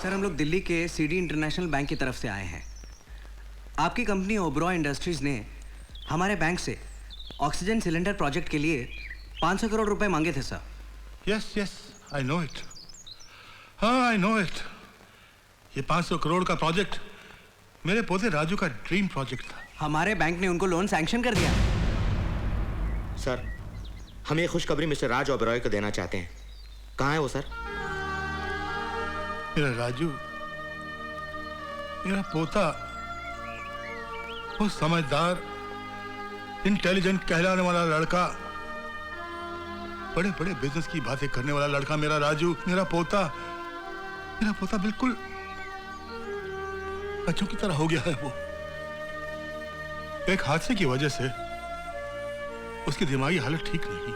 Sir हम लोग दिल्ली के सीडी इंटरनेशनल बैंक की तरफ से आए हैं। आपकी कंपनी ओबरॉय इंडस्ट्रीज ने हमारे बैंक से ऑक्सीजन सिलेंडर प्रोजेक्ट के लिए 500 करोड़ रुपए मांगे थे sir. Yes yes I know it, हाँ आई नो इट। ये 500 करोड़ का प्रोजेक्ट मेरे पोते राजू का ड्रीम प्रोजेक्ट था। हमारे बैंक ने उनको लोन सैंक्शन कर दिया। सर हम ये खुशखबरी मिस्टर राज ओबरॉय को देना चाहते हैं। कहाँ है वो सर? मेरा राजू, मेरा पोता, वो समझदार इंटेलिजेंट कहलाने वाला लड़का, बड़े बड़े बिजनेस की बातें करने वाला लड़का मेरा राजू, मेरा पोता बिल्कुल बच्चों की तरह हो गया है। वो एक हादसे की वजह से उसकी दिमागी हालत ठीक नहीं,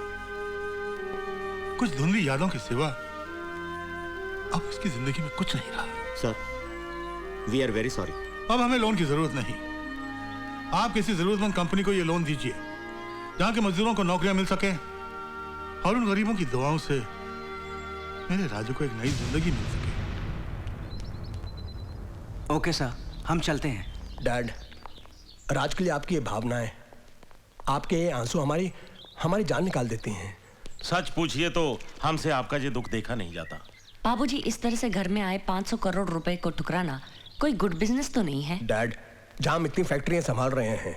कुछ धुंधली यादों के सिवा अब उसकी जिंदगी में कुछ नहीं रहा। Sir we are very sorry. अब हमें लोन की जरूरत नहीं। आप किसी जरूरतमंद कंपनी को ये लोन दीजिए जहां के मजदूरों को नौकरियां मिल सके और उन गरीबों की दुआओं से मेरे राजू को एक नई जिंदगी मिल सके। ओके सर, हम चलते हैं। डैड, राज के लिए आपकी ये भावनाएं, आपके ये आंसू हमारी जान निकाल देती हैं। सच पूछिए तो हमसे आपका ये दुख देखा नहीं जाता। बाबूजी, इस तरह से घर में आए 500 करोड़ रुपए को ठुकराना कोई गुड बिजनेस तो नहीं है। डैड, जहां हम इतनी फैक्ट्रियां संभाल रहे हैं,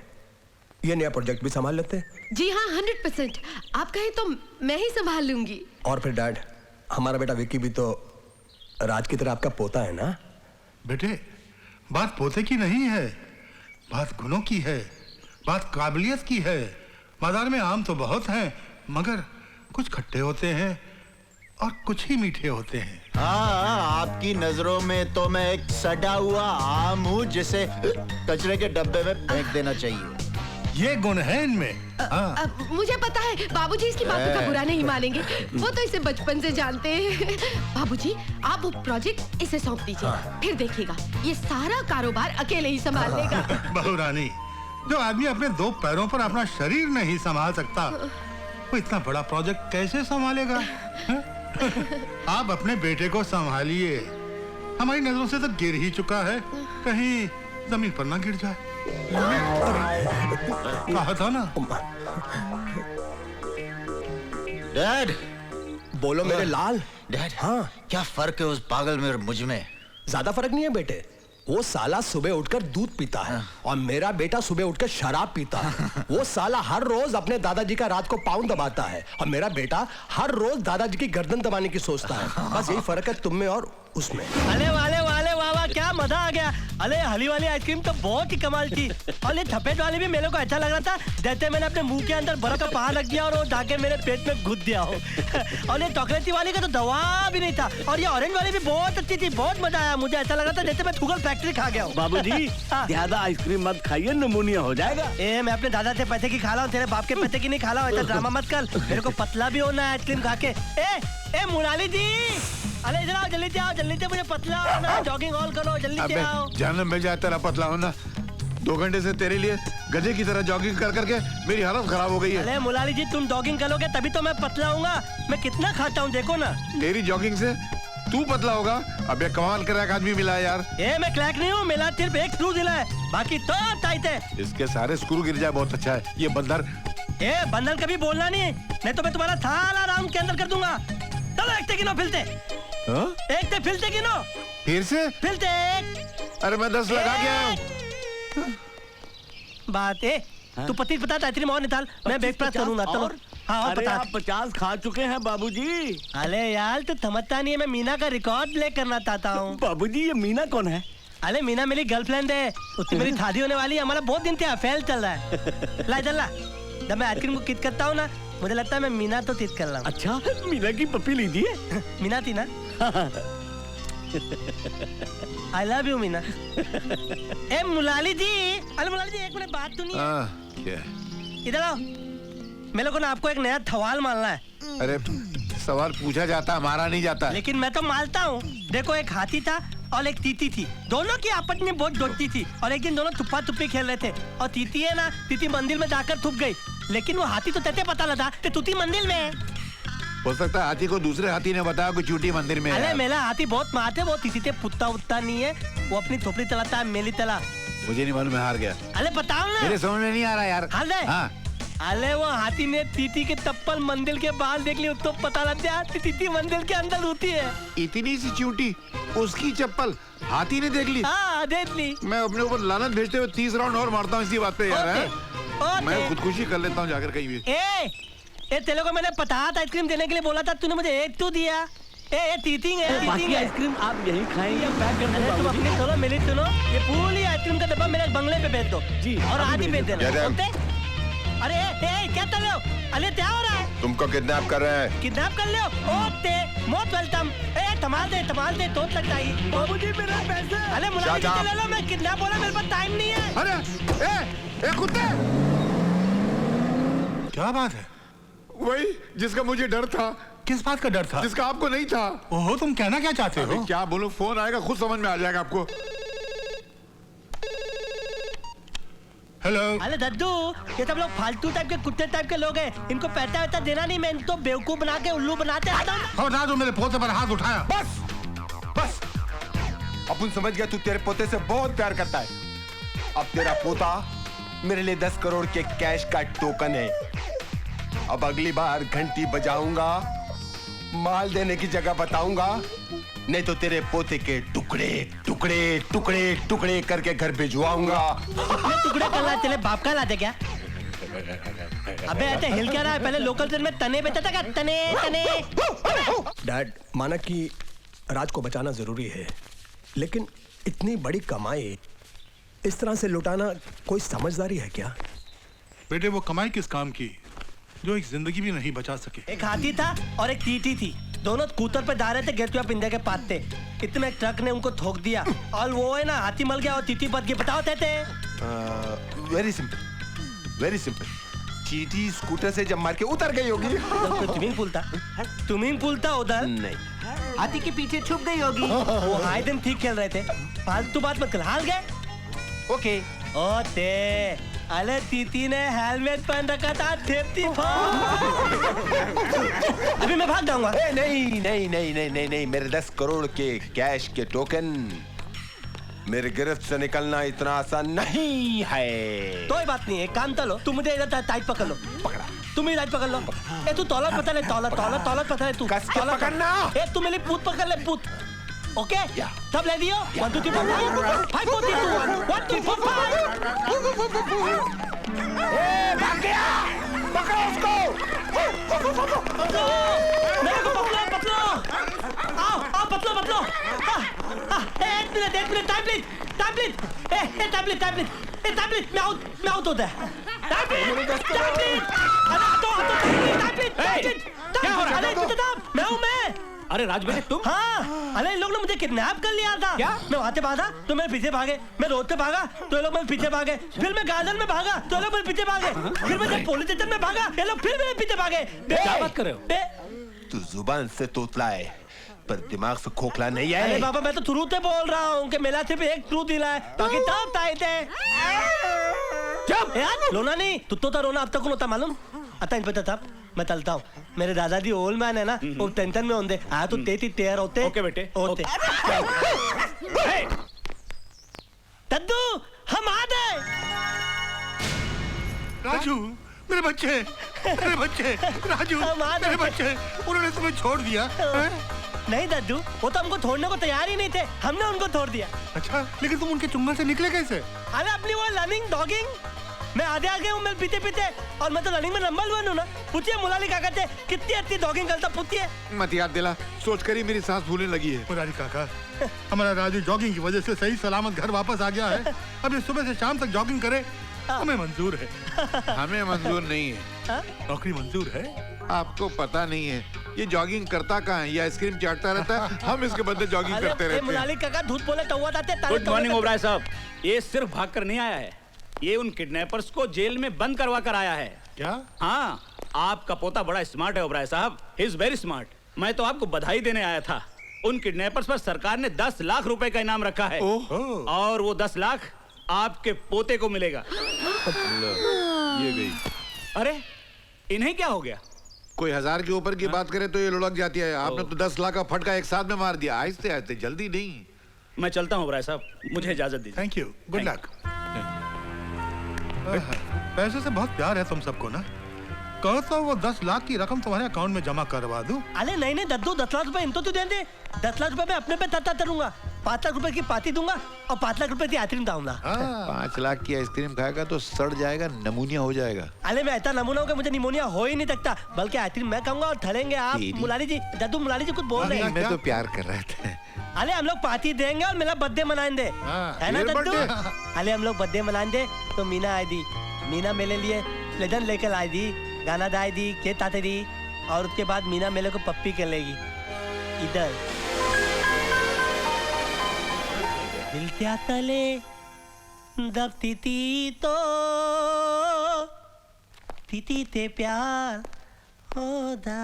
ये नया प्रोजेक्ट भी संभाल लेते। जी हाँ, 100%। आप कहें तो मैं ही संभाल लूंगी। और फिर डैड, हमारा बेटा विक्की भी तो राज की तरह आपका पोता है ना? बेटे, बात पोते की नहीं है, बात गुणों की है, बात काबिलियत की है। बाजार में आम तो बहुत हैं, मगर कुछ खट्टे होते हैं और कुछ ही मीठे होते हैं। हाँ, आपकी नजरों में तो मैं एक सड़ा हुआ आम हूँ जिसे कचरे के डब्बे में फेंक देना चाहिए। ये गुण है इनमें। मुझे पता है बाबूजी इसकी बातों का बुरा नहीं मानेंगे, वो तो इसे बचपन से जानते हैं। बाबूजी, आप वो प्रोजेक्ट इसे सौंप दीजिए, फिर देखिएगा ये सारा कारोबार अकेले ही संभाल लेगा। बहू रानी, जो आदमी अपने दो पैरों पर अपना शरीर नहीं संभाल सकता, वो इतना बड़ा प्रोजेक्ट कैसे संभालेगा? आप अपने बेटे को संभालिए, हमारी नजरों से तो गिर ही चुका है, कहीं जमीन पर ना गिर जाए। कहा था ना। डैड, बोलो मेरे लाल। डैड, हाँ, क्या फर्क है उस पागल में और मुझ में? ज्यादा फर्क नहीं है बेटे। वो साला सुबह उठकर दूध पीता है और मेरा बेटा सुबह उठकर शराब पीता है। वो साला हर रोज अपने दादाजी का रात को पाँव दबाता है और मेरा बेटा हर रोज दादाजी की गर्दन दबाने की सोचता है। बस यही फर्क है तुम में और उसमें। अरे वाले वाले वाह वाह, क्या मजा आ गया। अरे हली वाली आइसक्रीम तो बहुत ही कमाल थी, और ये थपेट वाली भी मेरे को अच्छा लग रहा था, जैसे मैंने अपने मुंह के अंदर बर्फ का पहाड़ रख दिया और वो जाके मेरे पेट में घुस दिया हो। और ये चॉकलेटी वाली का तो दवा भी नहीं था, और ये ऑरेंज वाली भी बहुत अच्छी थी, बहुत मजा आया। मुझे ऐसा लग रहा था जैसे मैं शुगर फैक्ट्री खा गया हूँ। बाबूजी, ज्यादा आइसक्रीम मत खाइए, निमोनिया हो जाएगा। मैं अपने दादा से पैसे की खा रहा हूँ, तेरे बाप के पैसे की नहीं खा रहा हूँ। ऐसा ड्रामा मत कर, मेरे को पतला भी होना है आइसक्रीम खा के। ए मुराली जी, अरे इधर आओ, जल्दी से आओ, जल्दी से मुझे पतला होना, जॉगिंग ऑल करो, जल्दी से आओ। जानम मिल जाए तेरा पतला होना। 2 घंटे से तेरे लिए गधे की तरह जॉगिंग कर करके मेरी हालत खराब हो गई है। अरे मुलाली जी, तुम जॉगिंग करोगे तभी तो मैं पतला होऊंगा। मैं कितना खाता हूँ देखो ना। तेरी जॉगिंग से तू पतला होगा। अब ये कमाल कर एक आदमी मिला है यार। मैं क्रैक नहीं हूँ, मिला सिर्फ एक स्क्रू दिला है, बाकी तो टाइट है। इसके सारे स्क्रू गिर जाए बहुत अच्छा है। ये बंदर बंदर कभी बोलना नहीं, नहीं तो मैं तुम्हारा सारा राउंड के अंदर कर दूंगा। चलो एक गिनो, फिलते एक ते फिलते गिनो, फिर से फिलते। अरे मैं 10 लगा के आया हूँ। बात तू 25 पता आइसक्रीम और निकाल, मैं ब्रेकफास्ट करूंगा। चलो हाँ, अरे आप 50 खा चुके हैं बाबूजी। अरे यार तू समझता नहीं है, मैं मीना का रिकॉर्ड ब्रेक करना चाहता हूँ। बाबूजी, ये मीना कौन है? अरे मीना मेरी गर्लफ्रेंड है, उससे मेरी शादी होने वाली है। हमारा बहुत दिन से अफेयर चल रहा है। ला चल ला, जब मैं आइसक्रीम को किस करता हूँ ना, मुझे लगता है मैं मीना तो तीत कर रहा हूँ। अच्छा, मीना की पप्पी लीजिए। मीना थी ना। I love you Meena. Mulali ji, अरे मुलाली जी, एक मिनट बात सुनिए। इधर आओ, मेरे को ना आपको एक नया सवाल मारना है। अरे सवाल पूछा जाता, हमारा नहीं जाता। लेकिन मैं तो मारता हूँ। देखो, एक हाथी था और एक तीती थी, दोनों की आपस में बहुत दोस्ती थी, और एक दिन दोनों छुपा छुपी खेल रहे थे, और तीती है ना, तीती मंदिर में जाकर छुप गई, लेकिन वो हाथी तो तैसे पता लगा कि तूती मंदिर में है। हो सकता है हाथी को दूसरे हाथी ने बताया कि चूटी मंदिर में है अरे यार। मेरा हाथी बहुत मारते, वो किसी से पुत्ता उत्ता नहीं है, वो अपनी थोपड़ी चलाता है, मेली तला। मुझे नहीं मालूम, मैं हार गया। अरे बताओ ना। मेरे समझ में नहीं आ रहा यार। हाल दे। हाँ। अरे वो हाथी ने तीती के तप्पल मंदिर के बाहर देख ली, तो पता लग गया तीती मंदिर के अंदर होती है। इतनी सी चूटी, उसकी चप्पल हाथी ने देख ली। हाँ देख ली। मैं अपने ऊपर लानत भेजते हुए 30 राउंड और मारता हूँ इसी बात पे यार। है? मैं खुदकुशी कर लेता हूँ जाकर कहीं भी। ए तेरे को मैंने पताहत आइसक्रीम देने के लिए बोला था, तूने मुझे एक तो दिया। ए तीतिंग है, बाकी आइसक्रीम आप यहीं खाएंगे, पैक कर अरे तुम अपनी सुनो, मेरी सुनो, ये पूरी आइसक्रीम का डब्बा मेरे बंगले पे भेज दो जी, और आधी भेज देना। जय ओके? अरे क्या कर रहे हो? अरे क्या हो रहा है? तुमको किडनैप कर रहे हैं। किडनैप कर ले हो? Okay, most welcome. थमाल दे तो लगता है। बाबूजी मेरा पैसे। अरे मुलाजिम ले लो, मैं किडनैप बोला, मेरे पास टाइम नहीं है। अरे कुत्ते! क्या बात है? वही जिसका मुझे डर था। किस बात का डर था? जिसका आपको नहीं था। ओहो, तुम कहना क्या चाहते हो? क्या बोलूं, फोन आएगा खुद समझ में आ जाएगा आपको। हेलो। अरे दद्दू, ये सब लोग फालतू टाइप के कुत्ते टाइप के लोग हैं, इनको पैसा वैसा देना नहीं, मैं इनको बेवकूफ बना के उल्लू बनाते रहता हूँ। और ना जो मेरे पोते पर हाथ उठाया। बस अपन समझ गया, तू तेरे पोते से बहुत प्यार करता है। अब तेरा पोता मेरे लिए 10 करोड़ के कैश का टोकन है। अब अगली बार घंटी बजाऊंगा, माल देने की जगह बताऊंगा, नहीं तो तेरे पोते के टुकड़े टुकड़े टुकड़े टुकड़े करके घर भिजवाऊंगा। मैं टुकड़े कर रहा है, तेरे बाप का लाते क्या? अबे ऐसे हिल क्या रहा है? पहले लोकल ट्रेन में तने बेचता था क्या? तने। डैड, माना कि राज को बचाना जरूरी है, लेकिन इतनी बड़ी कमाई इस तरह से लुटाना कोई समझदारी है क्या? बेटे, वो कमाई किस काम की जो एक जिंदगी भी नहीं बचा सके? एक हाथी था और एक टीटी थी, दोनों स्कूटर पे जा रहे थे, गिरते हुए पिंडे के पास थे। इतने ट्रक ने उनको ठोक दिया और वो है ना, हाथी मर गया और टीटी बच गई। बताओ थे। Very simple. चीटी स्कूटर से जब मार के उतर गई होगी। स्विमिंग पूल था उधर। नहीं, हाथी के पीछे छुप गई होगी। वो हाय दिन ठीक खेल रहे थे, फालतू बात मत कर। हार गए। ओके। ओते अरे तीती ने हेलमेट पहन रखा था, सेफ्टी अभी मैं भाग जाऊंगा। नहीं, मेरे 10 करोड़ के कैश के टोकन मेरे गिरफ्त से निकलना इतना आसान नहीं है। कोई बात नहीं है, काम चलो, तुम मुझे इधर टाइट पकड़ लो। पकड़ा। तुम ही टाइट पकड़ लो। ए तू तौलत पता ले, तौलत पता ले तू। कस के पकड़ना। ए तू मेरी पूत पकड़ ले, पूत। ओके? सब ले दियो? 1 2 3 4 5 4 3 2 1 1 2 4 5। भाग गया, पकड़ो उसको। मेरे को पकड़ो। आओ पकड़ो। एक मिनट, टाइम प्लीज। मैं आउट होता है। Time please. क्या हो रहा है? मैं हूँ। अरे राज बेटे तुम? हाँ, अरे इन लोग ने मुझे किडनैप कर लिया था। क्या? मैं वहाँ से भागा तो मेरे पीछे भागे, मैं रोड पे भागा तो ये लोग मेरे पीछे भागे, फिर मैं गार्डन में भागा तो ये लोग मेरे पीछे भागे, फिर मैं पुलिस स्टेशन में भागा, ये लोग फिर मेरे पीछे भागे। क्या बात कर रहे हो? तू जुबान से तोतला है पर दिमाग से खोखला नहीं है। अरे बाबा, मैं तो ट्रूथ से बोल रहा हूँ कि मेरा सिर्फ एक ट्रूथ दिला है, बाकी सब टाइट है। यार रोना नहीं, तो रोना अब तक कौन होता मालूम? आता इंस्पेक्टर साहब, मैं चलता हूँ। मेरे दादाजी ओल्ड मैन है ना, वो टेंशन में होंगे। आया तो तेती तेर होते। ओके बेटे, होते। दद्दू, हम आ गए। राजू, मेरे बच्चे, राजू, मेरे बच्चे, उन्होंने तुम्हें छोड़ दिया। नहीं दद्दू, वो तो हमको छोड़ने को तैयार ही नहीं थे, हमने उनको छोड़ दिया। अच्छा, लेकिन तुम उनके चुंगल से निकले कैसे? अरे अपनी वो लर्निंग डॉगिंग, मैं आगे हूँ, मैं पीछे और मैं तो रनिंग में नंबर 1 हूँ ना। पूछिए मुलाली काका से कितनी अच्छी डॉगिंग करता, पूछिए। मत याद दिला, सोच कर ही मेरी सांस फूलने लगी है। मुरारी काका, हमारा राजू जॉगिंग की वजह से सही सलामत घर वापस आ गया है। अब ये सुबह से शाम तक जॉगिंग करे, हमें मंजूर है। हमें मंजूर नहीं है। नौकरी मंजूर है। आपको पता नहीं है ये जॉगिंग करता कहाँ है? ये आइसक्रीम चाटता रहता है, हम इसके बदले जॉगिंग करते रहते हैं। मुलाली काका झूठ बोले तो हुआ था। गुड मॉर्निंग ओबराय साहब। ये सिर्फ भाग कर नहीं आया है, ये उन किडनैपर्स को जेल में बंद करवा कर आया है। क्या? हाँ, आपका पोता बड़ा स्मार्ट है ओबराय साहब, ही इज वेरी स्मार्ट। मैं तो आपको बधाई देने आया था। उन किडनैपर्स पर सरकार ने 10 लाख रुपए का इनाम रखा है और वो 10 लाख आपके पोते को मिलेगा। ये गई। अरे इन्हें क्या हो गया? कोई 1000 के ऊपर की बात करे तो ये लुढ़क जाती है। आपने तो 10 लाख का फटका एक साथ में मार दिया। आहिस्ते आहिस्ते, जल्दी नहीं। मैं चलता हूँ ओबराय साहब, मुझे इजाजत दीजिए। Thank you, good luck. पैसे से बहुत प्यार है तुम सबको ना। कहो तो वो 10 लाख की रकम तुम्हारे अकाउंट में जमा करवा दूं। अरे नहीं नहीं दद्दू, 10 लाख रुपए इनको तो दे दे। 10 लाख रुपए मैं अपने पे तत्ता करूंगा। 5 लाख रुपए की पार्टी दूंगा और 5 लाख रुपए की आइसक्रीम दूंगा। 5 लाख की आइसक्रीम खाएगा तो सड़ जाएगा, नमूनिया हो जाएगा। अरे मैं ऐसा नमूना हूँ कि मुझे निमोनिया हो ही नहीं सकता, बल्कि आइसक्रीम मैं खाऊंगा और ठहरेंगे आप। मुलारी जी, दद्दू मुलारी जी कुछ बोल रहे हैं। मैं तो प्यार कर रहे थे। अरे हम लोग पार्टी देंगे और मेरा बर्थडे मनाएंगे, है ना दद्दू? अरे हम लोग बर्थडे मनाएंगे तो मीना आई दी। मीना मेरे लिए प्लेजन लेकर आई दी, गाना दाई दी, केक काटे दी, और उसके बाद मीना मेरे को पप्पी कर लेगी इधर। दिल क्या तले दबती थी तो पीती थे प्यार होदा।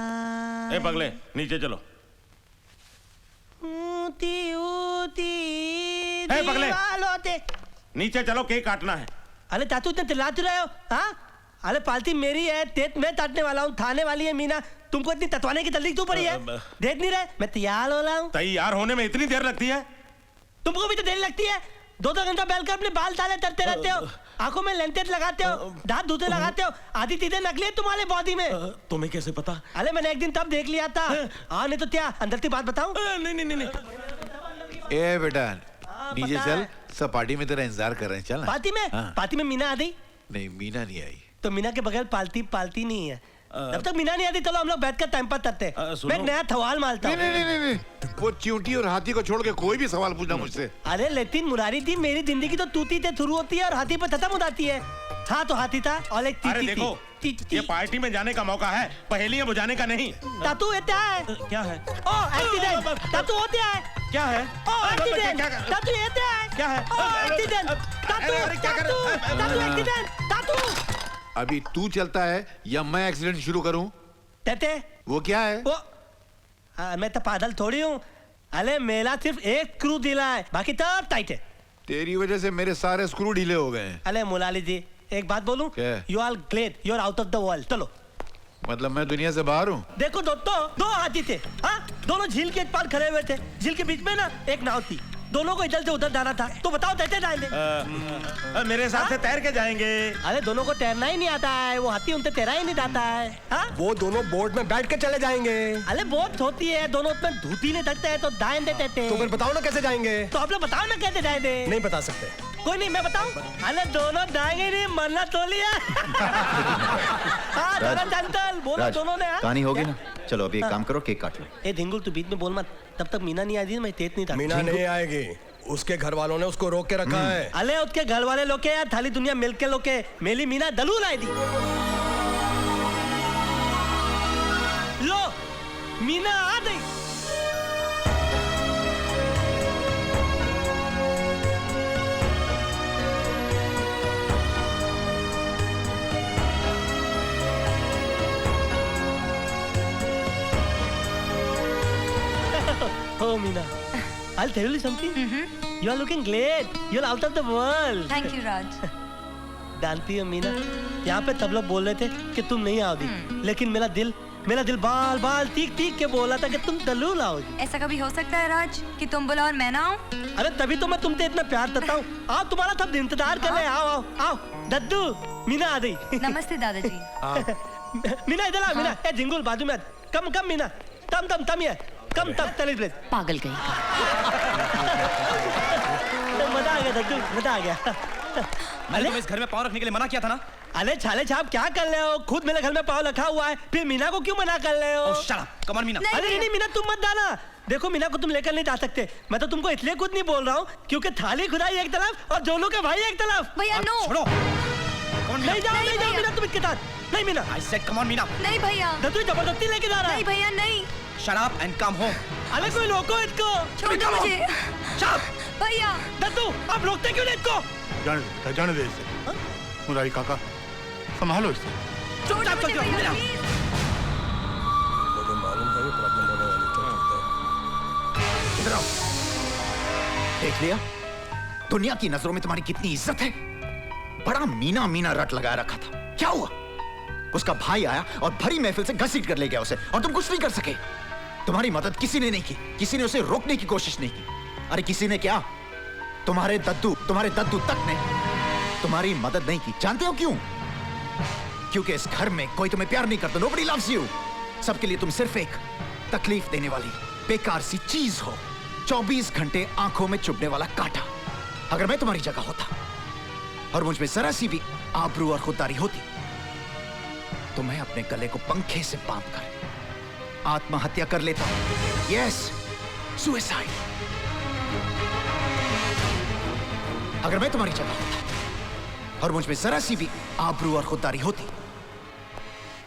ए पगले, नीचे चलो। ऊती ऊती ए पगले, दीवालों ते। नीचे चलो, केक काटना है। अरे चाचू इतने चिल्लाते रहे हो? हाँ, अरे पार्टी मेरी है, तेज मैं काटने वाला हूँ, थाने वाली है मीना। तुमको इतनी ततवाने की तकलीफ क्यों पड़ी है? देख नहीं रहे मैं तैयार हो रहा हूँ। तैयार होने में इतनी देर लगती है? तुमको भी तो देर लगती है। 2-2 घंटा बैठकर अपने बाल ताले करते रहते हो, आंखों में लेंटेज लगाते हो, दांत धूते लगाते हो, आधी चीजें नकली है तुम्हारे बॉडी में। तुम्हें कैसे पता? अरे मैंने एक दिन तब देख लिया था। हाँ नहीं तो क्या, अंदर की बात बताऊं? नहीं नहीं नहीं। ए बेटा, नीचे चल, सब पार्टी में तेरा इंतजार कर रहे हैं। चल। पार्टी में? पार्टी में मीना आ गई? नहीं, मीना नहीं आई। तो मीना के बगैर पार्टी नहीं है। जब तक मीना नहीं आती चलो हम लोग बैठकर टाइम पास करते हैं। मैं एक नया सवाल मारता हूँ। नहीं, वो चींटी और हाथी को छोड़ के कोई भी सवाल पूछना मुझसे। अरे लेकिन मुरारी जी, मेरी जिंदगी तो तूती से शुरू होती है और हाथी पर खत्म हो जाती है। हाँ तो हाथी था और एक अरे देखो, ये पार्टी में जाने का मौका है, पहेलियां बुझाने का नहीं। तातू होता है। क्या है? ओ एक्सीडेंट। तातू होता है। क्या है? ओ एक्सीडेंट। तातू होता है। क्या है? ओ एक्सीडेंट। तातू एक्सीडेंट। तातू। अभी तू चलता है या मैं एक्सीडेंट शुरू करूं? तेते वो क्या है? वो मैं तो पागल थोड़ी हूँ। अरे मेरा सिर्फ एक स्क्रू ढीला है, बाकी सब टाइट है। तेरी वजह से मेरे सारे स्क्रू ढीले हो गए हैं। अरे मुलाली जी, एक बात बोलूं? You are great, you are out of the world. चलो। मतलब मैं दुनिया से बाहर हूँ? देखो दोस्तों, 2 हाथी थे। हाँ, दोनों झील के एक पार खड़े हुए थे। झील के बीच में ना एक नाव थी, दोनों को इधर से उधर जाना था। तो बताओ कैसे जाएंगे? मेरे साथ से तैर के जाएंगे। अरे दोनों को तैरना ही नहीं आता है, वो हाथी उनसे तैरा ही नहीं जाता है। हाँ? वो दोनों बोट में बैठ के चले जाएंगे। अरे बोट होती है, दोनों उसमें धूती नहीं सकते हैं तो दाएं देते थे। तो फिर बताओ ना कैसे जाएंगे? तो आप लोग बताओ ना कैसे जाएंगे? नहीं बता सकते। कोई नहीं, मैं बताऊं? अरे दोनों जाएंगे नहीं, मरना तो लिया। हाँ दोनों बोलो दोनों ने। कहानी होगी ना? चलो अभी एक काम करो, केक काट लो। ए धिंगुल, तू बीच में बोल मत, तब तक मीना नहीं आई थी मैं तेज नहीं था। मीना नहीं आएगी, उसके घर वालों ने उसको रोक के रखा है। अरे उसके घर वाले लोग के या थाली दुनिया मिल के लोग के, मेरी मीना दलूल आई थी। लो मीना आ गई। Oh Meena, I'll tell you something. You are looking great. You're out of the world. Thank you, Raj. जानती हो मीना, यहाँ पे सब लोग बोल रहे थे कि तुम नहीं आओगी, लेकिन मेरा दिल बाल बाल तीक तीक के बोला था कि तुम जरूर आओगी। ऐसा कभी हो सकता है राज कि तुम बोला और मैं ना आऊं? अरे तभी तो मैं तुमसे इतना प्यार करता हूँ। आओ, तुम्हारा सब इंतजार कर रहे हैं। आओ आओ आओ। दद्दू, मीना आ गई। नमस्ते दादाजी। मीना इधर आ। मीना, ए झिंगुल बाजू में। कम मीना, तम ये कम तब चली प्लीज। पागल गई। मजा आ गया दद्दू, मजा आ गया। मैंने तुम्हें इस घर में पाँव रखने के लिए मना किया था ना? अरे छाले छाप क्या कर रहे हो? खुद मेरे घर में पाँव रखा हुआ है, फिर मीना को क्यों मना कर रहे हो? Shut up, come on Meena. अरे नहीं मीना, तुम मत जाना। देखो मीना को तुम लेकर नहीं जा सकते। मैं तो तुमको इसलिए कुछ नहीं बोल रहा हूँ क्योंकि थाली खुदाई एक तरफ और जोलू के भाई एक तरफ। भैया नो। छोड़ो। नहीं जाओ मीना, तुम इसके साथ नहीं। Meena, I said come on Meena. नहीं भैया। दद्दू जबरदस्ती लेके जा रहा है। नहीं भैया नहीं। Shut up and come home। अरे कोई रोको इसको। छोड़ दो मुझे। शट। भैया। दद्दू, आप रोकते क्यों नहीं इसको? जाने दे इसे। मुरारी काका, संभालो इसे। छोड़ दो मुझे भैया प्लीज। मुझे मालूम था ये प्रॉब्लम होने वाली है। इधर आओ। देख लिया, दुनिया की नजरों में तुम्हारी कितनी इज्जत है। बड़ा मीना रट लगा रखा था, क्या हुआ? उसका भाई आया और भरी महफिल से घसीट कर ले गया उसे, और तुम कुछ नहीं कर सके। तुम्हारी मदद किसी ने नहीं की, किसी ने उसे रोकने की कोशिश नहीं की। अरे किसी ने क्या, तुम्हारे दद्दू तक ने तुम्हारी मदद नहीं की। जानते हो क्यों? क्योंकि इस घर में कोई तुम्हें प्यार नहीं करता। Nobody loves you। सबके लिए तुम सिर्फ एक तकलीफ देने वाली बेकार सी चीज हो, 24 घंटे आंखों में चुभने वाला कांटा। अगर मैं तुम्हारी जगह होता और मुझ में जरा सी भी आबरू और खुददारी होती तो मैं अपने गले को पंखे से बांधकर आत्महत्या कर लेता। Yes, suicide. अगर मैं तुम्हारी जगह होता और मुझ में जरा सी भी आबरू और खुददारी होती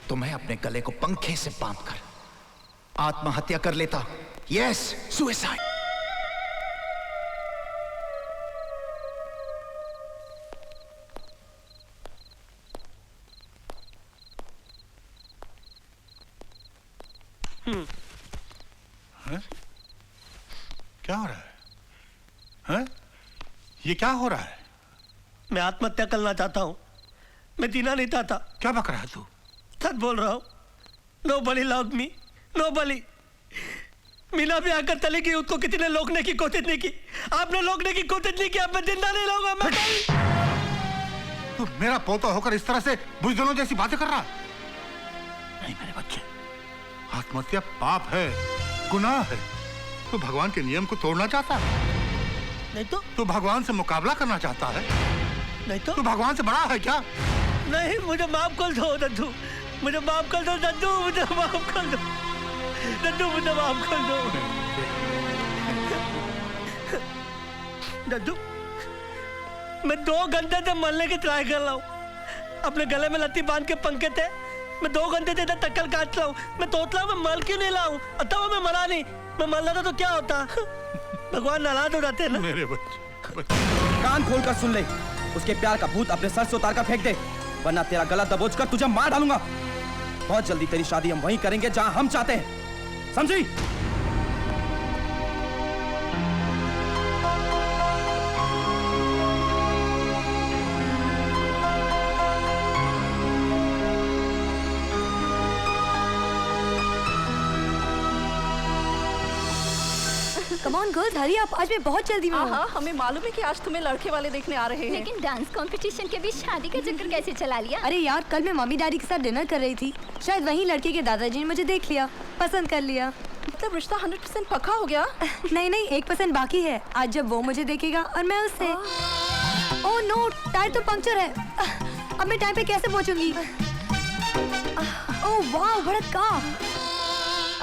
तो मैं अपने गले को पंखे से बांधकर आत्महत्या कर लेता। Yes, suicide. क्या हो रहा है? हैं? ये क्या हो रहा है? मैं आत्महत्या करना चाहता हूँ। मैं जीना नहीं चाहता। क्या बक रहा है तू? सच बोल रहा हूँ। Nobody loved me, nobody। Meena भी आकर चली गई, उसको किसी ने रोकने की कोशिश नहीं की। आपने रोकने की कोशिश नहीं की। अब मैं जिंदा नहीं रहूंगा। मैं तू मेरा पोता होकर इस तरह से बुजदिलों जैसी बातें कर रहा? नहीं मेरे बच्चे, आत्महत्या पाप है, गुनाह है। तू भगवान के नियम को तोड़ना चाहता है? नहीं तो? तू भगवान से मुकाबला करना चाहता है? नहीं तो? तू भगवान से बड़ा है क्या? नहीं, मुझे माफ कर दो दद्दू, मुझे माफ कर दो दद्दू, मुझे माफ कर दो दद्दू, मुझे माफ कर दो दद्दू। मैं 2 घंटे से मरने की ट्राई कर रहा हूँ। अपने गले में लत्ती बांध के पंखे थे। मैं 2 घंटे से इधर टक्कर काट रहा हूँ। मैं तोतला में मर क्यों नहीं लाऊं? अथवा मैं मरा नहीं। मैं मर रहा था तो क्या होता? भगवान नाराज हो जाते ना। मेरे बच्चे, कान खोल कर सुन ले। उसके प्यार का भूत अपने सर से उतार कर फेंक दे, वरना तेरा गला दबोच कर तुझे मार डालूंगा। बहुत जल्दी तेरी शादी हम वहीं करेंगे जहां हम चाहते हैं, समझी? Come on girls, hurry up, आज मैं बहुत जल्दी में हूँ। हाँ, हमें मालूम है कि आज तुम्हें लड़के वाले देखने आ रहे हैं। लेकिन डांस कंपटीशन के बीच शादी का चक्कर कैसे चला लिया? अरे यार, कल मैं मम्मी डैडी के साथ डिनर कर रही थी। शायद वहीं लड़के के दादाजी ने मुझे देख लिया, पसंद कर लिया। मतलब रिश्ता 100% पक्का हो गया? नहीं नहीं, 1% बाकी है। आज जब वो मुझे देखेगा और मैं उससे। ओह नो, टायर तो पंक्चर है। अब मैं टाइम पे कैसे पहुंचूंगी? ओह वाह, भड़का।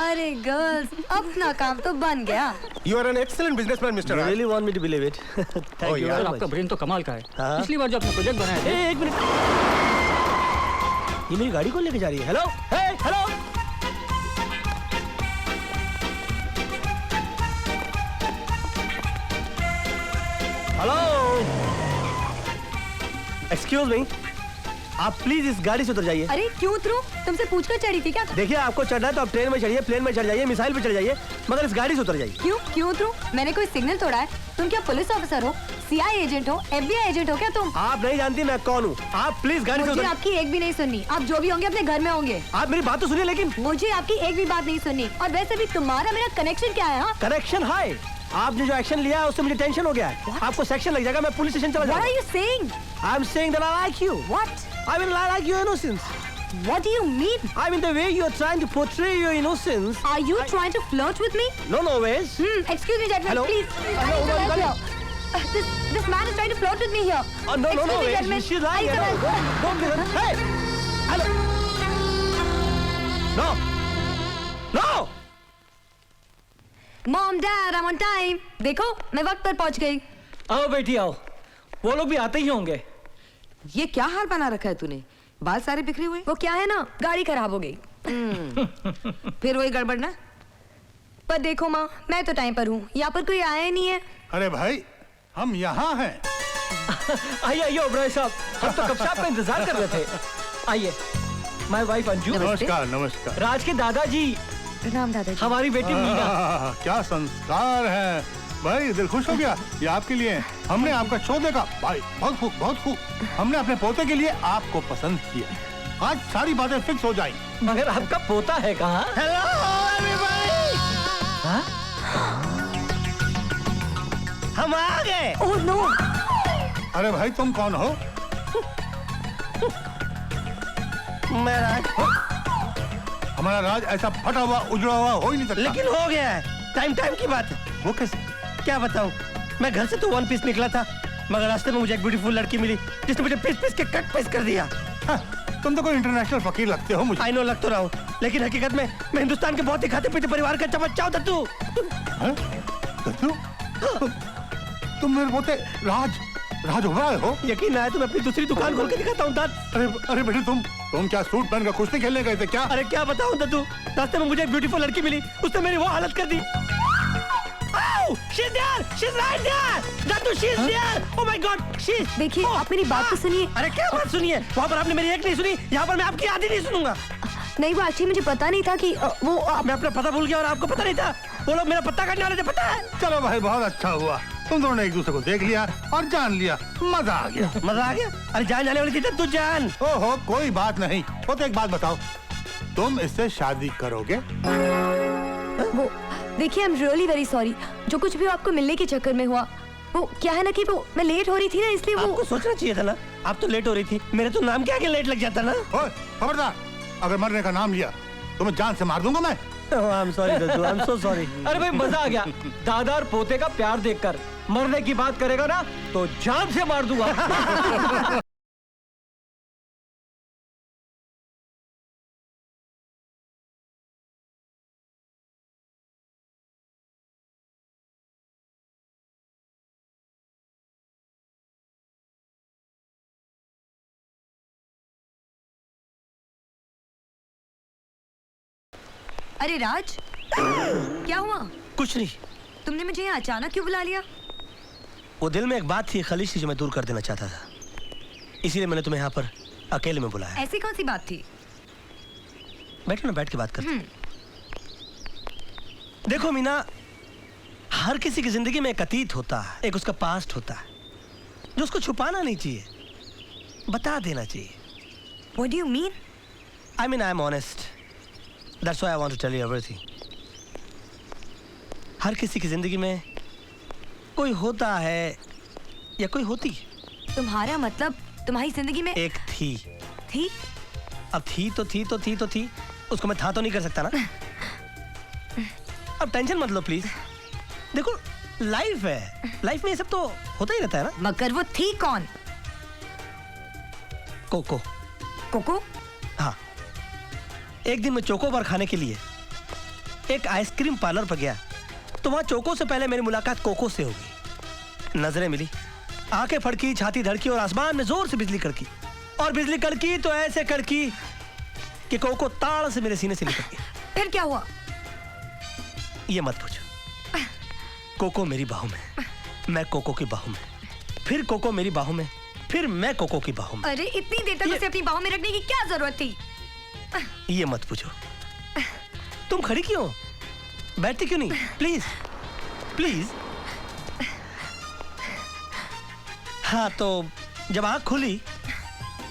अरे गर्ल्स, अपना काम तो बन गया। You are an excellent businessman, Mr. You really want me to believe it? Thank you very much. आपका ब्रेन तो कमाल का है। पिछली बार जो आपने प्रोजेक्ट बनाया था। एक मिनट, ये मेरी गाड़ी को लेके जा रही है। Hello, hello. Hello, excuse me, आप प्लीज इस गाड़ी से उतर जाइए। अरे क्यों उतरूं? तुमसे पूछकर चढ़ी थी क्या? देखिए, आपको चढ़ना है तो आप ट्रेन में चढ़िए, प्लेन में चढ़ जाइए, मिसाइल पे चढ़ जाइए, मगर इस गाड़ी से उतर जाइए। क्यों उतरूं? मैंने कोई सिग्नल तोड़ा है? तुम क्या पुलिस ऑफिसर हो, सीआई एजेंट हो, FBI एजेंट हो क्या तुम? आप नहीं जानती मैं कौन हूँ। आप प्लीज गाड़ी से मुझे उतर। आपकी एक भी नहीं सुननी। आप जो भी होंगे अपने घर में होंगे। आप मेरी बात तो सुनिए। लेकिन मुझे आपकी एक भी बात नहीं सुननी। और वैसे भी तुम्हारा मेरा कनेक्शन क्या है? कनेक्शन है। आपने जो एक्शन लिया है उससे मुझे टेंशन हो गया है। आपको सेक्शन लग जाएगा, मैं पुलिस स्टेशन चला जाऊंगा। What are you saying? I'm saying that I like you. What? I mean, I like your innocence. What do you mean? I mean the way you are trying to portray your innocence. Are you trying to flirt with me? No ways. Excuse me, gentlemen, Hello? please. Hello, I need some hello. help here. This man is trying to flirt with me here. Oh no, Excuse me, ways. gentlemen. She's lying. I need some help. Don't do that. Hey, hello. No. Mom, Dad, I'm on time. देखो, मैं वक्त पर पहुंच गई। आओ बेटी आओ, वो लोग भी आते ही होंगे। ये क्या हाल बना रखा है तूने? बाल सारे बिखरे हुए। वो क्या है ना, गाड़ी खराब हो गई। फिर वही गड़बड़ ना। पर देखो माँ, मैं तो टाइम पर हूँ। यहाँ पर कोई आया ही नहीं है। अरे भाई, हम यहाँ हैं। आइए ओबराय साहब, हम तो कब से आपका इंतजार कर रहे थे। आइए, माय वाइफ अंजू। नमस्कार नमस्कार। राज के दादाजी। प्रणाम दादाजी। हमारी बेटी मीना। क्या संस्कार है भाई, दिल खुश हो गया। ये आपके लिए हमने आपका शो देखा भाई, बहुत खूब बहुत खूब। हमने अपने पोते के लिए आपको पसंद किया। आज सारी बातें फिक्स हो जाएंगी। मगर आपका पोता है कहाँ? हेलो एवरीबॉडी, हम आ गए। Oh no. अरे भाई तुम कौन हो? मैं राज। हमारा राज ऐसा फटा हुआ उजड़ा हुआ हो ही नहीं सकता। लेकिन हो गया है, टाइम की बात है। वो कैसे? क्या बताऊं, मैं घर से तो वन पीस निकला था, मगर रास्ते में मुझे एक ब्यूटीफुल लड़की मिली जिसने मुझे पीस के कट पीस कर दिया। तुम तो कोई इंटरनेशनल फकीर लगते हो मुझे। आई नो, लग तो रहा हूँ, लेकिन हकीकत में मैं हिंदुस्तान के बहुत ही खाते पीते परिवार का चमचा हूँ दत्तू। दत्तू? तुम मेरे पोते राज ओबराय हो? यकीन आए तो मैं अपनी दूसरी दुकान खोल के दिखाता हूँ। अरे बेटे तुम क्या सूट पहन कर कुश्ती खेलने गए थे क्या? अरे क्या बताऊँ दत्तू, रास्ते में मुझे एक ब्यूटीफुल लड़की मिली, उसने मेरी वो हालत कर दी। She's there! She's right there! Dattu, she's there! Oh my God! She's... देखिए, आप मेरी बात तो सुनिए। अरे क्या बात सुनिए? वहाँ पर आपने मेरी एक नहीं सुनी, यहाँ पर मैं आपकी आधी नहीं सुनूंगा। नहीं, वो एक्चुअली मुझे पता नहीं था कि वो मैं अपना पता भूल गया और आपको पता नहीं था। वो लोग मेरा पत्ता काटने वाले थे, पता है? चलो भाई, बहुत अच्छा हुआ, तुम दोनों ने एक दूसरे को देख लिया और जान लिया, मजा आ गया। मजा आ गया? अरे जान जाने वाली थी तू जान। ओहो, कोई बात नहीं। वो तो एक बात बताओ, तुम इससे शादी करोगे? वो देखिए, I am really very sorry, जो कुछ भी आपको मिलने के चक्कर में हुआ। वो क्या है ना कि वो मैं लेट हो रही थी ना, इसलिए वो आपको सोचना चाहिए था ना, आप तो लेट हो रही थी, मेरे तो नाम के आगे लेट लग जाता ना। खबरदार, अगर मरने का नाम लिया तो मैं जान से मार दूंगा मैं। I'm sorry Dattu, I'm so sorry। अरे भाई मजा आ गया, दादा और पोते का प्यार देखकर। मरने की बात करेगा ना तो जान से मार दूंगा। अरे राज, क्या हुआ? कुछ नहीं। तुमने मुझे यहाँ अचानक क्यों बुला लिया? वो दिल में एक बात थी, खलीसी, जो मैं दूर कर देना चाहता था, इसीलिए मैंने तुम्हें यहाँ पर अकेले में बुलाया। ऐसी कौन सी बात थी? बैठो ना, बैठ के बात करते। देखो मीना, हर किसी की जिंदगी में एक अतीत होता है, एक उसका पास्ट होता है, जो उसको छुपाना नहीं चाहिए, बता देना चाहिए। What do you mean? I mean, I'm honest. That's why I want to tell you everything. हर किसी की जिंदगी में कोई होता है या कोई होती है। तुम्हारा मतलब तुम्हारी जिंदगी में एक थी। थी? अब थी तो थी, उसको मैं था तो नहीं कर सकता ना। अब टेंशन मत लो प्लीज। देखो, लाइफ है, लाइफ में ये सब तो होता ही रहता है ना। मगर वो थी कौन? कोको। कोको? हाँ, एक दिन मैं चोको बार खाने के लिए एक आइसक्रीम पार्लर पर गया, तो वहां चोको से पहले मेरी मुलाकात कोको से हो गई। नजरें मिली, आंखें फड़की, छाती धड़की और आसमान में जोर से बिजली कड़की, और बिजली कड़की तो ऐसे कड़की कि कोको ताड़ से मेरे सीने से लिपट गया। फिर क्या हुआ? ये मत पूछो। कोको मेरी बाहों में, मैं कोको की बाहों में, फिर कोको मेरी बाहों में, फिर मैं कोको की बाहों में। अरे इतनी देर तक उसे अपनी बाहों में रखने की क्या जरूरत थी? ये मत पूछो। तुम खड़ी क्यों, बैठती क्यों नहीं? Please please. हाँ, तो जब आंख खुली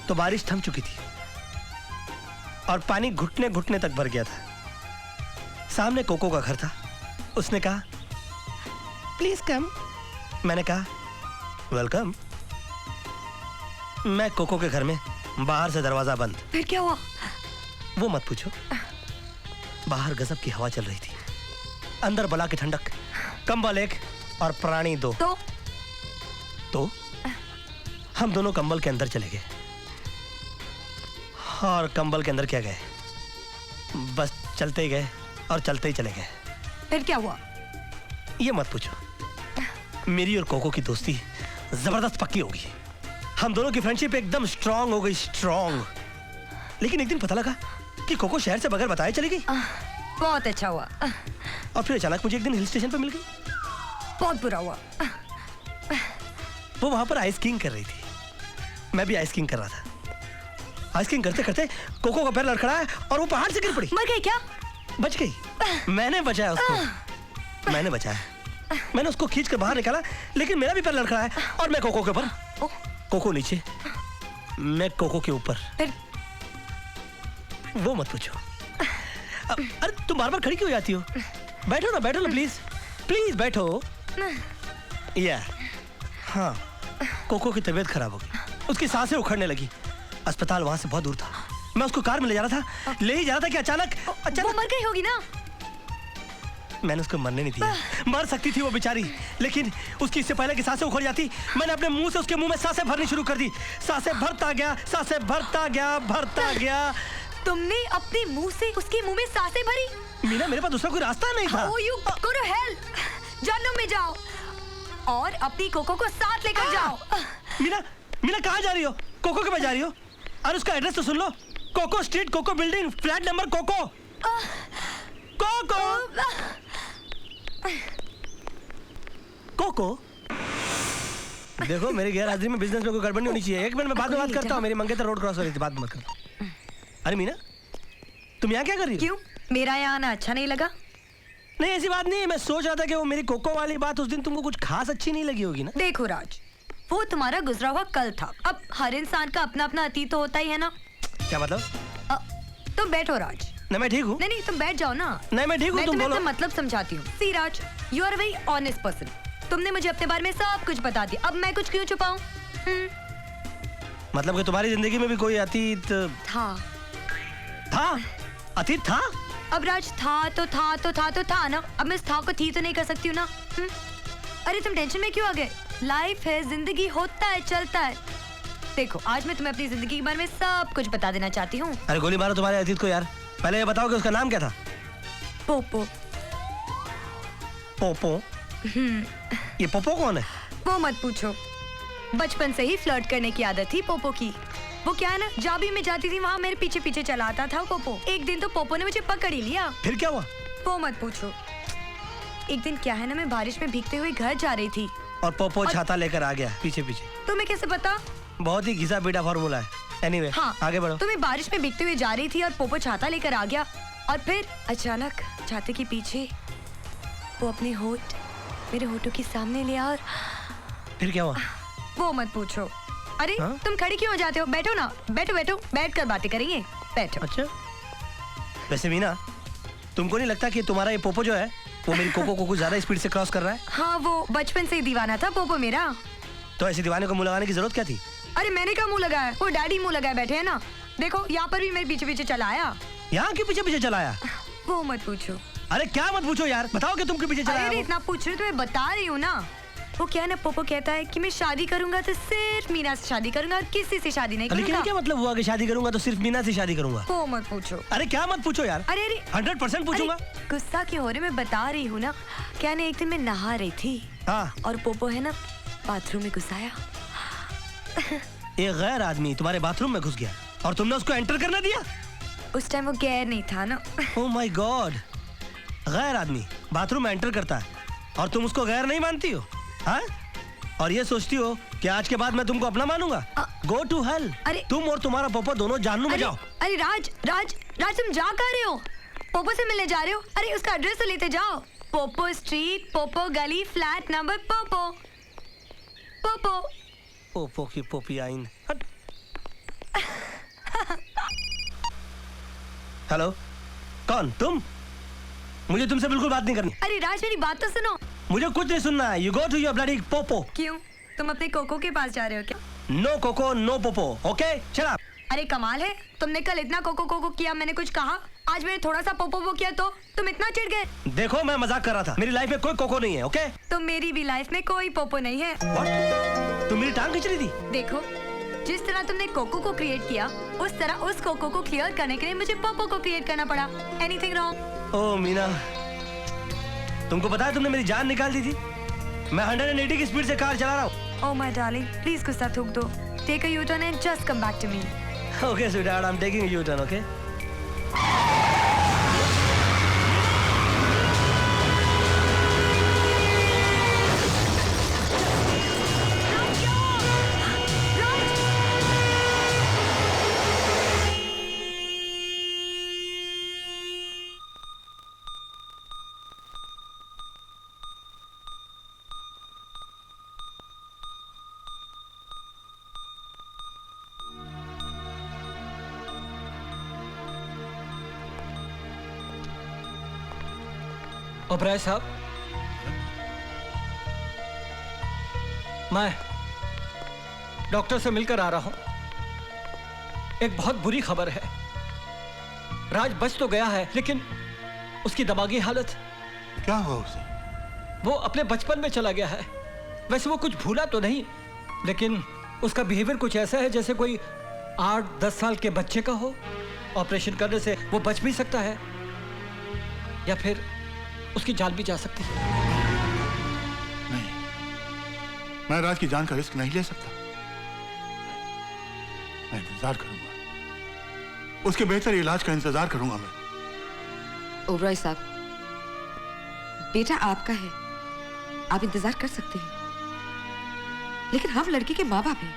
तो बारिश थम चुकी थी और पानी घुटने घुटने तक भर गया था। सामने कोको का घर था। उसने कहा प्लीज कम। मैंने कहा वेलकम। मैं कोको के घर में, बाहर से दरवाजा बंद। फिर क्या हुआ? वो मत पूछो। बाहर गजब की हवा चल रही थी, अंदर बला की ठंडक, कंबल एक और प्राणी दो। तो हम दोनों कंबल के अंदर चले गए। और कंबल के अंदर क्या गए, बस चलते ही गए और चलते ही चले गए। फिर क्या हुआ? ये मत पूछो। मेरी और कोको की दोस्ती जबरदस्त पक्की होगी। हम दोनों की फ्रेंडशिप एकदम स्ट्रांग हो गई, स्ट्रांग। लेकिन एक दिन पता लगा कि कोको शहर से बगैर बताए चली गई। बहुत अच्छा हुआ। और फिर अचानक मुझे एक दिन हिल स्टेशन पर मिल गई। बहुत बुरा हुआ। वो वहां पर आइस किंग कर रही थी, मैं भी आइस किंग कर रहा था। आइस किंग करते करते कोको का पैर लड़खड़ाया और वो पहाड़ से गिर पड़ी। मर गई क्या? बच गई। मैंने बचाया उसको, मैंने बचाया। मैंने उसको खींच कर बाहर निकाला, लेकिन मेरा भी पैर लड़खड़ाया और मैं कोको के ऊपर, कोको नीचे, मैं कोको के ऊपर। वो मत पूछो। अरे तुम बार बार खड़ी क्यों जाती हो? बैठो ना प्लीज प्लीज बैठो। या हाँ, कोको की तबीयत खराब हो गई, उसकी सांसें उखड़ने लगी। अस्पताल वहां से बहुत दूर था, मैं उसको कार में ले जा रहा था कि अचानक वो मर गई होगी ना। मैंने उसको मरने नहीं दिया। मर सकती थी वो बेचारी, लेकिन उसकी इससे पहले कि सांसें उखड़ जाती, मैंने अपने मुंह से उसके मुंह में सांसें भरनी शुरू कर दी। सांसें भरता गया। तुमने अपने मुंह से उसके मुंह में सांसें भरी? मीना, मेरे पास दूसरा कोई रास्ता नहीं था। Oh, you go to hell! जहन्नुम में जाओ और अपनी कोको को साथ लेकर जाओ। मीना कहाँ जा रही हो? कोको के पास जा रही हो? और उसका एड्रेस तो सुन लो, coco street, coco building, flat number coco. Coco देखो, मेरी गैर हाजिरी में बिजनेस में कोई गड़बड़ नहीं होनी चाहिए। एक मिनट में बाद में बात करता हूँ। मेरी मंगेतर रोड क्रॉस हो रही थी, बात मत करता। अरे मीना, तुम यहाँ क्या कर रही हो? क्यों, मेरा यहाँ आना अच्छा नहीं लगा? नहीं, ऐसी बात नहीं है। मैं सोच रहा था कि वो मेरी कोको वाली बात उस दिन तुमको कुछ खास अच्छी नहीं लगी होगी ना। देखो राज, वो तुम्हारा गुजरा हुआ कल था। अब हर इंसान का अपना अपना अतीत तो होता ही है ना। क्या मतलब? तुम बैठो राज। नहीं, मैं ठीक हूँ। नहीं, तुम बैठ जाओ ना। नहीं, मैं ठीक हूँ, तुम बोलो। मतलब समझाती हूँ। See Raj, you are very honest person. तुमने मुझे अपने बारे में सब कुछ बता दिया, अब मैं कुछ क्यों छुपाऊं? मतलब कि तुम्हारी जिंदगी में भी कोई अतीत था? अतीत था? अब राज, था ना। अब मैं इस था को थी तो नहीं कर सकती हूँ ना। अरे तुम टेंशन में क्यों आ गए? लाइफ है, जिंदगी होता है, चलता है। देखो, आज मैं तुम्हें अपनी जिंदगी के बारे में सब कुछ बता देना चाहती हूँ। अरे गोली मारो तुम्हारे अतीत को यार। पहले ये बताओ कि उसका नाम क्या था? पोपो। पोपो? ये पोपो कौन है? वो मत पूछो। बचपन से ही फ्लर्ट करने की आदत थी पोपो की। वो क्या है ना, जहाँ भी मैं जाती थी वहाँ मेरे पीछे पीछे चला आता था पोपो। एक दिन तो पोपो ने मुझे पकड़ ही लिया। फिर क्या हुआ? वो मत पूछो। एक दिन क्या है ना, मैं बारिश में भीगते हुए घर जा रही थी और पोपो छाता लेकर आ गया पीछे पीछे। तुम्हें कैसे पता? बहुत ही घिसा पीटा फॉर्मूला है। एनीवे, हाँ, आगे बढ़ो। तो मैं बारिश में भीगते हुए जा रही थी और पोपो छाता लेकर आ गया, और फिर अचानक छाते के पीछे वो अपने होठ मेरे होठों के सामने ले और फिर क्या हुआ? वो मत पूछो। अरे तुम खड़ी क्यों हो जाते हो? बैठो ना, बैठो बैठ कर बातें करेंगे, बैठो। अच्छा, वैसे मीना, तुमको नहीं लगता कि तुम्हारा ये पोपो जो है वो मेरी कोको को कुछ ज्यादा स्पीड से क्रॉस कर रहा है? हाँ, वो बचपन से ही दीवाना था पोपो मेरा। तो ऐसे दीवाने को मुंह लगाने की जरूरत क्या थी? अरे मैंने क्या मुंह लगाया, वो डैडी मुंह लगाए बैठे हैं ना। देखो, यहाँ पर भी मेरे पीछे पीछे चला आया। यहाँ के पीछे पीछे चलाया? वो मत पूछो। अरे क्या मत पूछो यार, बताओ कि तुमके पीछे चलाया? अरे इतना पूछ रही हूँ तो मैं बता रही हूँ ना। वो क्या है ना, पोपो कहता है कि मैं शादी करूंगा तो सिर्फ मीना से शादी करूंगा और किसी से शादी नहीं करूंगा। लेकिन क्या मतलब हुआ कि शादी करूंगा तो सिर्फ मीना से शादी करूंगा? वो मत पूछो। अरे क्या मत पूछो यार? अरे 100% पूछूंगा। गुस्सा क्यों हो रहे, मैं बता रही हूँ ना। क्या ना, एक दिन मैं नहा रही थी और पोपो है ना बाथरूम में घुस आया। एक गैर आदमी तुम्हारे बाथरूम में घुस गया और तुमने उसको एंटर करना दिया? उस टाइम वो गैर नहीं था ना। ओह माय गॉड, गैर आदमी बाथरूम में एंटर करता है और तुम उसको गैर नहीं मानती हो? हाँ? और ये सोचती हो कि आज के बाद मैं तुमको अपना मानूंगा? Go to hell. अरे तुम और तुम्हारा पोपो दोनों जहन्नुम में जाओ। अरे राज, तुम जा कहाँ रहे हो? पोपो से मिलने जा रहे हो? अरे उसका एड्रेस तो लेते जाओ। पोपो स्ट्रीट, पोपो गली, फ्लैट नंबर पोपो। पोपो की पोपी आइन। हेलो, कौन तुम? मुझे तुमसे बिल्कुल बात नहीं करनी। अरे राज, मेरी बात तो सुनो। मुझे कुछ नहीं सुनना है। You go to your bloody पोपो। क्यों, तुम अपने कोको के पास जा रहे हो क्या? नो कोको नो पोपो, ओके? Shut up. अरे कमाल है, तुमने कल इतना कोको किया, मैंने कुछ कहा? आज मैंने थोड़ा सा पोपो किया तो तुम इतना चिढ़ गए। देखो, मैं मजाक कर रहा था। मेरी लाइफ में कोई कोको नहीं है, ओके? तो मेरी भी लाइफ में कोई पोपो नहीं है। What? तुम मेरी टांग खींच रही थी? देखो, जिस तरह तुमने कोको को क्रिएट किया, उस तरह उस कोको को क्लियर करने के लिए मुझे पोपो को क्रिएट करना पड़ा। Anything wrong? ओह मीना, तुमको पता है तुमने मेरी जान निकाल दी थी। मैं 180 की स्पीड से कार चला रहा हूँ। ओह माय डार्लिंग, प्लीज गुस्सा थूक दो। Take a U turn and just come back to me. Okay sweetheart, I am taking a U turn, okay? Oberoi साहब, मैं डॉक्टर से मिलकर आ रहा हूं। एक बहुत बुरी खबर है। राज बच तो गया है, लेकिन उसकी दिमागी हालत। क्या हुआ उसे? वो अपने बचपन में चला गया है। वैसे वो कुछ भूला तो नहीं, लेकिन उसका बिहेवियर कुछ ऐसा है जैसे कोई 8-10 साल के बच्चे का हो। ऑपरेशन करने से वो बच भी सकता है, या फिर उसकी जान भी जा सकती है। नहीं, मैं राज की जान का रिस्क नहीं ले सकता। मैं इंतजार करूंगा, उसके बेहतर इलाज का इंतजार करूंगा मैं। ओबराय साहब, बेटा आपका है, आप इंतजार कर सकते हैं, लेकिन हम लड़की के माँ बाप हैं,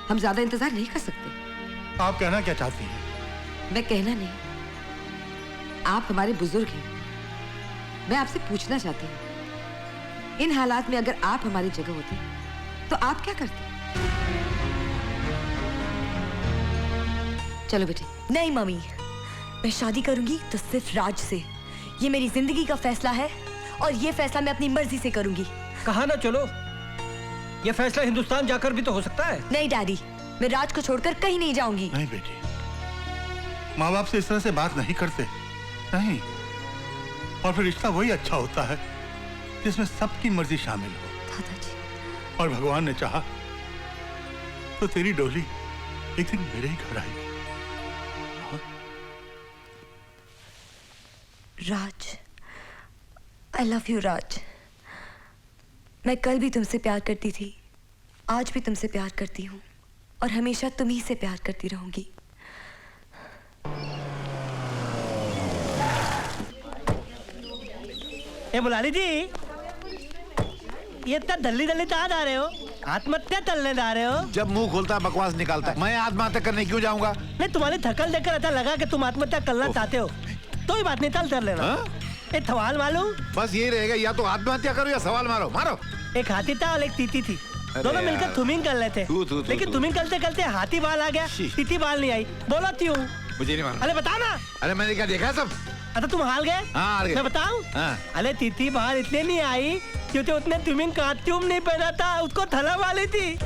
हम ज्यादा इंतजार नहीं कर सकते। आप कहना क्या चाहती हैं? मैं कहना नहीं, आप हमारे बुजुर्ग हैं। मैं आपसे पूछना चाहती हूँ, इन हालात में अगर आप हमारी जगह होते तो आप क्या करते? चलो बेटे। नहीं मम्मी, मैं शादी करूंगी तो सिर्फ राज से। ये मेरी जिंदगी का फैसला है और ये फैसला मैं अपनी मर्जी से करूंगी। कहा ना चलो, ये फैसला हिंदुस्तान जाकर भी तो हो सकता है। नहीं डैडी, मैं राज को छोड़कर कहीं नहीं जाऊंगी। नहीं बेटी, माँ बाप से इस तरह से बात नहीं करते, नहीं। और फिर रिश्ता वही अच्छा होता है जिसमें सबकी मर्जी शामिल हो। दादाजी। और भगवान ने चाहा तो तेरी डोली एक दिन मेरे ही घर आएगी। राज, आई लव यू राज। मैं कल भी तुमसे प्यार करती थी, आज भी तुमसे प्यार करती हूँ, और हमेशा तुम ही से प्यार करती रहूंगी। ए मुलानी जी, ये इतना दल्ली दल्ली कहाँ जा रहे हो? आत्महत्या करने जा रहे हो? जब मुंह खोलता है बकवास निकालता है। मैं आत्महत्या करने क्यों जाऊंगा? नहीं, तुम्हारी थकल देखकर ऐसा लगा कि तुम आत्महत्या करना चाहते हो। तो ही बात नहीं, चल कर लेना। एक सवाल मालूम? बस यही रहेगा, या तो आत्महत्या करो या सवाल मारो। मारो। एक हाथी था और एक तीती थी, दोनों मिलकर थुमिंग कर लेते, लेकिन थुमिंग करते करते हाथी बाल आ गया, तीती बाल नहीं आई। बोलो क्यों? मुझे नहीं मालूम। अरे बता ना। अरे मैंने क्या देखा सब? अच्छा तुम हार गए? हाँ, हार गए। मैं बताऊं? हाँ। अरे तीती बाल इसलिए नहीं आई क्योंकि उसने स्विमिंग कॉस्ट्यूम नहीं पहना था, उसको थला वाली थी।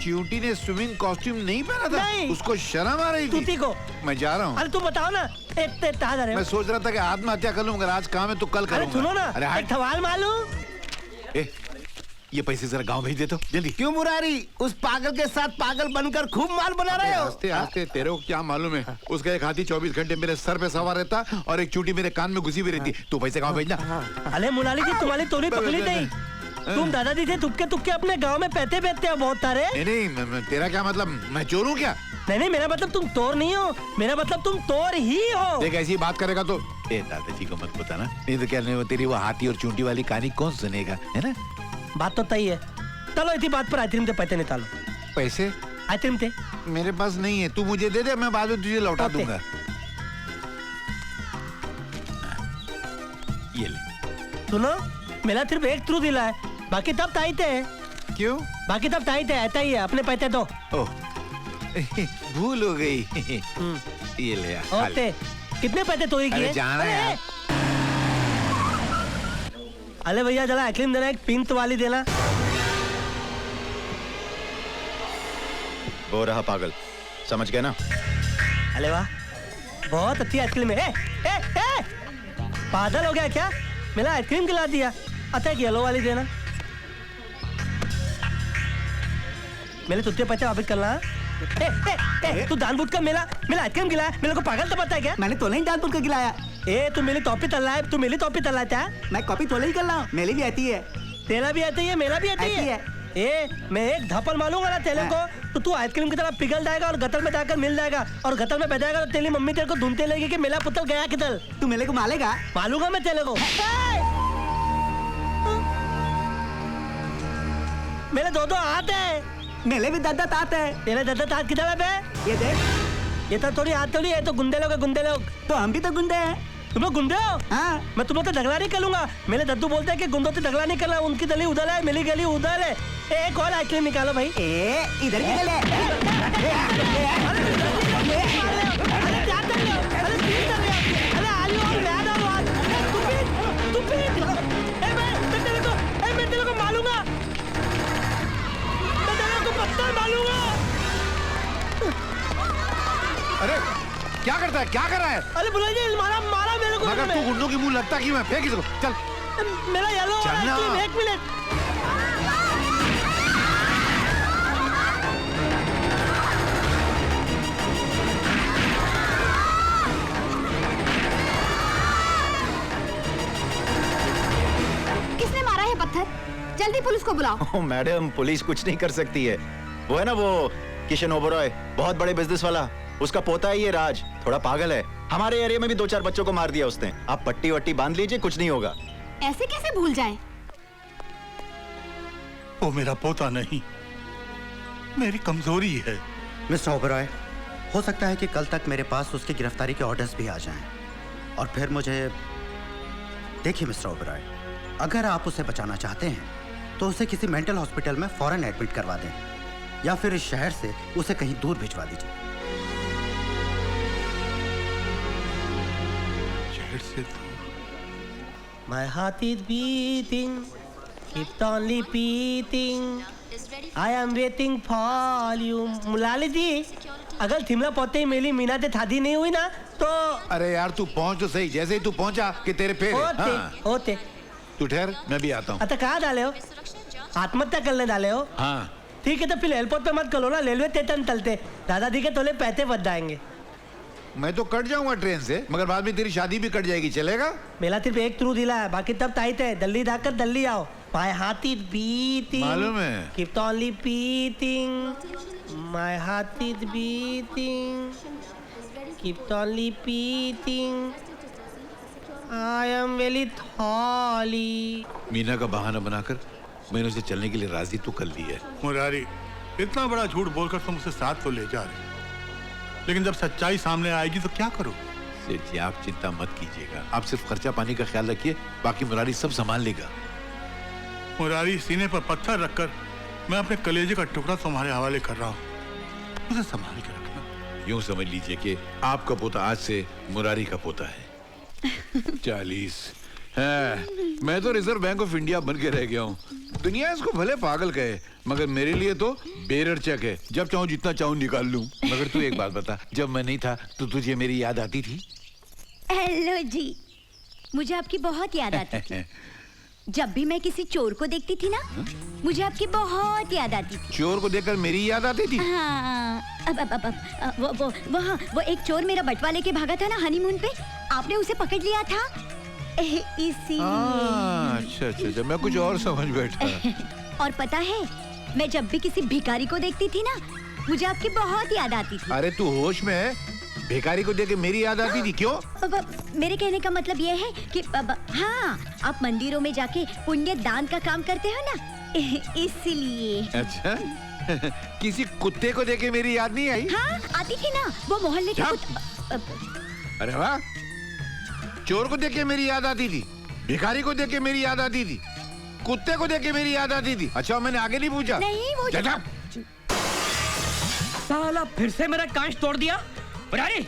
च्यूटी ने स्विमिंग कॉस्ट्यूम नहीं पहना था? नहीं। उसको शर्म आ रही थी? तूती को। मैं जा रहा हूँ। अरे तुम बताओ ना, मैं सोच रहा था कि आत्महत्या कर लूंगा, आज काम है तो कल करूंगा। अरे सुनो ना, अरे एक सवाल मालूम? ये पैसे जरा गांव भेज दे तो जल्दी। क्यों मुरारी, उस पागल के साथ पागल बनकर खूब माल बना रहे हो? हंसते हंसते तेरे को क्या मालूम है? उसका एक हाथी 24 घंटे मेरे सर पे सवार रहता और एक चूटी मेरे कान में घुसी हुई रहती। तू पैसे गांव भेजना। अरे मुलानी जी, तुम्हारी तोड़ी पकड़ी नहीं। तुम दादाजी से तुक्के तुक्के अपने गांव में पैसे बेचते हो बहुत सारे। नहीं, तेरा क्या मतलब? मैं चोर हूँ क्या? नहीं, मेरा मतलब तुम चोर नहीं हो, मेरा मतलब तुम चोर ही हो। देख ऐसी बात करेगा तो दादाजी को मत बताना, नहीं तो क्या तेरी वो हाथी और चूंटी वाली कहानी कौन सुनेगा, है ना? बात तो तय है। चलो इसी बात पर आइसक्रीम से पैसे निकालो। पैसे? आइसक्रीम थे मेरे पास नहीं है, तू मुझे दे दे, मैं बाद में तुझे लौटा दूंगा। ये ले। सुनो, मेरा सिर्फ एक थ्रू दिला है, बाकी तब टाइट है। क्यों? बाकी तब टाइट है, ऐसा ही है। अपने पैसे दो। ओह, भूल हो गई। ये ले यार। ओके, कितने पैसे चोरी किए? जाना है। अरे भैया जरा आइसक्रीम देना, एक पिंक वाली देना। वो रहा पागल, समझ गए ना? अरे वाह, बहुत अच्छी आइसक्रीम है। पागल हो गया क्या? मेरा आइसक्रीम खिला दिया। अच्छा एक येलो वाली देना। मेरे तुझे पैसे वापस करना। तू जानबूझकर मेरा आइसक्रीम खिलाया, मेरे को पागल तो पता है क्या? मैंने तो नहीं जानबूझ कर खिलाया। तू मेरी टॉपी तल रहा है, तू मेरी टॉपी तल रहा है। मैं कॉपी तो नहीं कर रहा हूँ, मेरी भी आती है। तेरा भी आती है, मेरा भी आती है। मैं एक धप्पड़ मारूंगा ना तेरे को, तो तू आइसक्रीम की तरह पिघल जाएगा और गटर में जाकर मिल जाएगा, और गटर में बह जाएगा तो तेरी मम्मी तेरे को ढूंढते लेगी कि मेरा पुत्र गया किधर। तू मेरे को मालेगा? मालूंगा मैं तेरे को। मेरे दो हाथ है। मेरे भी दादा तात है। तेरे दादा तात किधर है बे? ये देख, ये तो थोड़ी हाथ थोड़ी है, तो गुंडे लोग है, गुंडे लोग। तो हम भी तो गुंडे हैं। तुम लोग गुंडे हो? हाँ। मैं तुम लोग तो झगड़ा नहीं करूंगा। मेरे दद्दू बोलते हैं कि गुंडों से झगड़ा नहीं करना, उनकी गली उधर है, मेरी गली उधर है। एक और आइसक्रीम निकालो भाई। इधर की गली। क्या करता है, क्या कर रहा है? अरे बुला जी, मारा मारा मेरे को। मगर तू गुंडों की मुंह लगता कि मैं फेंक इसको। चल मेरा येलो चलना। एक मिनट। किसने मारा है पत्थर? जल्दी पुलिस को बुलाओ। ओह मैडम, पुलिस कुछ नहीं कर सकती है। वो है ना वो किशन ओबरॉय, बहुत बड़े बिजनेस वाला, उसका पोता है ये राज, थोड़ा पागल है। हमारे एरिया में भी 2-4 बच्चों को मार दिया उसने। आप पट्टी वट्टी बांध लीजिए, कुछ नहीं होगा। ऐसे कैसे भूल जाए? वो मेरा पोता नहीं, मेरी कमजोरी है। मिस्टर ओबरॉय, हो सकता है कि कल तक मेरे पास उसकी गिरफ्तारी के ऑर्डर्स भी आ जाएं और फिर मुझे देखिए मिस्टर ओबरॉय, अगर आप उसे बचाना चाहते हैं तो उसे किसी मेंटल हॉस्पिटल में फौरन एडमिट करवा दें या फिर इस शहर से उसे कहीं दूर भिजवा दीजिए। शहर से दूर? My heart is beating, keep on repeating. I am waiting for you. मुलाली जी, अगर थिमला पोते ही मेरी मीना ते थादी नहीं हुई ना तो। अरे यार तू पहुंच तो सही, जैसे ही तू पहुंचा कि तेरे पैर होते। तू ठहर, मैं भी आता हूँ। अच्छा कहाँ डाले हो? आत्महत्या करने डाले हो? हाँ। ठीक है तो फिर एयरपोर्ट पे मत करो ना, रेलवे स्टेशन तलते दादाजी के तोले पैसे बच जाएंगे। मैं तो कट जाऊंगा ट्रेन से, मगर बाद में तेरी शादी भी कट जाएगी, चलेगा? मेरा सिर्फ एक थ्रू दिला है, बाकी तब टाइट है। दिल्ली जाकर दिल्ली आओ। My heart is beating. मालूम है। Keep on repeating. My heart is beating. Keep on repeating. I am very sorry. Meena का बहाना बनाकर मैंने उसे चलने के लिए राजी तो कर ली है। मुरारी, इतना बड़ा झूठ बोलकर तुम उसे साथ तो ले जा रहे, लेकिन जब सच्चाई सामने आएगी तो क्या करो? सेठ जी आप चिंता मत कीजिएगा, आप सिर्फ खर्चा पानी का ख्याल रखिए, बाकी मुरारी सब संभाल लेगा। मुरारी, सीने पर पत्थर रखकर मैं अपने कलेजे का टुकड़ा तुम्हारे हवाले कर रहा हूँ, उसे संभाल के रखना। यूं समझ लीजिए कि आपका पोता आज से मुरारी का पोता है। 40 है, मैं तो रिजर्व बैंक ऑफ इंडिया बन के रह गया हूँ। दुनिया इसको भले पागल कहे, मगर मेरे लिए तो बेरचक है, जब चाहूँ जितना चाहूँ निकाल लूँ। मगर तू एक बात बता, जब मैं नहीं था तो तुझे मेरी याद आती थी? हेलो जी, मुझे आपकी बहुत याद आती थी। जब भी मैं किसी चोर को देखती थी ना, मुझे आपकी बहुत याद आती थी। चोर को देखकर मेरी याद आती थी? हाँ, वो एक चोर मेरा बटवा लेके भागा था ना हनीमून पे, आपने उसे पकड़ लिया था इसीलिए। अच्छा, मैं कुछ और समझ बैठा। और पता है, मैं जब भी किसी भिखारी को देखती थी ना, मुझे आपकी बहुत याद आती थी। अरे तू होश में है? भिखारी को देख के मेरी याद आती थी, क्यों? मेरे कहने का मतलब ये है कि हाँ, आप मंदिरों में जाके पुण्य दान का काम करते हो ना, इसलिए। अच्छा किसी कुत्ते को देख के मेरी याद नहीं आई? हाँ, आती थी ना, वो मोहल्ले के अरे वाह, चोर को देख के मेरी याद आती थी, भिखारी को देख के मेरी याद आती थी, कुत्ते को देख के मेरी याद आती थी। अच्छा मैंने आगे नहीं पूछा? नहीं, वो साला फिर से मेरा कांच तोड़ दिया। मुरारी,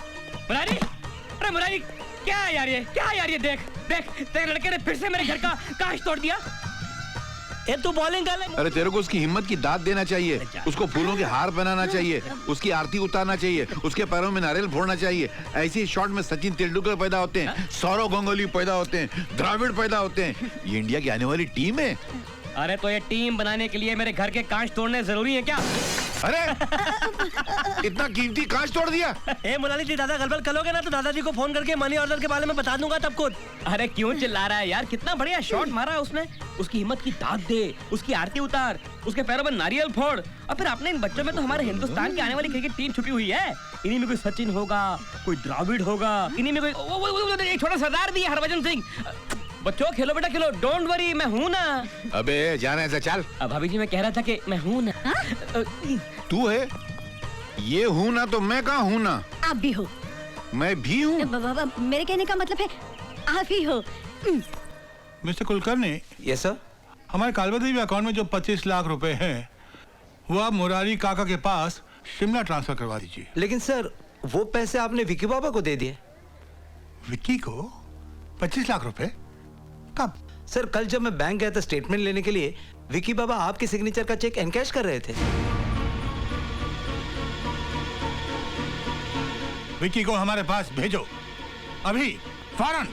मुरारी, अरे मुरारी, क्या है यार ये, क्या है यार ये? देख देख, तेरे लड़के ने फिर से मेरे घर का कांच तोड़ दिया। ये तू बॉलिंग कर ले। अरे तेरे को उसकी हिम्मत की दाद देना चाहिए, उसको फूलों के हार बनाना चाहिए, उसकी आरती उतारना चाहिए, उसके पैरों में नारियल फोड़ना चाहिए। ऐसे ही शॉट में सचिन तेंदुलकर पैदा होते हैं, सौरव गांगुली पैदा होते हैं, द्रविड़ पैदा होते हैं। ये इंडिया की आने वाली टीम है। अरे तो ये टीम बनाने के लिए मेरे घर के कांच तोड़ने जरूरी है क्या? अरे इतना कीमती कांच तोड़ दिया? ए मुलाली जी, दादा गलबल करोगे ना तो दादाजी को फोन करके मनी ऑर्डर के बारे में बता दूंगा तब खुद। अरे क्यों चिल्ला रहा है यार, कितना बढ़िया शॉट मारा है उसने। उसकी हिम्मत की दाद दे, उसकी आरती उतार, उसके पैरों में नारियल फोड़। और फिर अपने इन बच्चों में तो हमारे हिंदुस्तान की आने वाली क्रिकेट टीम छुपी हुई है। इन्हीं में कोई सचिन होगा, कोई द्रविड़ होगा, इन्हीं में कोई एक छोटा सरदार भी है, हरभजन सिंह। बच्चों खेलो बेटा खेलो, डोंट वरी, मैं हूँ ना। अबे जाना ऐसा चल। भाभी जी मैं कह रहा था कि मैं हूँ ना। तू है? ये हूँ ना तो मैं कहाँ हूँ ना? आप भी हो। मैं भी हूँ? मेरे कहने का मतलब है आप ही हो। मिस्टर कुलकर्णी। Yes sir. हमारे कालवा देवी अकाउंट में जो 25 लाख रुपए हैं, वो आप मुरारी काका के पास शिमला ट्रांसफर करवा दीजिए। लेकिन सर, वो पैसे आपने विक्की बाबा को दे दिए। विक्की को 25 लाख रुपए? कब? सर कल जब मैं बैंक गया था स्टेटमेंट लेने के लिए, विक्की बाबा आपके सिग्नेचर का चेक एनकैश कर रहे थे। विकी को हमारे पास भेजो अभी, फौरन।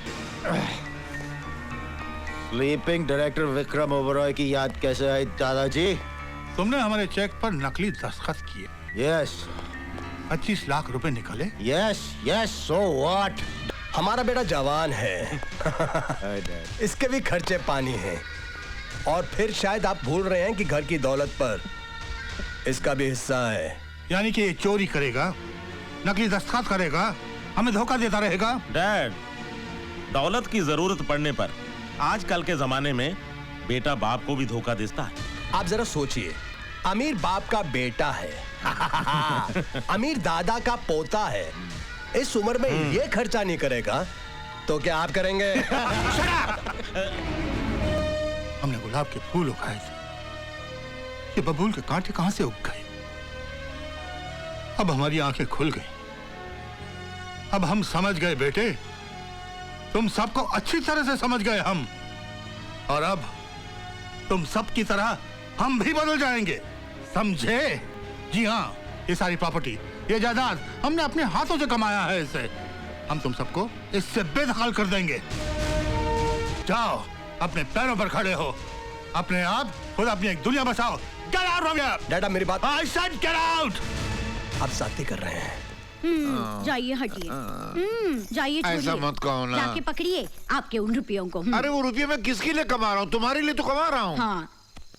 स्लीपिंग डायरेक्टर विक्रम ओबरॉय की याद कैसे आई दादाजी? तुमने हमारे चेक पर नकली दस्तखत किए। यस। 25 लाख रुपए निकले। Yes yes, so what? हमारा बेटा जवान है इसके भी खर्चे पानी हैं। और फिर शायद आप भूल रहे हैं कि घर की दौलत पर इसका भी हिस्सा है। यानी कि ये चोरी करेगा, नकली दस्तखत करेगा, हमें धोखा देता रहेगा। डैड, दौलत की जरूरत पड़ने पर आजकल के जमाने में बेटा बाप को भी धोखा देता है। आप जरा सोचिए, अमीर बाप का बेटा है अमीर दादा का पोता है, इस उम्र में ये खर्चा नहीं करेगा तो क्या आप करेंगे? हमने गुलाब के फूल उगाए थे, ये बबूल के कांटे कहां से उग गए? अब हमारी आंखें खुल गई, अब हम समझ गए बेटे, तुम सबको अच्छी तरह से समझ गए हम। और अब तुम सब की तरह हम भी बदल जाएंगे, समझे? जी हाँ, ये सारी प्रॉपर्टी, ये जायदाद हमने अपने हाथों से कमाया है, इसे हम तुम सबको इससे बेदखल कर देंगे। जाओ, अपने पैरों पर खड़े हो, अपने आप खुद अपनी एक दुनिया बसाओ। Get out from here! डैडा मेरी बात। I said get out! आप साथी कर रहे हैं। जाइए हटिए। जाइए, ऐसा मत कहो ना। जाके पकड़िए आपके उन रुपयों को। अरे वो रुपये मैं किसके लिए कमा रहा हूँ? तुम्हारे लिए तो कमा रहा हूँ। हाँ,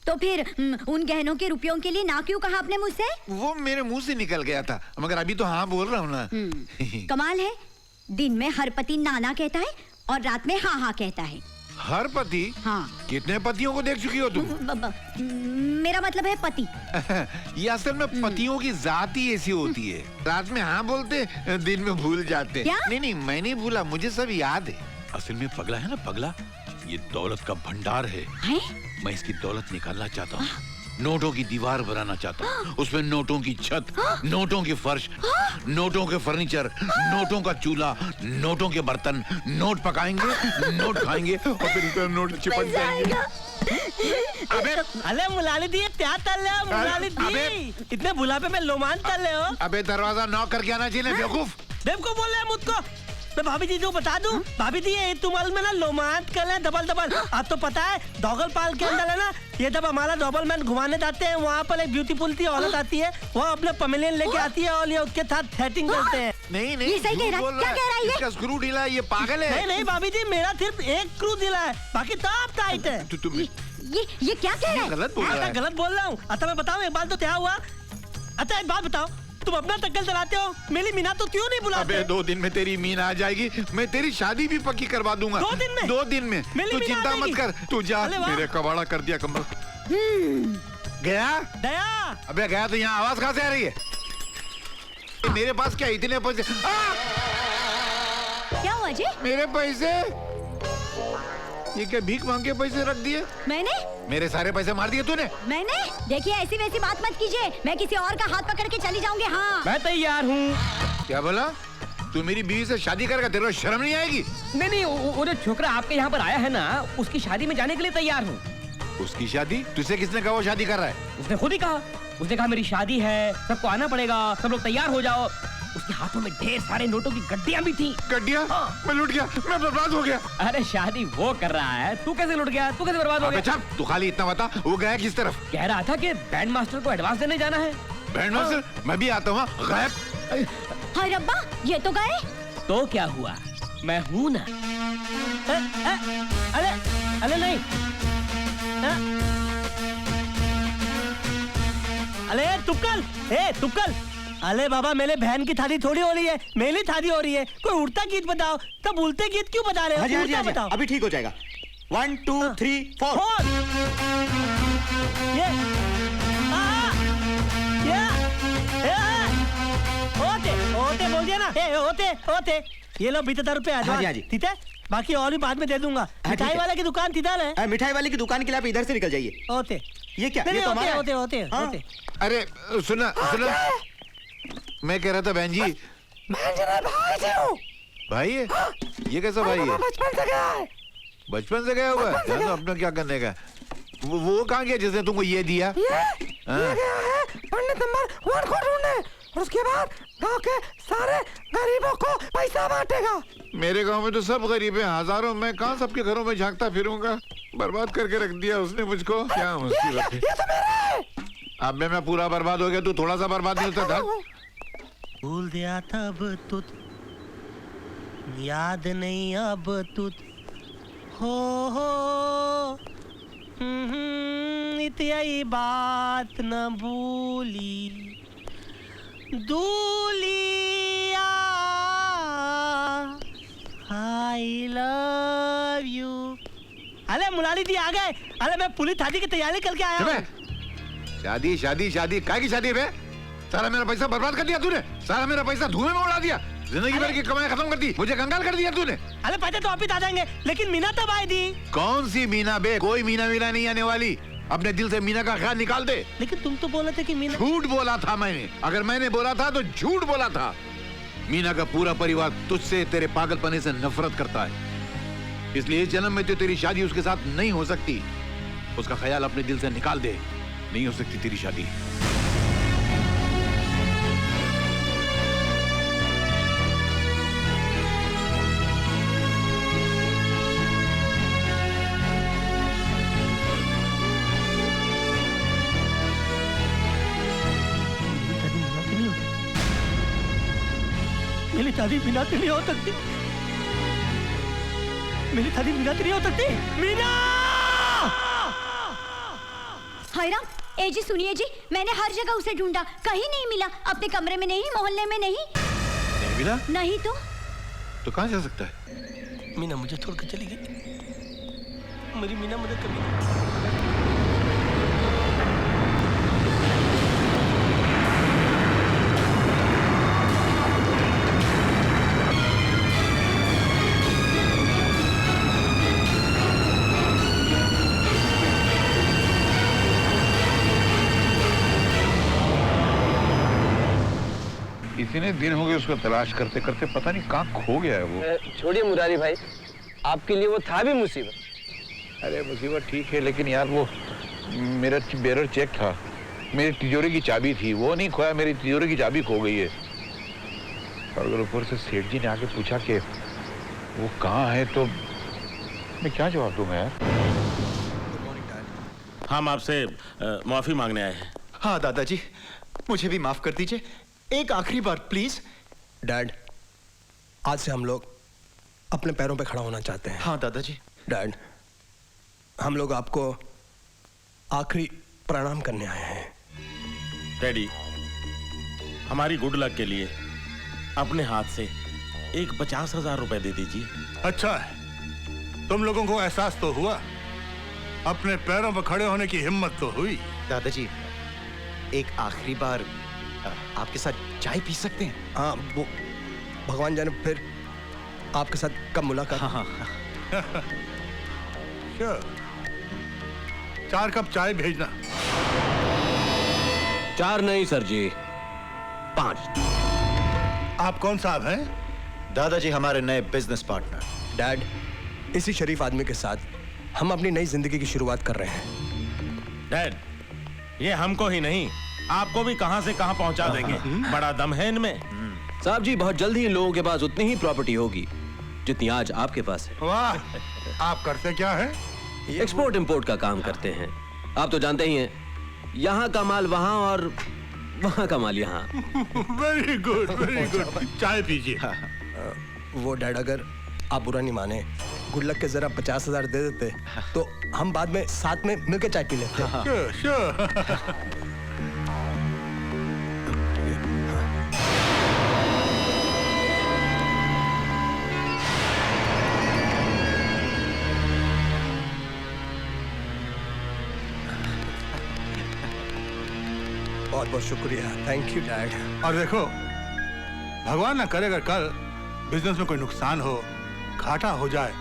तो फिर उन गहनों के रुपयों के लिए ना क्यों कहा आपने मुझसे? वो मेरे मुंह से निकल गया था, मगर अभी तो हाँ बोल रहा हूँ ना। कमाल है, दिन में हर पति नाना कहता है और रात में हाँ हाँ कहता है। हर पति? हाँ। कितने पतियों को देख चुकी हो तुम? मेरा मतलब है पति। ये असल में पतियों की जात ही ऐसी होती है, रात में हाँ बोलते, दिन में भूल जाते। क्या? नहीं, मैं नहीं भूला, मुझे सब याद है। असल में पगला है ना, पगला, ये दौलत का भंडार है। मैं इसकी दौलत निकालना चाहता हूँ, नोटों की दीवार बनाना चाहता हूँ, उसमें नोटों की छत, नोटों की फर्श, नोटों के फर्नीचर, नोटों का चूल्हा, नोटों के बर्तन, नोट पकाएंगे, नोट खाएंगे और फिर नोट चिपक जाएंगे। अरे मुलाली दी क्या तल रहे हो? मुलाली दी इतने बुलापे में लोमान तल रहे हो? अबे दरवाजा नॉक करके आना चाहिए ना, बेवकूफ। बेवकूफ बोल रहे हैं मुझको? मैं भाभी जी को बता दूं, भाभी जी ये तुमाल में ना लोमांत कर रहे हैं डबल। आप तो पता है दोगल पाल के अंदर है ना, ये जब हमारा डबल मैन घुमाने जाते हैं, वहाँ पर एक ब्यूटीफुल सी औरत आती है, वो अपने पमेलियन लेके आती है और ये उसके साथ सेटिंग करते हैं। नहीं, ये सही कह रहा है, क्या कह रहा है ये? इसका स्क्रू ढीला है, ये पागल है। नहीं भाभी जी, मेरा सिर्फ एक स्क्रू ढीला है, बाकी सब टाइट है। ये क्या कह रहा है? गलत बोल रहा है। गलत बोल रहा हूँ। अच्छा मैं बताऊँ एक बात तो क्या हुआ? अच्छा एक बात बताओ, तुम अपना टक्कर चलाते हो, मेरी मीना तो क्यों नहीं बुलाते? अबे 2 दिन में तेरी मीना आ जाएगी, मैं तेरी शादी भी पक्की करवा दूंगा। 2 दिन में? 2 दिन में। तू चिंता मत कर, तू जा। मेरे कबाड़ा कर दिया कमर। गया? दया। अबे गया तो यहाँ आवाज कहाँ से आ रही है? मेरे पास क्या इतने पैसे? क्या हुआ जी? मेरे पैसे? ये क्या भीख मांग के पैसे रख दिए? मैंने? मेरे सारे पैसे मार दिए तूने? मैंने? देखिए ऐसी वैसी बात मत कीजिए, मैं किसी और का हाथ पकड़ के चली जाऊंगी। हाँ, मैं तैयार हूँ। क्या बोला? तू मेरी बीवी से शादी करेगा? तेरे को शर्म नहीं आएगी? नहीं, वो जो छोकरा आपके यहाँ पर आया है ना, उसकी शादी में जाने के लिए तैयार हूँ। उसकी शादी? तुझसे किसने कहा वो शादी कर रहा है? उसने खुद ही कहा। उसने कहा मेरी शादी है, सबको आना पड़ेगा, सब लोग तैयार हो जाओ। उसके हाथों में ढेर सारे नोटों की गड्डियां भी थी। गड्डियां? मैं लुट गया, मैं बर्बाद हो गया। अरे शादी वो कर रहा है, तू कैसे लुट गया? तू कैसे बर्बाद हो गया? तू खाली इतना बता, वो गया किस तरफ? कह रहा था कि बैंड मास्टर को एडवांस देने जाना है। Band master? मैं भी आता हूँ। गायब? हाय रब्बा, ये तो गए। तो क्या हुआ, मैं हूँ ना। अरे नहीं। अरे तुक्कल, अरे बाबा मेरे बहन की शादी थोड़ी हो रही है, मेरी शादी हो रही है। कोई उड़ता गीत बताओ। तब उड़ते गीत क्यों बता रहे हो? हाँ जी, बताओ। अभी ठीक हो जाएगा। 1 2 3 4। ओते बोल दिया ना। ओते ये लो 20,000 रुपए। हाँ जी। ठीक है, बाकी और भी बाद में दे दूंगा। मिठाई वाले की दुकान किधर है? मिठाई वाले की दुकान के लिए आप इधर से निकल जाइए। ओते ये क्या? नहीं, ये तो हमारा है। ओते। अरे सुना, मैं कह रहा था बहन जी, भाई है? ये कैसा भाई है? बचपन से गया हुआ है? तो अपना क्या करने का? वो कहाँ गया जिसने तुमको ये दिया? पंडित नंबर 1 को ढूंढे। और उसके बाद गांव के सारे गरीबों को पैसा बांटेगा। मेरे गांव में तो सब गरीब हैं, हजारों। मैं कहाँ सबके घरों में झांकता फिरूंगा? बर्बाद करके रख दिया उसने मुझको। क्या मुसीबत है। ये तो मेरा है। अब मैं पूरा बर्बाद हो गया, तू थोड़ा सा बर्बाद नहीं होता था। भूल गया था अब तू, याद नहीं अब तू हो इतनी बात न भूली दूलिया आई लव यू। अरे मुरारी जी आ गए। अरे मैं पुलिस शादी की तैयारी करके आया हूँ। शादी शादी शादी काय की शादी है? सारा मेरा पैसा बर्बाद कर दिया तूने। सारा मेरा पैसा धुएं में उड़ा दिया। जिंदगी भर की कमाई खत्म कर दी। मुझे कंगाल कर दिया तूने। अरे पैसे तो वापिस आ जाएंगे, लेकिन मीना तब आई थी। कौन सी मीना बे? कोई मीना मीना नहीं आने वाली। अपने दिल से मीना का ख्याल निकाल दे। लेकिन तुम तो बोले थे कि मीना। झूठ बोला था मैंने। अगर मैंने बोला था तो झूठ बोला था। मीना का पूरा परिवार तुझसे, तेरे पागलपने से नफरत करता है। इसलिए इस जन्म में तो तेरी शादी उसके साथ नहीं हो सकती। उसका ख्याल अपने दिल से निकाल दे। नहीं हो सकती तेरी शादी। मेरी शादी मीना से नहीं हो सकती। मेरी शादी मीना से नहीं हो सकती। मीना! हाय राम, ए जी सुनिए जी, मैंने हर जगह उसे ढूंढा, कहीं नहीं मिला। अपने कमरे में नहीं, मोहल्ले में नहीं। नहीं मिला? नहीं तो कहाँ जा सकता है? मीना मुझे छोड़कर चली गई। मेरी मीना मुझे कभी इतने दिन हो गए उसको तलाश करते करते, पता नहीं कहाँ खो गया है वो। छोड़िए मुरारी भाई, आपके लिए वो था भी मुसीबत। अरे मुसीबत ठीक है, लेकिन यार वो मेरा बेरर चेक था, मेरी तिजोरी की चाबी थी, वो नहीं खोया। मेरी तिजोरी की चाबी खो गई है। और अगर ऊपर से सेठ जी ने आके पूछा कि वो कहाँ है तो मैं क्या जवाब दूंगा यार। हम आपसे माफी मांगने आए हैं। हाँ दादाजी, मुझे भी माफ कर दीजिए। एक आखिरी बार प्लीज। डैड, आज से हम लोग अपने पैरों पे खड़ा होना चाहते हैं। हाँ दादाजी। डैड, हम लोग आपको आखिरी प्रणाम करने आए हैं। डैडी, हमारी गुड लक के लिए अपने हाथ से एक 50,000 रुपए दे दीजिए। अच्छा है, तुम लोगों को एहसास तो हुआ, अपने पैरों पर खड़े होने की हिम्मत तो हुई। दादाजी, एक आखिरी बार आपके साथ चाय पी सकते हैं? हाँ, वो भगवान जाने फिर आपके साथ कब मुलाकात। हाँ। Sure. 4 कप चाय भेजना। 4 नहीं सर जी, 5। आप कौन साहब हैं? दादाजी, हमारे नए बिजनेस पार्टनर। डैड, इसी शरीफ आदमी के साथ हम अपनी नई जिंदगी की शुरुआत कर रहे हैं। डैड, ये हमको ही नहीं, आपको भी कहां से कहां पहुंचा देंगे। बड़ा दम है इनमें। साहब जी, बहुत जल्दी इन लोगों के पास उतनी ही प्रॉपर्टी होगी जितनी आज आपके पास है। वाह, आप करते क्या है? एक्सपोर्ट इंपोर्ट का काम करते हैं। आप तो जानते ही हैं, यहाँ का माल वहाँ और वहाँ का माल यहाँ। Very good, very good. चाय पीजिए। वो डैड, अगर आप बुरा नहीं माने, गुड लक के जरा 50,000 दे देते तो हम बाद में साथ में मिलकर चाय पी लेते। Sure. बहुत बहुत शुक्रिया। Thank you dad. और देखो, भगवान ना करे अगर कल बिजनेस में कोई नुकसान हो, घाटा हो जाए,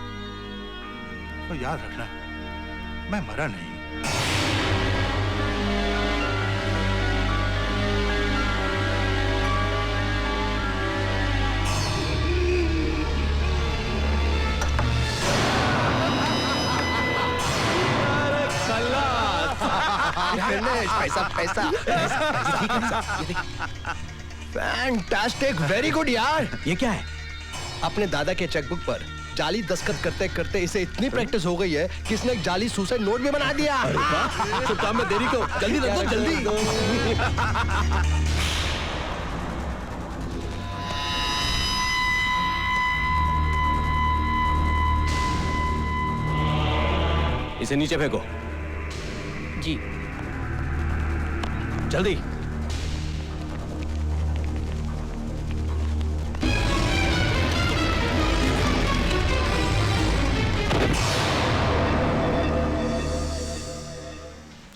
तो याद रखना मैं मरा नहीं। पैसा पैसा पैसा पैसा। फैंटास्टिक, वेरी गुड यार। ये क्या है? अपने दादा के चेकबुक पर जाली दस्तखत करते करते इसे इतनी प्रैक्टिस हो गई है कि इसने एक जाली सुसाइड नोट भी बना दिया। तो काम में देरी को जल्दी रख दो, जल्दी। इसे नीचे फेंको। जी। जल्दी।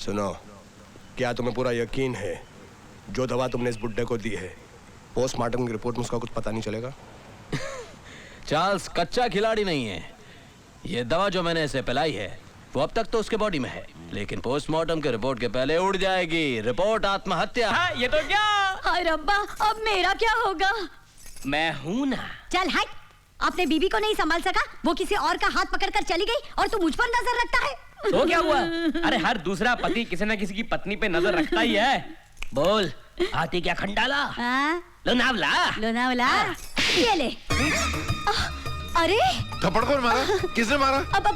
सुनो, क्या तुम्हें पूरा यकीन है जो दवा तुमने इस बुड्ढे को दी है, पोस्टमार्टम की रिपोर्ट में उसका कुछ पता नहीं चलेगा? चार्ल्स कच्चा खिलाड़ी नहीं है। ये दवा जो मैंने इसे पिलाई है वो अब तक तो उसके बॉडी में है, लेकिन पोस्टमार्टम की रिपोर्ट के पहले उड़ जाएगी। रिपोर्ट आत्महत्या। हाँ, ये तो क्या? हाय रब्बा, अब मेरा क्या होगा? मैं हूं ना। चल हट, अपने बीबी को नहीं संभाल सका, वो किसी और का हाथ पकड़कर चली गई और तू मुझ पर नजर रखता है। तो क्या हुआ? अरे हर दूसरा पति किसी न किसी की पत्नी पे नजर रखता ही है। बोल, आती क्या खंडाला? लोनावला। लोनावला, ये ले। अरे थप्पड़ कौन मारा? किसने मारा? अब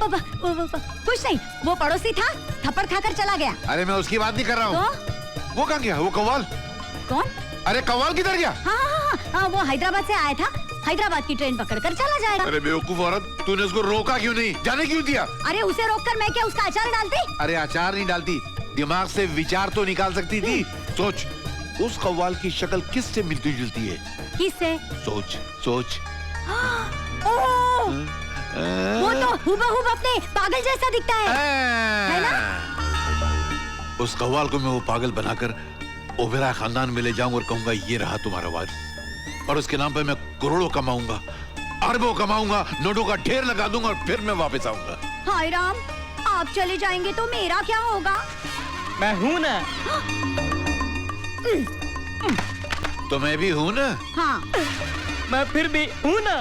कुछ नहीं, वो पड़ोसी था, थप्पड़ खाकर चला गया। अरे मैं उसकी बात नहीं कर रहा हूँ। वो कहाँ गया? वो कव्वाल? कौन? अरे कव्वाल किधर गया? हाँ, वो हैदराबाद से आया था, हैदराबाद की ट्रेन पकड़कर चला जाएगा। अरे बेवकूफ औरत, तूने उसको रोका क्यों नहीं? जाने क्यों दिया? अरे उसे रोककर मैं क्या उसका अचार डालती? अरे अचार नहीं डालती, दिमाग से विचार तो निकाल सकती थी। सोच, उस कव्वाल की शक्ल किससे मिलती जुलती है? किससे? सोच सोच। वो तो हुबहूब अपने पागल जैसा दिखता है ना? उस कव्वाल को मैं वो पागल बनाकर ओबेरॉय खानदान में ले जाऊंगा और कहूंगा ये रहा तुम्हारा वारिस, और उसके नाम पे मैं करोड़ों कमाऊंगा, अरबों कमाऊंगा, नोटों का ढेर लगा दूंगा और फिर मैं वापस आऊंगा। हाय राम, आप चले जाएंगे तो मेरा क्या होगा? मैं हूं ना। तो मैं भी हूं ना। हाँ, मैं फिर भी हूं ना।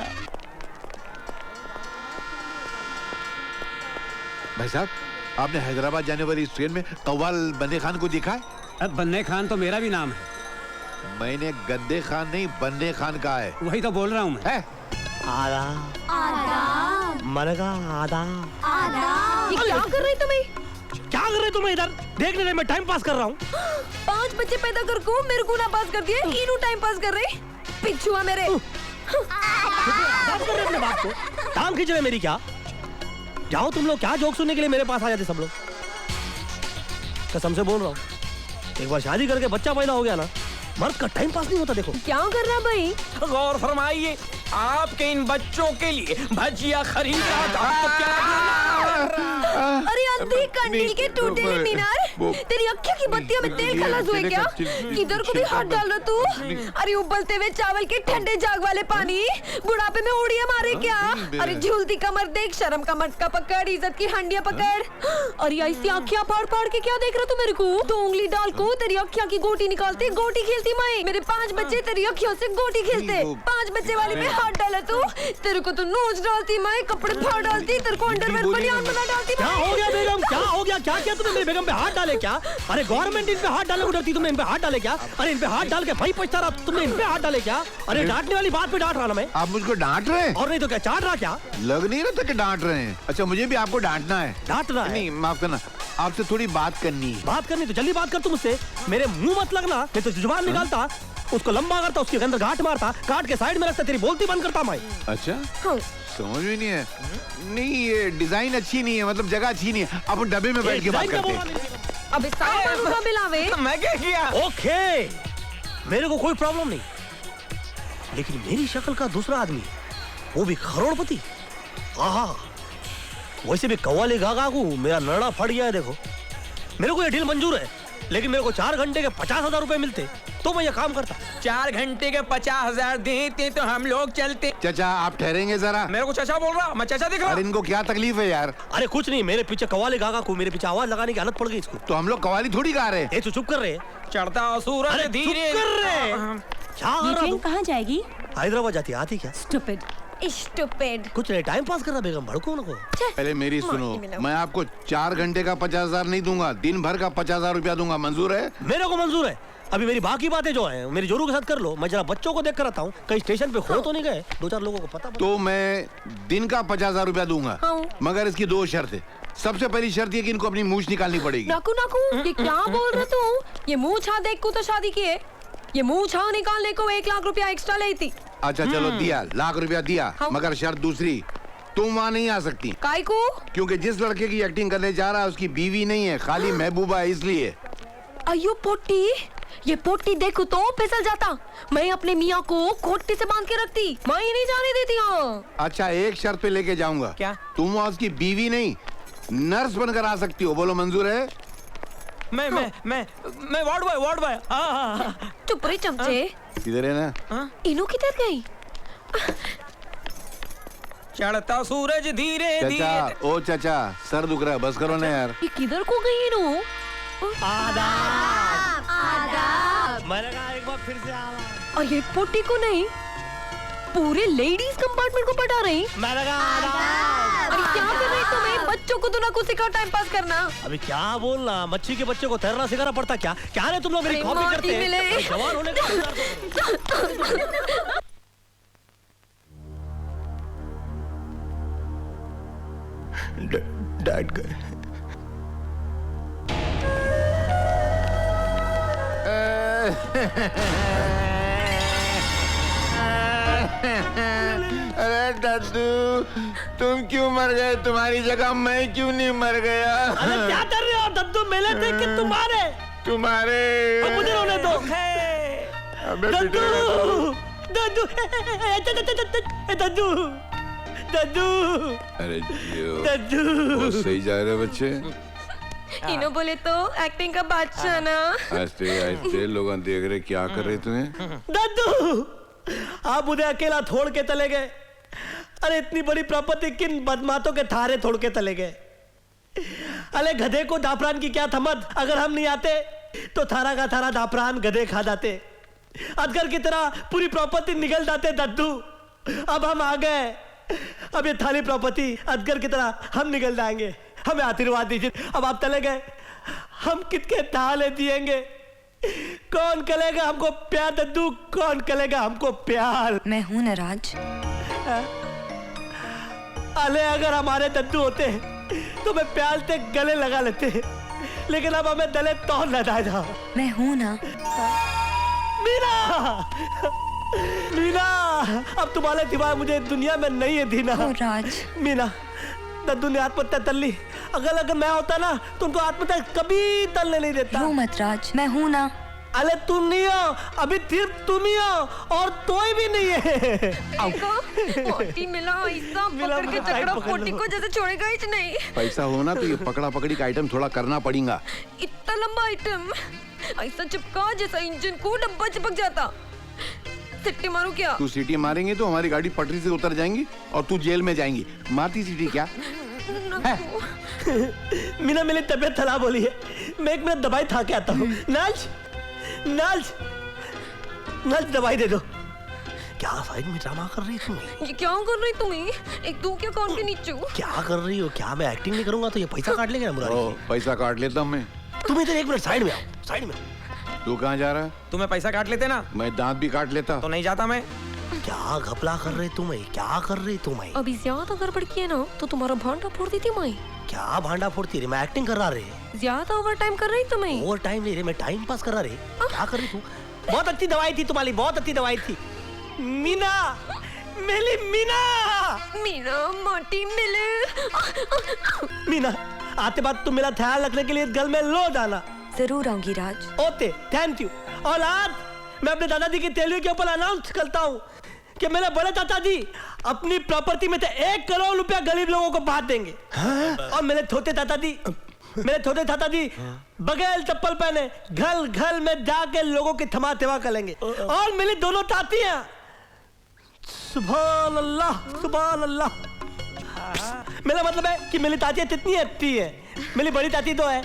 भाई साहब, आपने हैदराबाद जाने वाली इस ट्रेन में कव्वाल बंदे खान को देखा है? अब बन्ने खान तो मेरा भी नाम है। मैंने गद्दे खान नहीं, बंदे खान कहा है। वही तो बोल रहा हूँ मैं। आदाब। मरगा आदाब। ये क्या कर रहे तुम्हें? क्या कर रहे तुम इधर? देख ले, मैं टाइम पास कर रहा हूँ। 5 बच्चे पैदा कर को मेरे को ना पास कर दिए, इन्हों टाइम पास कर रहे। पिछुआ मेरे। बात कर रहे अपने बाप को। टांग खींच रहे मेरी क्या? जाओ तुम लोग, क्या जोक सुनने के लिए मेरे पास आ जाते सब लोग। कसम से बोल रहा हूँ, एक बार शादी करके बच्चा पैदा हो गया ना, मर्द का टाइम पास नहीं होता। देखो क्या कर रहा भाई? गौर फरमाइए, आपके इन बच्चों के लिए भजिया खरीद रहा था। अरे अंधी कंडील के टूटे हुए मीनार, तेरी अक्खियों की बत्तियों में तेल खलास हुए क्या? किधर को भी हाथ डाल रहा तू? अरे उबलते हुए चावल के ठंडे जाग वाले पानी, बुढ़ापे में उड़िया मारे क्या? अरे झूलती कमर देख, शर्म का मटका पकड़, इज्जत की हंडिया पकड़। अरे ऐसी आँखियाँ फाड़ फाड़ के क्या देख रहा तू मेरे को? 2 उंगली डाल को तेरी अक्खियाँ की गोटी निकालते, गोटी खेलती मैं। मेरे 5 बच्चे तेरी अक्खियों से गोटी खेलते। 5 बच्चे वाले पे हाथ डाला तू, तेरे को तो नोच डालती मैं, कपड़े फाड़ डालती, तेरे को अंडरवेयर बनियान बना डालती। क्या हो गया बेगम? क्या हो गया? क्या किया तुमने? मेरी बेगम पे हाथ डाले क्या? अरे गवर्नमेंट इन पे हाथ डालने को डरती, तुमने इन पे हाथ डाले क्या? अरे इन पे हाथ डाल के भाई पछता रहा, तुमने इन पे हाथ डाले क्या? अरे डांटने वाली बात पे डांट रहा ना मैं। आप मुझको डांट रहे हैं? और नहीं तो क्या, चाट रहा क्या? लग नहीं रहा था कि डांट रहे हैं। अच्छा, मुझे भी आपको डांटना है। डांटना है? नहीं, माफ करना, आपसे थोड़ी बात करनी है। बात करनी तो जल्दी बात कर तू मुझसे। मेरे मुंह मत लगना, मैं तो जुबान निकालता, उसको लंबा करता, उसके अंदर गांठ मारता, काट के साइड में रखता, तेरी बोलती बंद करता मैं। अच्छा, समझ में नहीं है। नहीं, ये डिजाइन अच्छी नहीं है, मतलब जगह अच्छी नहीं है। अपन डब्बे में बैठ के बात करते हैं। अब इस का मिलावे। मैं क्या किया? ओके, मेरे को कोई प्रॉब्लम नहीं, लेकिन मेरी शक्ल का दूसरा आदमी, वो भी करोड़पति, आहा, वैसे भी कव्वाली गागा को मेरा नड़ा फट गया है। देखो, मेरे को ये डील मंजूर है, लेकिन मेरे को 4 घंटे के 50,000 रुपए मिलते तो मैं ये काम करता। 4 घंटे के 50,000 देते तो हम लोग चलते। चाचा, आप ठहरेंगे जरा? मेरे को चाचा बोल रहा, मैं चाचा दिख रहा। अरे इनको क्या तकलीफ है यार? अरे कुछ नहीं, मेरे पीछे कव्वाली गागा को मेरे पीछे आवाज लगाने की आदत पड़ गई इसको। तो हम लोग कव्वाली थोड़ी गा रहे हैं। तो चुप कर रहे, चढ़ता सूरज धीरे कर रहे। ये ट्रेन कहाँ जाएगी? हैदराबाद जाती, आती क्या? स्टूपिड। स्टूपिड। कुछ नहीं, टाइम पास करना बेगम, भड़को नको। पहले मेरी सुनो, मैं आपको 4 घंटे का 50,000 नहीं दूंगा, दिन भर का 50,000 रुपया दूंगा। मंजूर है? मेरे को मंजूर है, अभी मेरी बाकी बातें जो हैं मेरी जोरू के साथ कर लो। मैं जरा बच्चों को देख कर आता हूँ, कहीं स्टेशन पे हो तो नहीं गए, 2-4 लोगों को पता। तो मैं दिन का 50,000 रुपया दूंगा, मगर इसकी 2 शर्त है। सबसे पहली शर्त ये कि इनको अपनी मूछ निकालनी पड़ेगी। नाकू नाकू, ये क्या बोल रहे तू? ये मुंह छा देख को तो शादी की है, ये मुंह छा निकालने को 1 लाख रुपया एक्स्ट्रा ली थी। अच्छा चलो दिया, लाख रुपया दिया, मगर शर्त दूसरी, तुम वहाँ नहीं आ सकती। काई को? क्योंकि जिस लड़के की एक्टिंग करने जा रहा है उसकी बीवी नहीं है, खाली महबूबा है, इसलिए। अयो पोटी, ये पोटी देखो तो फिसल जाता। मैं अपने मियाँ को कोटी से बांध के रखती, मैं ही नहीं जाने देती। हाँ अच्छा एक शर्त पे लेके जाऊंगा। क्या? तुम वहाँ उसकी बीवी नहीं, नर्स बनकर आ सकती हो। बोलो मंजूर है? मैं वार्ड बॉय। चुप रही चमचे। किधर है ना? इनो किधर गई? चढ़ता सूरज धीरे धीरे। चाचा, ओ चाचा, सर दुख रहा है, बस करो ना यार। ये किधर को गई इनो? आदाब। मैंने कहा एक बार फिर से आवा। और ये पोटी को नहीं, पूरे लेडीज कंपार्टमेंट को पटा रही। मैंने कहा अरे क्या कर रही तुम्हें? बच्चों को तो ना कुछ सिखाओ टाइम पास करना। अभी क्या बोलना, मच्छी के बच्चे को तैरना सिखाना पड़ता क्या? क्या है तुम लोग मेरी कॉपी करते हैं? जवान होने डैड गए। अरे दद्दू, तुम क्यों मर गए? तुम्हारी जगह मैं क्यों नहीं मर गया? अरे क्या कर रहे हो दद्दू? मेले देख के तुम्हारे अब मुझे रोने दो। दद्दू। अरे जियो, दद्दू। बहुत सही जा रहे बच्चे। इनो बोले तो एक्टिंग का बादशाह ना। आस्ते लोग देख रहे, क्या कर रहे तुम्हें? दद्दू, आप मुझे अकेला छोड़ के चले गए। अरे इतनी बड़ी प्रॉपर्टी किन बदमाशों के थारे छोड़ के चले गए? अरे गधे को दाफरान की क्या थमद, अगर हम नहीं आते तो थारा का थारा दाफरान गधे खा जाते। अजगर की तरह पूरी प्रॉपर्टी निकल जाते दद्दू। अब हम आ गए, अब ये थाली प्रॉपर्टी अजगर की तरह हम निकल जाएंगे। हमें आशीर्वाद दीजिए। अब आप चले गए, हम कितने थाले जिएंगे? कौन करेगा हमको प्यार दद्दू? कौन करेगा हमको प्यार? मैं हूं ना राज। अले अगर हमारे दद्दू होते तो मैं प्यार से गले लगा लेते, लेकिन अब हमें गले तोड़ न जाएगा। मैं हूं ना मीना। मीना, अब तुम्हारे सिवाय मुझे दुनिया में नहीं है दीना। राज। मीना, दद्दू ने आत्महत्या कर ली। अगर मैं होता ना तो उनको आत्महत्या कभी तलने नहीं देता। रो मत राज, मैं हूं ना। अरे तुम नहीं हो, अभी सिर्फ तुम ही हो और कोई भी नहीं है। पोटी मिला, ऐसा पकड़ के चकड़ा पोटी को जैसे छोड़ेगा ही नहीं। पैसा हो ना तो ये पकड़ा पकड़ी का आइटम थोड़ा करना पड़ेगा। इतना लंबा आइटम ऐसा चिपका जैसा इंजन को डब्बा चिपक जाता। सिट्टी मारू क्या? तू सीटी मारेंगे तो हमारी गाड़ी पटरी से उतर जाएंगी और तू जेल में जाएंगी। मारती सीटी क्या? मीना, मेरी तबीयत खराब हो रही है, मैं 1 मिनट दवाई खा के आता हूँ। नाज, दवाई दे दो। क्या साइड में ड्रामा कर रही तुम? ये क्या कर रही तुम्हें? एक दो क्या कान के नीचे क्या कर रही हो? क्या मैं एक्टिंग नहीं करूंगा तो ये पैसा काट लेंगे मुरारी? पैसा काट लेता मैं। तुम इधर 1 मिनट साइड में आओ, साइड में। तू कहाँ जा रहा है? तुम्हें पैसा काट लेते ना, मैं दांत भी काट लेता तो नहीं जाता मैं। क्या घपला कर रहे तुम्हें? क्या कर रही तुम्हें? अभी ज्यादा गड़बड़ किया ना तो तुम्हारा भांडा फोड़ देती मैं। क्या भांडा फोड़ती रही? मैं एक्टिंग कर रहा रे। ज्यादा ओवर टाइम कर रही तुम्हें। ओवर टाइम नहीं रे, मैं टाइम पास कर रहा रे। क्या कर रही तू? बहुत अच्छी दवाई थी तुम्हारी, बहुत अच्छी दवाई थी। मीना, मेरी मीना। मीना माटी मिले। मीना, आते बाद तुम मेरा ख्याल रखने के लिए गल में लो जाना। जरूर आऊंगी राज। Okay, thank you. और आज मैं अपने दादाजी की तेलवी के ऊपर अनाउंस करता हूँ कि मेरे बड़े दादाजी अपनी प्रॉपर्टी में से 1 करोड़ रुपया गरीब लोगों को बांट देंगे। और मेरे छोटे दादाजी बगैर चप्पल पहने घर घर में जाके लोगों की थमा सेवा करेंगे। और मेरी दोनों तातियां, सुभान अल्लाह, सुभान अल्लाह। मेरा मतलब है कि मेरी तातियां कितनी अच्छी है। मेरी बड़ी ताती तो है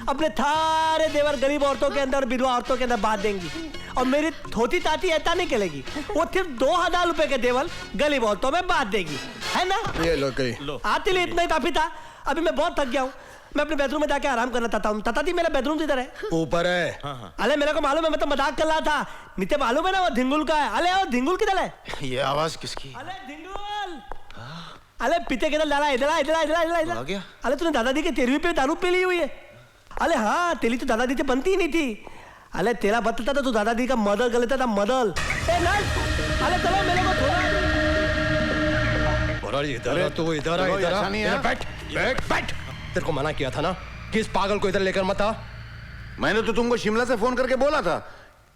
अपने थारे देवर गरीब औरतों के अंदर, विधवा औरतों के अंदर बांट देंगी। और मेरी छोटी ताती ऐसा नहीं करेगी, वो सिर्फ 2000 रुपए के देवल गरीब औरतों में बांट देगी, है ना? ये लो कहीं। आते लिए इतना ही काफी था। अभी मैं बहुत थक गया हूँ, मैं अपने बेडरूम में जाके आराम करना चाहता हूँ। ताता जी मेरा बेडरूम किधर है? ऊपर है। अरे मेरे को मालूम है, मैं तो मजाक कर रहा था। नीचे मालूम है ना वो धिंगुल का है। अरे वो धिंगुल किधर है? ये आवाज किसकी? अरे पीते किधर डाला? इधर आ, इधर आ, इधर आ, इधर आ। आ गया? अरे तूने दादाजी के 13वीं पे दारू पी ली हुई है। अरे हाँ, तेरी तो दादाजी से बनती ही नहीं थी। अरे तेरा बतता था, तू दादाजी का मदर कर लेता था, मदर। अरे चलो मेरे को थोड़ा इधर आ, तू इधर आ, इधर आ। बैठ बैठ बैठ। तेरे को मना किया था ना कि इस पागल को इधर लेकर मत आ। मैंने तो तुमको शिमला से फोन करके बोला था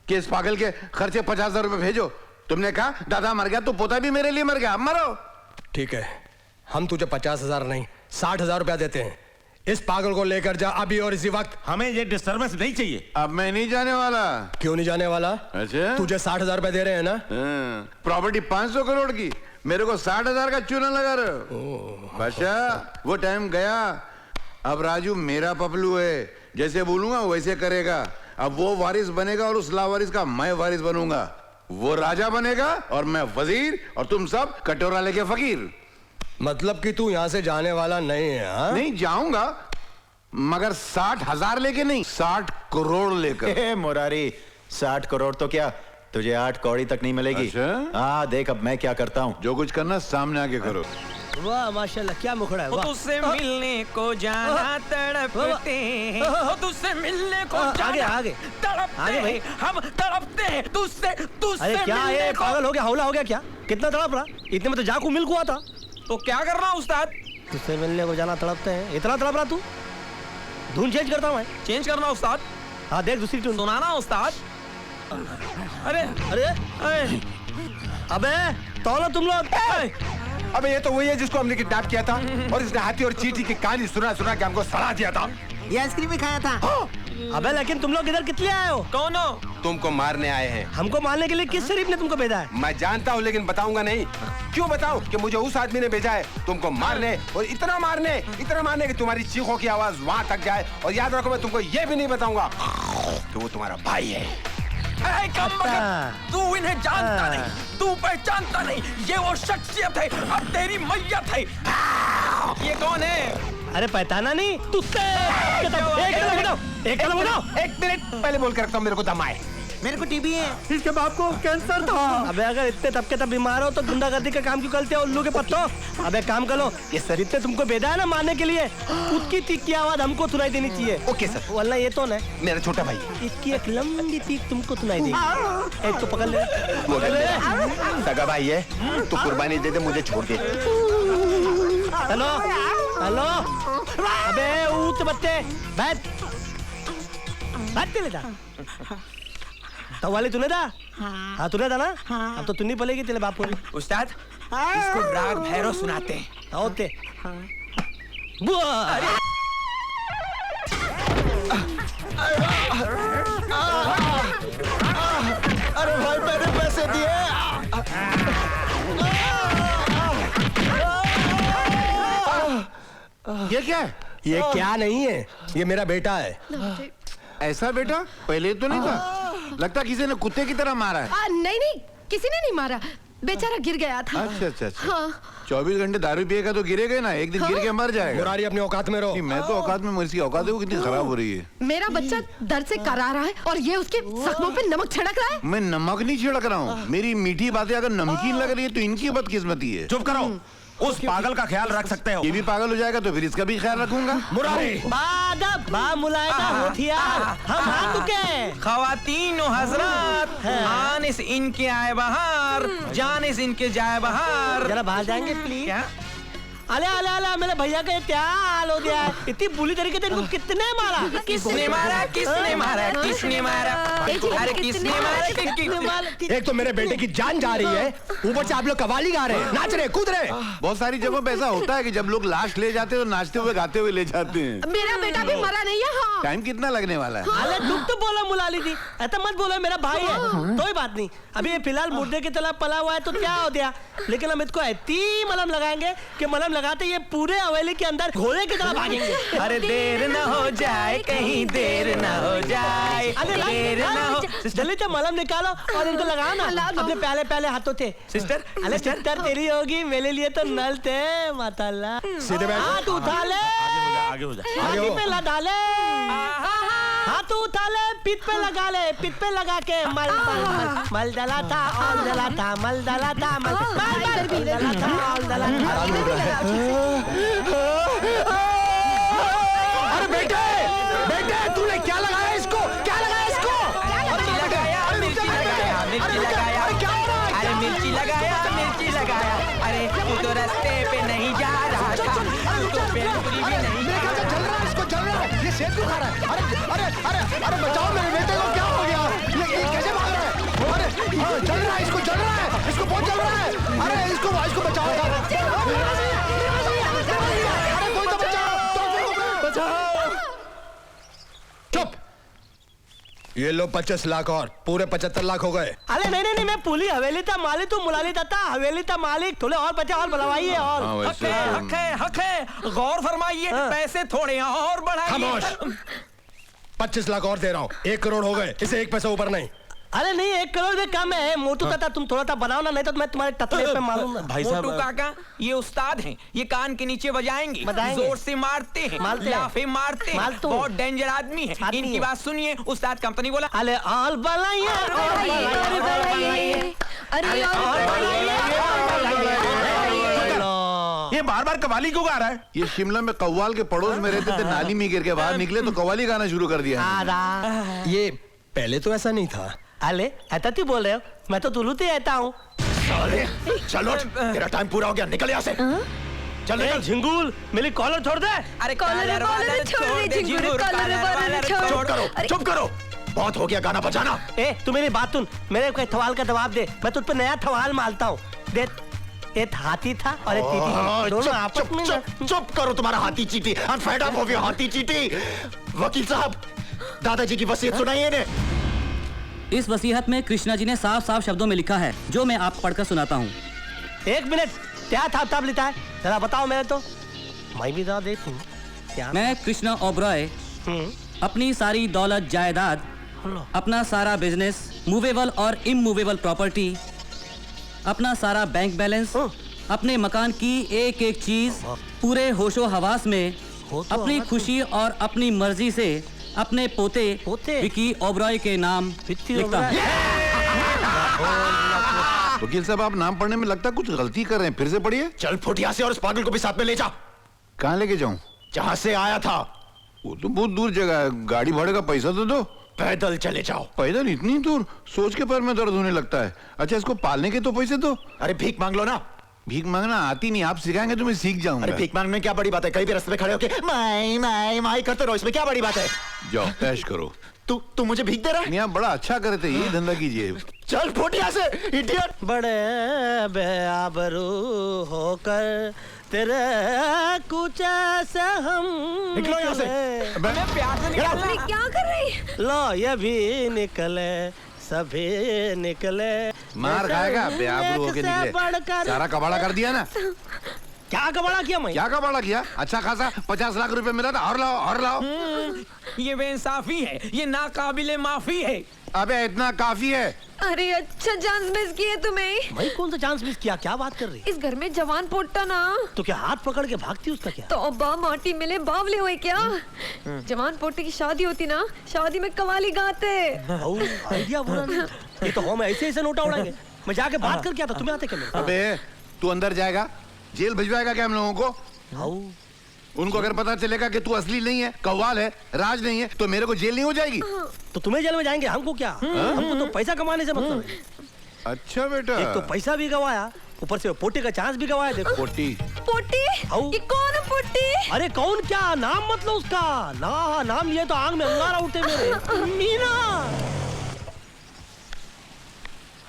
कि इस पागल के खर्चे 50,000 रुपए भेजो। तुमने कहा दादा मर गया तो पोता भी मेरे लिए मर गया, अब मरो। ठीक है, हम तुझे 50,000 नहीं 60,000 रुपया देते हैं। इस पागल को लेकर जा अभी और इसी वक्त। हमें ये डिस्टर्बेंस नहीं चाहिए। अब मैं नहीं जाने वाला। क्यों नहीं जाने वाला? अच्छा, तुझे 60,000 रुपया दे रहे हैं ना? प्रॉपर्टी 500 करोड़ की, मेरे को 60,000 का चूना लगा रहे हो। बादशाह वो टाइम गया, अब राजू मेरा पपलू है, जैसे बोलूंगा वैसे करेगा। अब वो वारिस बनेगा और उस लावारिस का मैं वारिस बनूंगा। वो राजा बनेगा और मैं वजीर, और तुम सब कटोरा लेके फकीर। मतलब कि तू यहाँ से जाने वाला नहीं है? हाँ? नहीं जाऊंगा, मगर 60,000 लेके नहीं, 60 करोड़ लेकर। मुरारी 60 करोड़ तो क्या, तुझे 8 कौड़ी तक नहीं मिलेगी। हाँ देख अब मैं क्या करता हूँ। जो कुछ करना सामने आके करो। वाह माशाल्लाह, क्या मुखड़ा है। तुझसे मिलने को जाना तड़पते हैं, तुझसे मिलने को आगे आगे तड़पते हैं, हम तड़पते हैं तुझसे। अरे क्या ये पागल हो गया, हौला हो गया क्या? कितना तड़प रहा? इतने में तो जाकू मिल्क हुआ था। तो क्या करना उस्ताद? तुझसे मिलने को जाना तड़पते हैं, इतना तड़प रहा तू? धुन चेंज करता हूँ मैं। चेंज करना उस्ताद? हाँ देख दूसरी टून सुनाना उस्ताद। अरे अरे अबे तौलो तुम लोग। अबे ये तो वही है जिसको हमने किडनैप किया था और इसने हाथी और चींटी की कहानी सुना सुना के हमको सड़ा दिया था। ये आइसक्रीम भी खाया था। अबे लेकिन तुम लोग इधर कितने आए हो? कौन हो? तुमको मारने आए हैं। हमको मारने के लिए किस शरीफ ने तुमको भेजा है? मैं जानता हूँ लेकिन बताऊंगा नहीं। क्यों बताऊं कि मुझे उस आदमी ने भेजा है तुमको मारने, और इतना मारने कि तुम्हारी चीखों की आवाज वहां तक जाए। और याद रखो मैं तुमको ये भी नहीं बताऊंगा कि वो तुम्हारा भाई है। तू इन्हें जानता नहीं, तू पहचानता नहीं, ये वो शख्सियत है, अब तेरी मैयत है। ये कौन है? अरे पहचाना नहीं तुझसे। एक मिनट पहले बोल कर रखता हूँ, मेरे को दम आए। मेरे को टीबी है। इसके बाप को कैंसर था। अबे अगर इतने तब के तब बीमार हो तो गुंडागर्दी का काम क्यों करते हो उल्लू के पत्तों? अबे काम करो, ये सर इतने तुमको भेजा है ना मारने के लिए, उसकी तीख की आवाज हमको सुनाई देनी चाहिए। Okay sir. वरना ये तो ना मेरा छोटा भाई, इसकी एक लंबी तीख तुमको सुनाई देगी। एक तो पकड़ ले। सगा भाई है, तू कुर्बानी दे दे, मुझे छोड़ दे। हेलो हेलो, अबे ऊँच बच्चे बैठ ले जा। तो वाले तूने था? हाँ तूने था ना? अब तो तुन्नी पलेगी तेरे बाप को। उस्ताद इसको राग भैरव सुनाते हैं। ओके। अरे भाई मैंने पैसे दिए। ये क्या है? ये क्या नहीं है, ये मेरा बेटा है। ऐसा बेटा पहले तो नहीं था। लगता किसी ने कुत्ते की तरह मारा है। नहीं नहीं, किसी ने नहीं मारा, बेचारा गिर गया था। अच्छा अच्छा अच्छा। हाँ। 24 घंटे दारू पिएगा तो गिरेगा ना, एक दिन गिर के मर जाएगा। मुरारी अपनी औकात में रहो। मैं तो औकात में, मेरी औकात है वो कितनी खराब हो रही है। मेरा बच्चा दर्द से करा रहा है और ये उसके जख्मों पे नमक छिड़क रहा है। मैं नमक नहीं छिड़क रहा हूँ, मेरी मीठी बातें अगर नमकीन लग रही है तो इनकी बदकिस्मती है। चुप करो, उस पागल का ख्याल रख सकते हो। ये भी पागल हो जाएगा तो फिर इसका भी ख्याल रखूंगा। मुरारी हम आ चुके। खवातीन हजरत, आनिस इनके आए बाहर, जानिस इनके जाए बाहर। जरा बाहर जाएंगे प्लीज। अले अले अले, मेरे भैया का क्या हाल हो गया है? इतनी बुरी तरीके से इनको कितने मारा? किसने मारा? किसने मारा? किसने मारा? अरे किसने मारा? एक तो मेरे बेटे की जान जा रही है, ऊपर से आप लोग कवाली गा रहे हैं, नाच रहे, कूद रहे। बहुत सारी जगहों पे ऐसा होता है कि जब लोग लाश ले जाते हैं तो नाचते हुए गाते हुए ले जाते हैं। मेरा बेटा भी मरा नहीं है। हाँ। टाइम कितना लगने वाला है? अरे दुख तो बोला मुलाली जी, ऐसा मत बोलो, मेरा भाई है। कोई बात नहीं, अभी ये फिलहाल मुर्दे की तरह पला हुआ है तो क्या हो गया, लेकिन हम इसको ऐसी मलहम लगाएंगे कि मलहम लगाते ये पूरे हवेली के अंदर घोड़े की तरह भागेंगे। अरे देर न हो जाए, कहीं देर न हो जाए, देर न हो। जल्दी से मलहम निकालो और इनको लगाओ ना अपने पहले पहले हाथों थे। सिस्टर, अरे सिस्टर तेरी होगी, मेरे लिए तो नल थे। माताल्लाह, सीधे बैठ। हाथ उठा ले, आगे हो जा, छाती पे लगा ले, हाथ उठा ले, पीठ पे लगा ले, पीठ पे लगा के मल मल मल मल डला था और डला था, मल डला था, मल मल डला था और डला था। अरे बेटे, बेटे तूने क्या लगाया इसको? क्या लगाया इसको? मिर्ची लगाया, मिर्ची लगाया, मिर्ची लगाया, अरे मिर्ची लगाया, मिर्ची लगाया। अरे तू तो रास्ते पे नहीं जा रहा था, तू तो बेलपुरी भी नहीं खा रहा। जल रहा है, इसको जल रहा है, ये सेब क्यों खा रहा है? अरे अरे अरे अरे बचाओ मेरे बेटे को, क्या हो गया? ये कैसे भाग रहा है? अरे जल रहा है, इसको जल रहा है, इसको बहुत जल रहा है। अरे इसको बचाओ, अरे कोई तो बचाओ। चुप। ये लो 25 लाख और पूरे 75 लाख हो गए। अरे नहीं, मैं पूरी हवेली था मालिक, तू मुलाली था हवेली था मालिक, थोड़े और बचे और बुलवाइए और। हक है, गौर फरमाइए, पैसे थोड़े और बढ़ाइए। खामोश। 25 लाख और दे रहा हूँ, 1 करोड़ हो गए, इसे 1 पैसा ऊपर नहीं। अरे नहीं, 1 करोड़ भी कम है मोटू ताता, तुम थोड़ा सा बनाओ ना, नहीं तो मैं तुम्हारे टतले पे मारूंगा। भाई साहब, मोटू काका ये उस्ताद हैं, ये कान के नीचे बजाएंगे, जोर से मारते हैं, लाफे मारते हैं, बहुत डेंजर आदमी है। इनकी बात सुनिए। उस्ताद कंपनी बोला, अरे ऑल बनाइए, ये बार बार कव्वाली क्यों गा रहा है? ये शिमला में कव्वाल के पड़ोस में रहते थे, नाली में गिर के बाहर निकले तो कव्वाली गाना शुरू कर दिया। ये पहले तो ऐसा नहीं था। अले ऐसा तू बोल रहे हो? मैं तो तुलू से आता हूँ। चलो तेरा टाइम पूरा हो गया, निकल यहाँ से। चल निकल। झिंगुर मेरी कॉलर छोड़ दे। अरे कॉलर वाला छोड़ दे झिंगुर, कॉलर वाला छोड़। चुप करो, बहुत हो गया गाना बजाना। ए तू मेरी बात सुन, मेरे कोई सवाल का जवाब दे, मैं तुझ पे नया सवाल मारता हूँ। दे, एक हाथी था और एक चींटी थी, दोनों आपस में। चुप करो, तुम्हारा हाथी चींटी। I'm fed up of your हाथी चींटी। वकील साहब, दादाजी की वसीयत सुनाइए इन्हें। इस वसीयत में कृष्णा जी ने साफ साफ शब्दों में लिखा है, जो मैं आप पढ़कर सुनाता हूँ। 1 मिनट, क्या था तब लिखा है जरा बताओ। मेरे तो मैं भी जरा देखूं क्या। मैं कृष्णा ओबरॉय अपनी सारी दौलत जायदाद, अपना सारा बिजनेस, मूवेबल और इमूवेबल प्रॉपर्टी, अपना सारा बैंक बैलेंस, अपने मकान की एक एक चीज पूरे होशो हवास में अपनी खुशी और अपनी मर्जी से अपने पोते विकी ओबरॉय के नाम लिखता हूं। वकील साहब, आप नाम पढ़ने में लगता कुछ गलती कर रहे हैं, फिर से पढ़िए। चल फुटिया से और उस पागल को भी साथ में ले जा। कहाँ लेके जाऊं? जहाँ से आया था। वो तो बहुत दूर जगह है, गाड़ी भाड़े का पैसा तो दो। पैदल चले जाओ। पैदल इतनी दूर? सोच के पैर में दर्द होने लगता है। अच्छा, इसको पालने के तो पैसे दो। अरे भीख मांग लो ना। भीख मांगना आती नहीं, आप सिखाएंगे तो मैं सीख जाऊंगा। अरे भीख मांगने में क्या बड़ी बात है? कहीं भी रास्ते में खड़े होके माई करते रहो, इसमें क्या बड़ी बात है? जाओ ऐश करो। तू मुझे भीख दे रहा है? नहीं, आप बड़ा अच्छा करते, यही धंधा कीजिए। चल फुटिया से, इडियट। बड़े बेआबरू होकर तेरे कुछ ऐसे हम निकलो यहाँ से। क्या कर रही है? लो ये भी निकले, सभी निकले। मार खाएगा बेआबरू होके निकले। सारा कबाड़ा कर दिया ना। क्या कबाड़ा किया मैं? क्या कबाड़ा किया? अच्छा खासा 50 लाख रुपए मिला था। और लाओ और लाओ। ये बेइंसाफी है, ये नाकाबिले माफी है। अबे इतना काफी है। अरे अच्छा चांस मिस किए तुम्हें। भाई कौन सा चांस मिस किया? क्या बात कर रही? इस घर में जवान पोटा ना। तो क्या हाथ पकड़ के भागती उसका क्या? तो अब्बा माटी मिले बावले हुए क्या? जवान पोटे की शादी होती ना, शादी में कवाली गाते। आइडिया बुरा नहीं। ये तो हम ऐसे नोटा उड़ाएंगे। मैं जाके बात कर क्या था, तुम्हें आते क्या? अबे तू अंदर जाएगा, जेल भिजवाएगा क्या हम लोगों को? उनको अगर पता चलेगा कि तू असली नहीं है, कव्वाल है, राज नहीं है, तो मेरे को जेल नहीं हो जाएगी? तो तुम्हें जेल में जाएंगे, हमको क्या? हमको तो पैसा कमाने से मतलब है। अच्छा बेटा, एक तो पैसा भी गवाया, ऊपर से पोटी का चांस भी गवाया। देखो पोटी पोटी, ये कौन है पोटी? अरे कौन क्या नाम मतलब उसका? ना नाम लिए तो आंख में अंगारा उठे मेरे। मीना।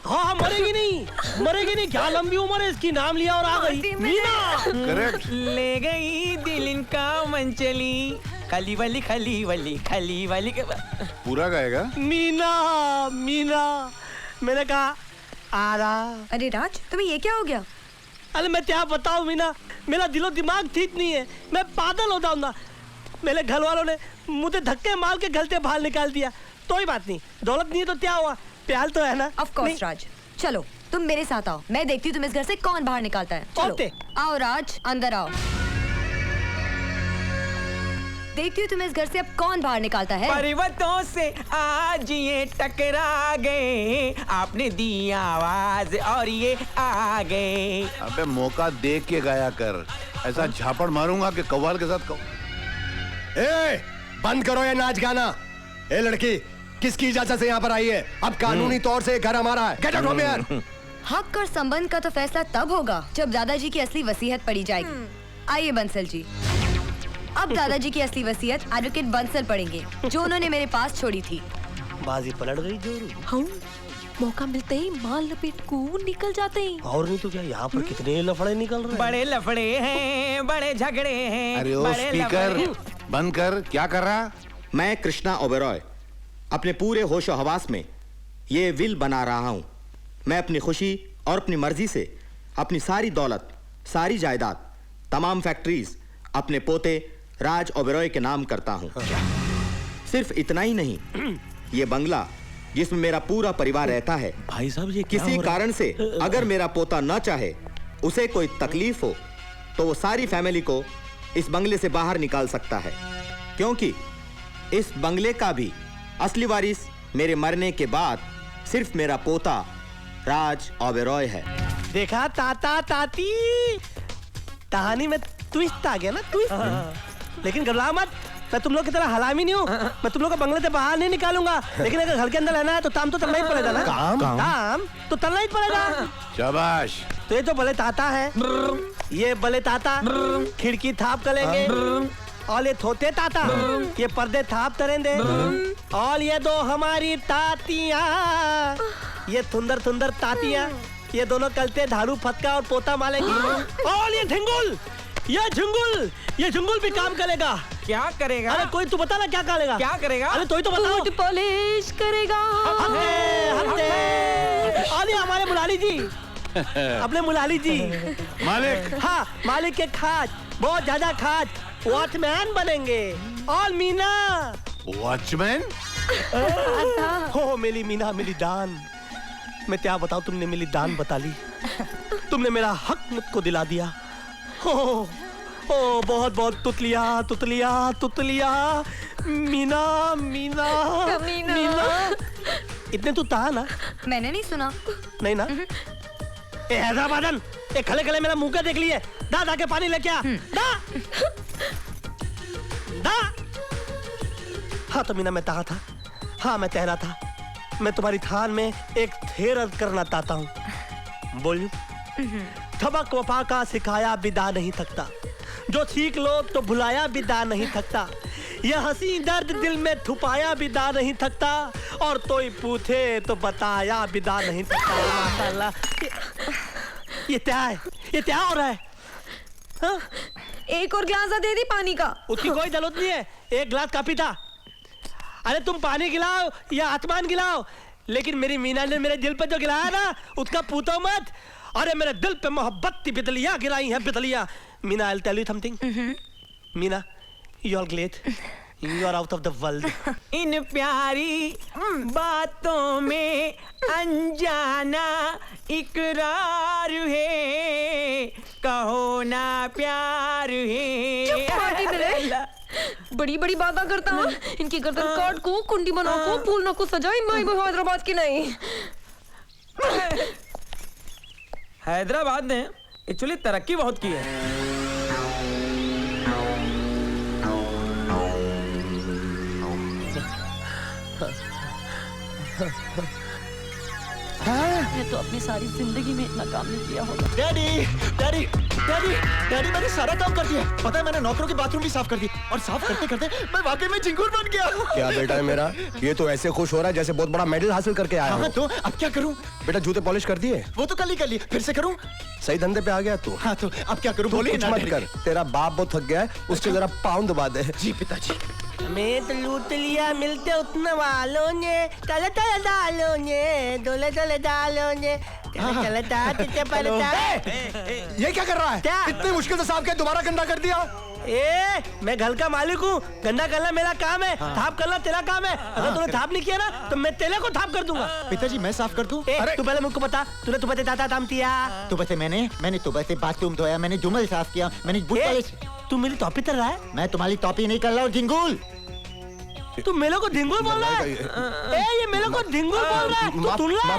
हाँ मरेगी नहीं, क्या लंबी उम्र है इसकी, नाम लिया और आ गई मीना। करेक्ट। ले गई दिल इनका मन चली, खली वाली के पूरा गाएगा। मीना मैंने कहा आ रहा। अरे राज, तुम्हें ये क्या हो गया? अरे मैं क्या बताऊं मीना, मेरा दिलो दिमाग ठीक नहीं है, मैं पागल हो जाऊंगा। मेरे घर वालों ने मुझे धक्के मार के घर से बाहर निकाल दिया। कोई बात नहीं, दौलत नहीं है तो क्या हुआ, प्यार तो है ना। ऑफ कोर्स राज, चलो तुम मेरे साथ आओ, मैं देखती हूँ तुम इस घर से कौन बाहर निकालता है। चलो आओ राज, अंदर आओ। देखती हूँ तुम इस घर से अब कौन बाहर निकालता है। पर्वतों से आज ये टकरा गए, आपने दी आवाज और ये आ गए। अबे मौका देख के गाया कर, ऐसा झापड़ मारूंगा कि कव्वाल के साथ ए, बंद करो ये नाच गाना। ए लड़की, किसकी इजाजत से यहाँ पर आई है? अब कानूनी तौर से घर हमारा है। Get out from here. हक और संबंध का तो फैसला तब होगा जब दादाजी की असली वसीयत पढ़ी जाएगी। आइए बंसल जी, अब दादाजी की असली वसीयत एडवोकेट बंसल पढ़ेंगे, जो उन्होंने मेरे पास छोड़ी थी। बाजी पलट गई जोरू। हाँ, मौका मिलते ही माल लपेट को निकल जाते हैं। और नहीं तो क्या, यहाँ पर कितने लफड़े निकल रहे हैं। बड़े लफड़े हैं, बड़े झगड़े हैं। अरे ओ स्पीकर बंद कर, क्या कर रहा? मैं कृष्णा ओबेरॉय अपने पूरे होशो हवास में ये विल बना रहा हूं। मैं अपनी खुशी और अपनी मर्जी से अपनी सारी दौलत, सारी जायदाद, तमाम फैक्ट्रीज अपने पोते राज ओबेरॉय के नाम करता हूं। सिर्फ इतना ही नहीं, ये बंगला जिसमें मेरा पूरा परिवार रहता है, भाई साहब ये क्या किसी हो रहा है? कारण से अगर मेरा पोता न चाहे, उसे कोई तकलीफ हो, तो वो सारी फैमिली को इस बंगले से बाहर निकाल सकता है, क्योंकि इस बंगले का भी असली वारिस मेरे मरने के बाद सिर्फ मेरा पोता राज ओबेरॉय है। देखा ताता ताती, कहानी में ट्विस्ट आ गया ना, ट्विस्ट। लेकिन घबरा मत, मैं तुम लोग की तरह हलामी नहीं हूँ। मैं तुम लोग को बंगले से बाहर नहीं निकालूंगा, लेकिन अगर घर के अंदर रहना है तो काम तो करना ही पड़ेगा ना। काम तो करना ही पड़ेगा। शाबाश। तो ये तो भले ताता है, ये भले ताता खिड़की थाप करेंगे, और ये थोते ताता ये पर्दे थाप करेंगे, और ये दो हमारी तातियां, ये थुंदर थुंदर तातियां, ये दोनों कलते झाड़ू फटका और पोता मारेंगी। और ये झिंगुल, ये झुंगुल भी काम करेगा। क्या करेगा? अरे कोई तू बता ना क्या करेगा? क्या करेगा? अरे तो ही तो बताओ। बूट पॉलिश करेगा। अरे हमारे मुलाली जी, अपने मुलाली जी मालिक। हाँ, मालिक के खाद, बहुत ज्यादा खाद, वॉचमैन बनेंगे। और मीना वॉचमैन? हो मेरी मीना, मेरी दान। मैं क्या बताऊं, तुमने मेरी दान बता ली, तुमने मेरा हक मुझको दिला दिया। ओ बहुत बहुत तुतलिया तुतलिया तुतलिया, मीना मीना मीना। इतने तू था ना? मैंने नहीं सुना। नहीं ना? ए हैदराबादन, ए खले खले मेरा मुंह का देख लिए, दा के पानी लेके आ, दा। हाँ तो मीना मैं कहा था, हाँ मैं तहरा था, मैं तुम्हारी थान में एक थेर अर्ज करना चाहता हूँ। बोलूं? थबक वफा का सिखाया बिदा नहीं थकता, जो सीख लो तो भुलाया बिदा नहीं थकता, यह हंसी दर्द दिल में छुपाया बिदा नहीं थकता, और कोई पूछे तो बताया बिदा नहीं थकता। माशाल्लाह, ये क्या है? ये क्या हो रहा है? हाँ? एक और गिलास दे दी पानी का। उसकी कोई जरूरत नहीं है, एक गिलास काफी था। अरे तुम पानी गिलाओ या आसमान गिलाओ, लेकिन मेरी मीना ने मेरे दिल पे जो गिलाया ना, उसका पूछो मत। अरे मेरे दिल पे मोहब्बत की बिजलियां गिराई हैं, बिजलियां। Meena, I'll tell you something. Meena, you are great. You are out of the world. इन प्यारी बातों में अनजाना इकरार है, कहो ना प्यार है। बड़ी बड़ी बातें करता हूँ, इनकी गर्दन काट को कुंडी बना को फूल को सजाई, मैं हैदराबाद की नहीं। हैदराबाद ने एक्चुअली तरक्की बहुत की है। मैं तो अपनी सारी जिंदगी में इतना काम नहीं किया होगा। डैडी डैडी डैडी डैडी, मैंने सारा काम कर दिया। पता है, मैंने नौकरों की बाथरूम भी साफ कर दी, और साफ करते करते मैं वाकई में झिंगुर बन गया। क्या बेटा है मेरा, ये तो ऐसे खुश हो रहा है जैसे बहुत बड़ा मेडल हासिल करके आया। हाँ, तो अब क्या करूं? बेटा जूते पॉलिश कर दिए? वो तो कल ही कर लिए, फिर से करूं? सही धंधे पे आ गया तू। हाँ, तो अब क्या करूं? बोलिए कुछ ना मत कर, तेरा बाप बहुत थक गया है, उसके जरा पाँव दबा दे। जी पिताजी। मैं तो लूट लिया मिलते उतना वालों ने चले चले डालो ने डोले चले डालो ने चले चले ताते पड़ता। ये क्या कर रहा है? इतनी मुश्किल से साफ किया, दोबारा गंदा कर दिया। मैं घर का मालिक हूँ, गंदा करना मेरा काम है, थाप करना तेरा काम है। अगर तूने थाप नहीं किया ना तो मैं तेरे को थाप कर दूंगा। पिताजी मैं साफ कर दूं? अरे तू पहले मुझको बता, तूने तो बते दाता दाम किया। तो बते मैंने तो बते बाथरूम धोया, मैंने जुमल साफ किया, मैंने बूट पॉलिश। तू मेरी टॉपी कर रहा है? मैं तुम्हारी टॉपी नहीं कर रहा हूँ झिंगुल। तू मेरे को ढिंगुल बोल रहा है? ये मेरे को ढिंगुल बोल रहा है? तू सुन रहा?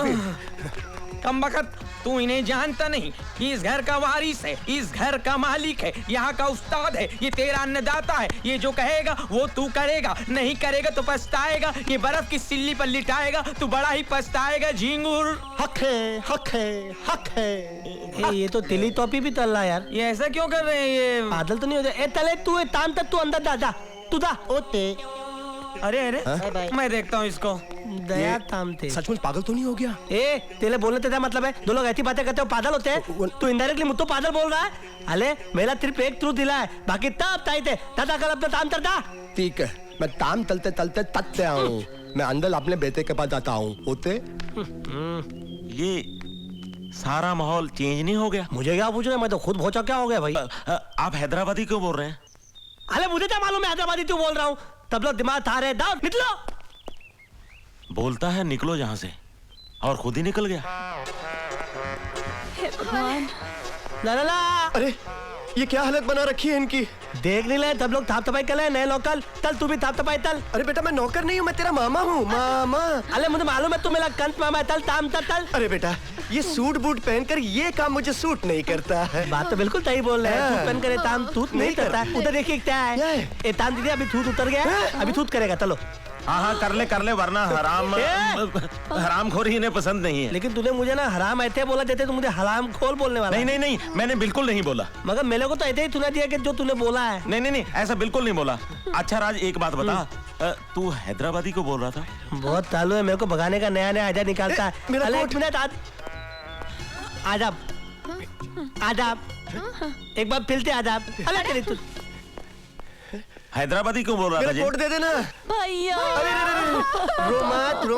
कम बखत, तू इन्हें जानता नहीं कि इस घर का वारिस है, इस घर का मालिक है, यहाँ का उस्ताद है, ये तेरा अन्नदाता है। ये जो कहेगा वो तू करेगा, नहीं करेगा तो पछताएगा। ये बर्फ की सिल्ली पर लिटाएगा, तू बड़ा ही पछताएगा झिंगुर। हक है, हक है, हक है। ये तो तिली टॉपी भी तल रहा है यार। ये ऐसा क्यों कर रहे हैं? ये बादल तो नहीं हो जाए। तले तू ताम तक तू अंदर जा, तू दा ओते। अरे मैं देखता हूँ इसको। दया तामते सचमुच पागल तो नहीं हो गया? तेरे बोलने से क्या मतलब है? दो लोग ऐसी बातें करते हो पागल होते हैं। तू इनडायरेक्टली मुझको पागल बोल रहा है। अले मेरा सिर्फ एक ट्रूथ दिला है, बाकी तब ताई थे दादा कल अपना ताम करता। ठीक है, मैं ताम तलते तलते तकते आऊँ। मैं अंदर अपने बेटे के पास जाता हूँ। होते ये सारा माहौल चेंज नहीं हो गया? मुझे क्या पूछना, मैं तो खुद भौचा क्या हो गया भाई। आप हैदराबादी क्यों बोल रहे हैं? अरे मुझे क्या मालूम, मैं हैदराबादी क्यों बोल रहा हूँ। तब लोग दिमाग था रहे, दाओ निकलो। बोलता है निकलो यहाँ से, और खुद ही निकल गया। ला अरे ये क्या हालत बना रखी है इनकी? देख नहीं ले, तब लोग थाप तपाई कर ले, नए लोकल। तल तू भी थाप तपाई तल। अरे बेटा मैं नौकर नहीं हूँ, मैं तेरा मामा हूँ, मामा। अरे मुझे मालूम है तू मेरा कंस मामा है। तल ताम तल। अरे बेटा ये सूट बूट पहनकर ये काम मुझे सूट नहीं करता है। बात तो बिल्कुल सही बोल रहे हैं। सूट पहन कर ताम तूत नहीं करता। उधर देखिए क्या है। ये ताम दीदी अभी थूत उतर गया, अभी थूत करेगा। चलो हाँ कर ले, वरना हरामखोरी इन्हें पसंद नहीं है। लेकिन तूने मुझे ना हराम ऐसे बोला, जैसे तू मुझे हराम खोर बोलने वाला। नहीं, मैंने बिल्कुल नहीं बोला। मगर मेरे को तो ऐसे ही सुना दिया कि जो तूने बोला है। नहीं, ऐसा बिल्कुल नहीं बोला। अच्छा राज एक बात बता, तू हैदराबादी को बोल रहा था? बहुत चालू है, मेरे को भगाने का नया आइडिया निकालता है। एक मिनट आजाब एक बार फिलते आजाब। अरे तू हैदराबादी क्यों बोल रहा था? कोट दे देना भैया। रो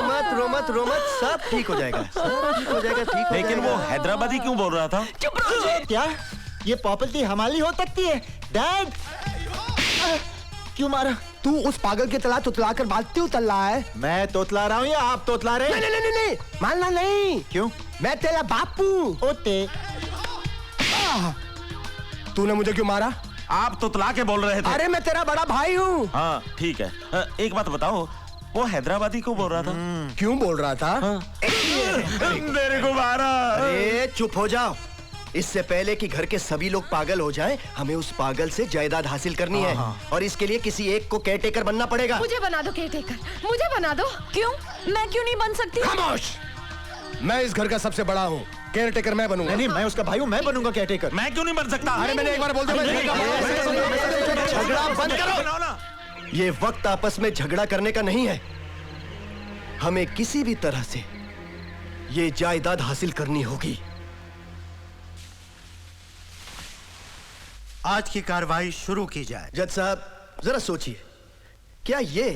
मत, सब ठीक हो जाएगा, ठीक। लेकिन वो हैदराबादी क्यों बोल रहा था? चुप रहो। क्या ये प्रॉपर्टी हमारी हो सकती है? डैड क्यों मारा? तू उस पागल के तला तुतला कर बात क्यों तल रहा है? मैं तोतला रहा हूँ या आप तोतला रहे? नहीं, मानना नहीं। क्यों? मैं तेरा बापू होते। तूने मुझे क्यों मारा? आप तुतला के बोल रहे थे। अरे मैं तेरा बड़ा भाई हूँ। हाँ ठीक है, एक बात बताओ, वो हैदराबादी को बोल रहा था? क्यों बोल रहा था? मेरे को मारा। अरे चुप हो जाओ। इससे पहले कि घर के सभी लोग पागल हो जाएं, हमें उस पागल से जायदाद हासिल करनी है, और इसके लिए किसी एक को केयरटेकर बनना पड़ेगा। मुझे बना दो केयरटेकर, मुझे बना दो। क्यों? मैं क्यों नहीं बन सकती? खामोश! मैं इस घर का सबसे बड़ा हूँ, केयरटेकर मैं बनूंगा। नहीं, मैं उसका भाई हूँ, मैं बनूंगा केयरटेकर। मैं क्यों नहीं बन सकता? अरे मैंने एक बार बोल दिया। झगड़ा बंद करो। ये वक्त आपस में झगड़ा करने का नहीं है। हमें किसी भी तरह से ये जायदाद हासिल करनी होगी। आज की कार्रवाई शुरू की जाए। जज साहब जरा सोचिए, क्या ये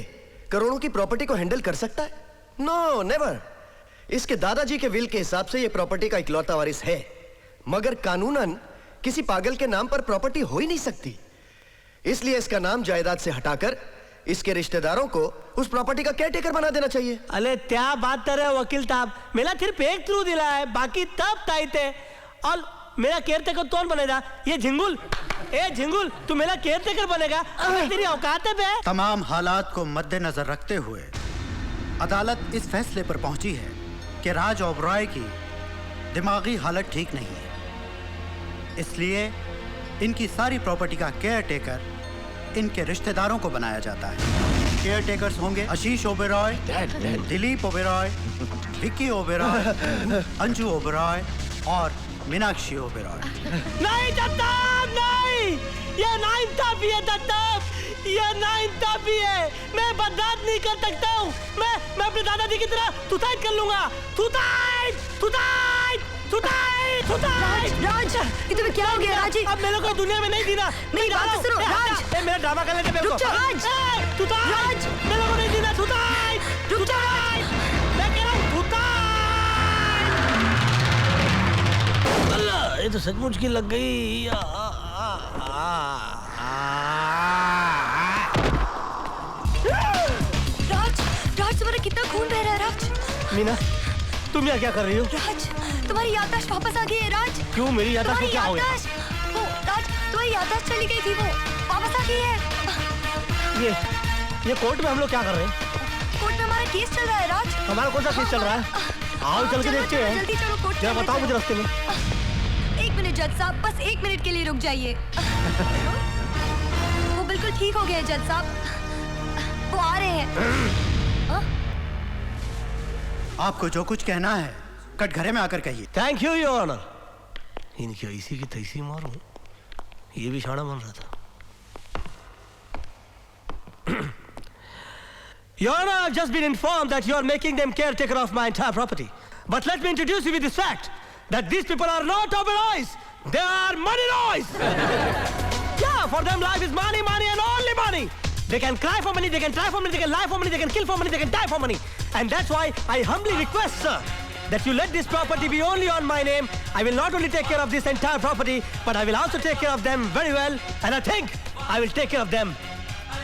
करोड़ों की प्रॉपर्टी को हैंडल कर सकता है? No never. इसके दादाजी के विल के हिसाब से ये प्रॉपर्टी का इकलौता वारिस है, मगर कानूनन किसी पागल के नाम पर प्रॉपर्टी हो ही नहीं सकती। इसलिए इसका नाम जायदाद से हटाकर इसके रिश्तेदारों को उस प्रॉपर्टी का केयरटेकर बना देना चाहिए। अरे क्या बात कर रहे हो वकील साहब, मेरा सिर्फ एक थ्रू दिला है, बाकी तब ताई थे। और मेरा केयरटेकर कौन बनेगा? ये झिंगुल। ए झिंगुल, तू मेरा केयरटेकर बनेगा? तेरी औकात है बे? तमाम हालात को मद्देनजर रखते हुए अदालत इस फैसले पर पहुंची है कि राज ओबरॉय की दिमागी हालत ठीक नहीं है, इसलिए इनकी सारी प्रॉपर्टी का केयरटेकर इनके रिश्तेदारों को बनाया जाता है। केयरटेकर्स होंगे आशीष ओबरॉय, दिलीप ओबरॉय, विक्की ओबरॉय, अंजू ओबरॉय और मीनाक्षी ओबरॉय। नहीं दत्तम, नहीं, ये नाइंसाफी है दत्तम, ये नाइंसाफी है। मैं बर्दाश्त नहीं कर सकता हूँ। मैं अपने दादाजी की तरह सुसाइड कर लूंगा। Suicide, suicide, suicide, suicide. ये तुम्हें क्या हो गया राज? अब मेरे को दुनिया में नहीं जीना। नहीं, बात तो सुनो राज। मेरा ड्रामा करने दे मेरे को। रुक जा राज। राज मेरे को नहीं जीना। रुक जा राज। मैं कह रहा हूँ अल्लाह, ये तो सचमुच की लग गई। राज, राज तुम्हारा कितना खून बह रहा है राज? मीना, तुम यहाँ क्या कर रही हो? राज, तुम्हारी याददाश्त वापस आ गई है राज। क्यों? मेरी याददाश्त को क्या हो गया? वो राज, तुम्हारी याददाश्त चली गई थी, वो वापस आ गई है। ये कोर्ट में हम लोग क्या कर रहे हैं? कोर्ट में हमारा केस चल रहा है राज। हमारा कौन सा केस चल रहा है? आओ चल के देखते हैं। जल्दी चलो कोर्ट। जरा बताओ मुझे रास्ते में। 1 मिनट जज साहब, बस 1 मिनट के लिए रुक जाइए। वो बिल्कुल ठीक हो गए जज साहब, वो आ रहे हैं। आपको जो कुछ कहना है कटघरे में आकर कहिए। Thank you your honour. इनकी ऐसी की तैसी मारूं, ये भी शाना बन रहा था। Your Honor, I've just been informed that you are making them caretaker of my entire property. But let me introduce you with this fact, that these people are not Oberois. They are money boys. Yeah, for them life is money, money and only money. They can cry for money, they can try for money, they can lie for money, they can kill for money, they can die for money. And that's why I humbly request, sir, that you let this property be only on my name. I will not only take care of this entire property, but I will also take care of them very well. And I think I will take care of them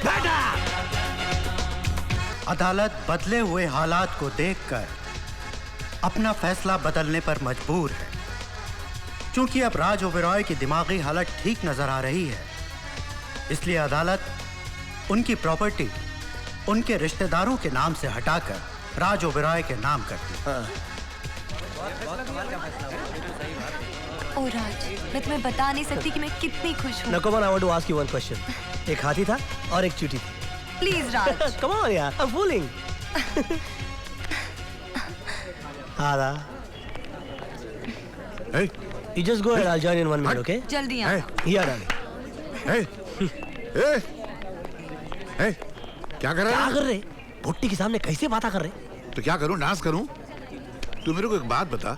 better. अदालत बदले हुए हालात को देखकर अपना फैसला बदलने पर मजबूर है, क्योंकि अब राज ओबेरॉय की दिमागी हालत ठीक नजर आ रही है। इसलिए अदालत उनकी प्रॉपर्टी उनके रिश्तेदारों के नाम से हटाकर राज ओबेरॉय के नाम करती है। ओ राज, मैं तुम्हें बता नहीं सकती कि मैं कितनी खुश हूँ। Nakoman, I want to ask you one question. एक हाथी था और एक चींटी थी। Please Raj. Come on यार, I'm fooling. आधा। Hey. You just go ahead. I'll join in 1 minute, okay? जल्दी आओ। Here, darling. क्या कर रहा है? क्या कर रहे? भुट्टी के सामने कैसे बातें कर रहे? तो क्या करूं, नाच करूं? तू मेरे को एक बात बता,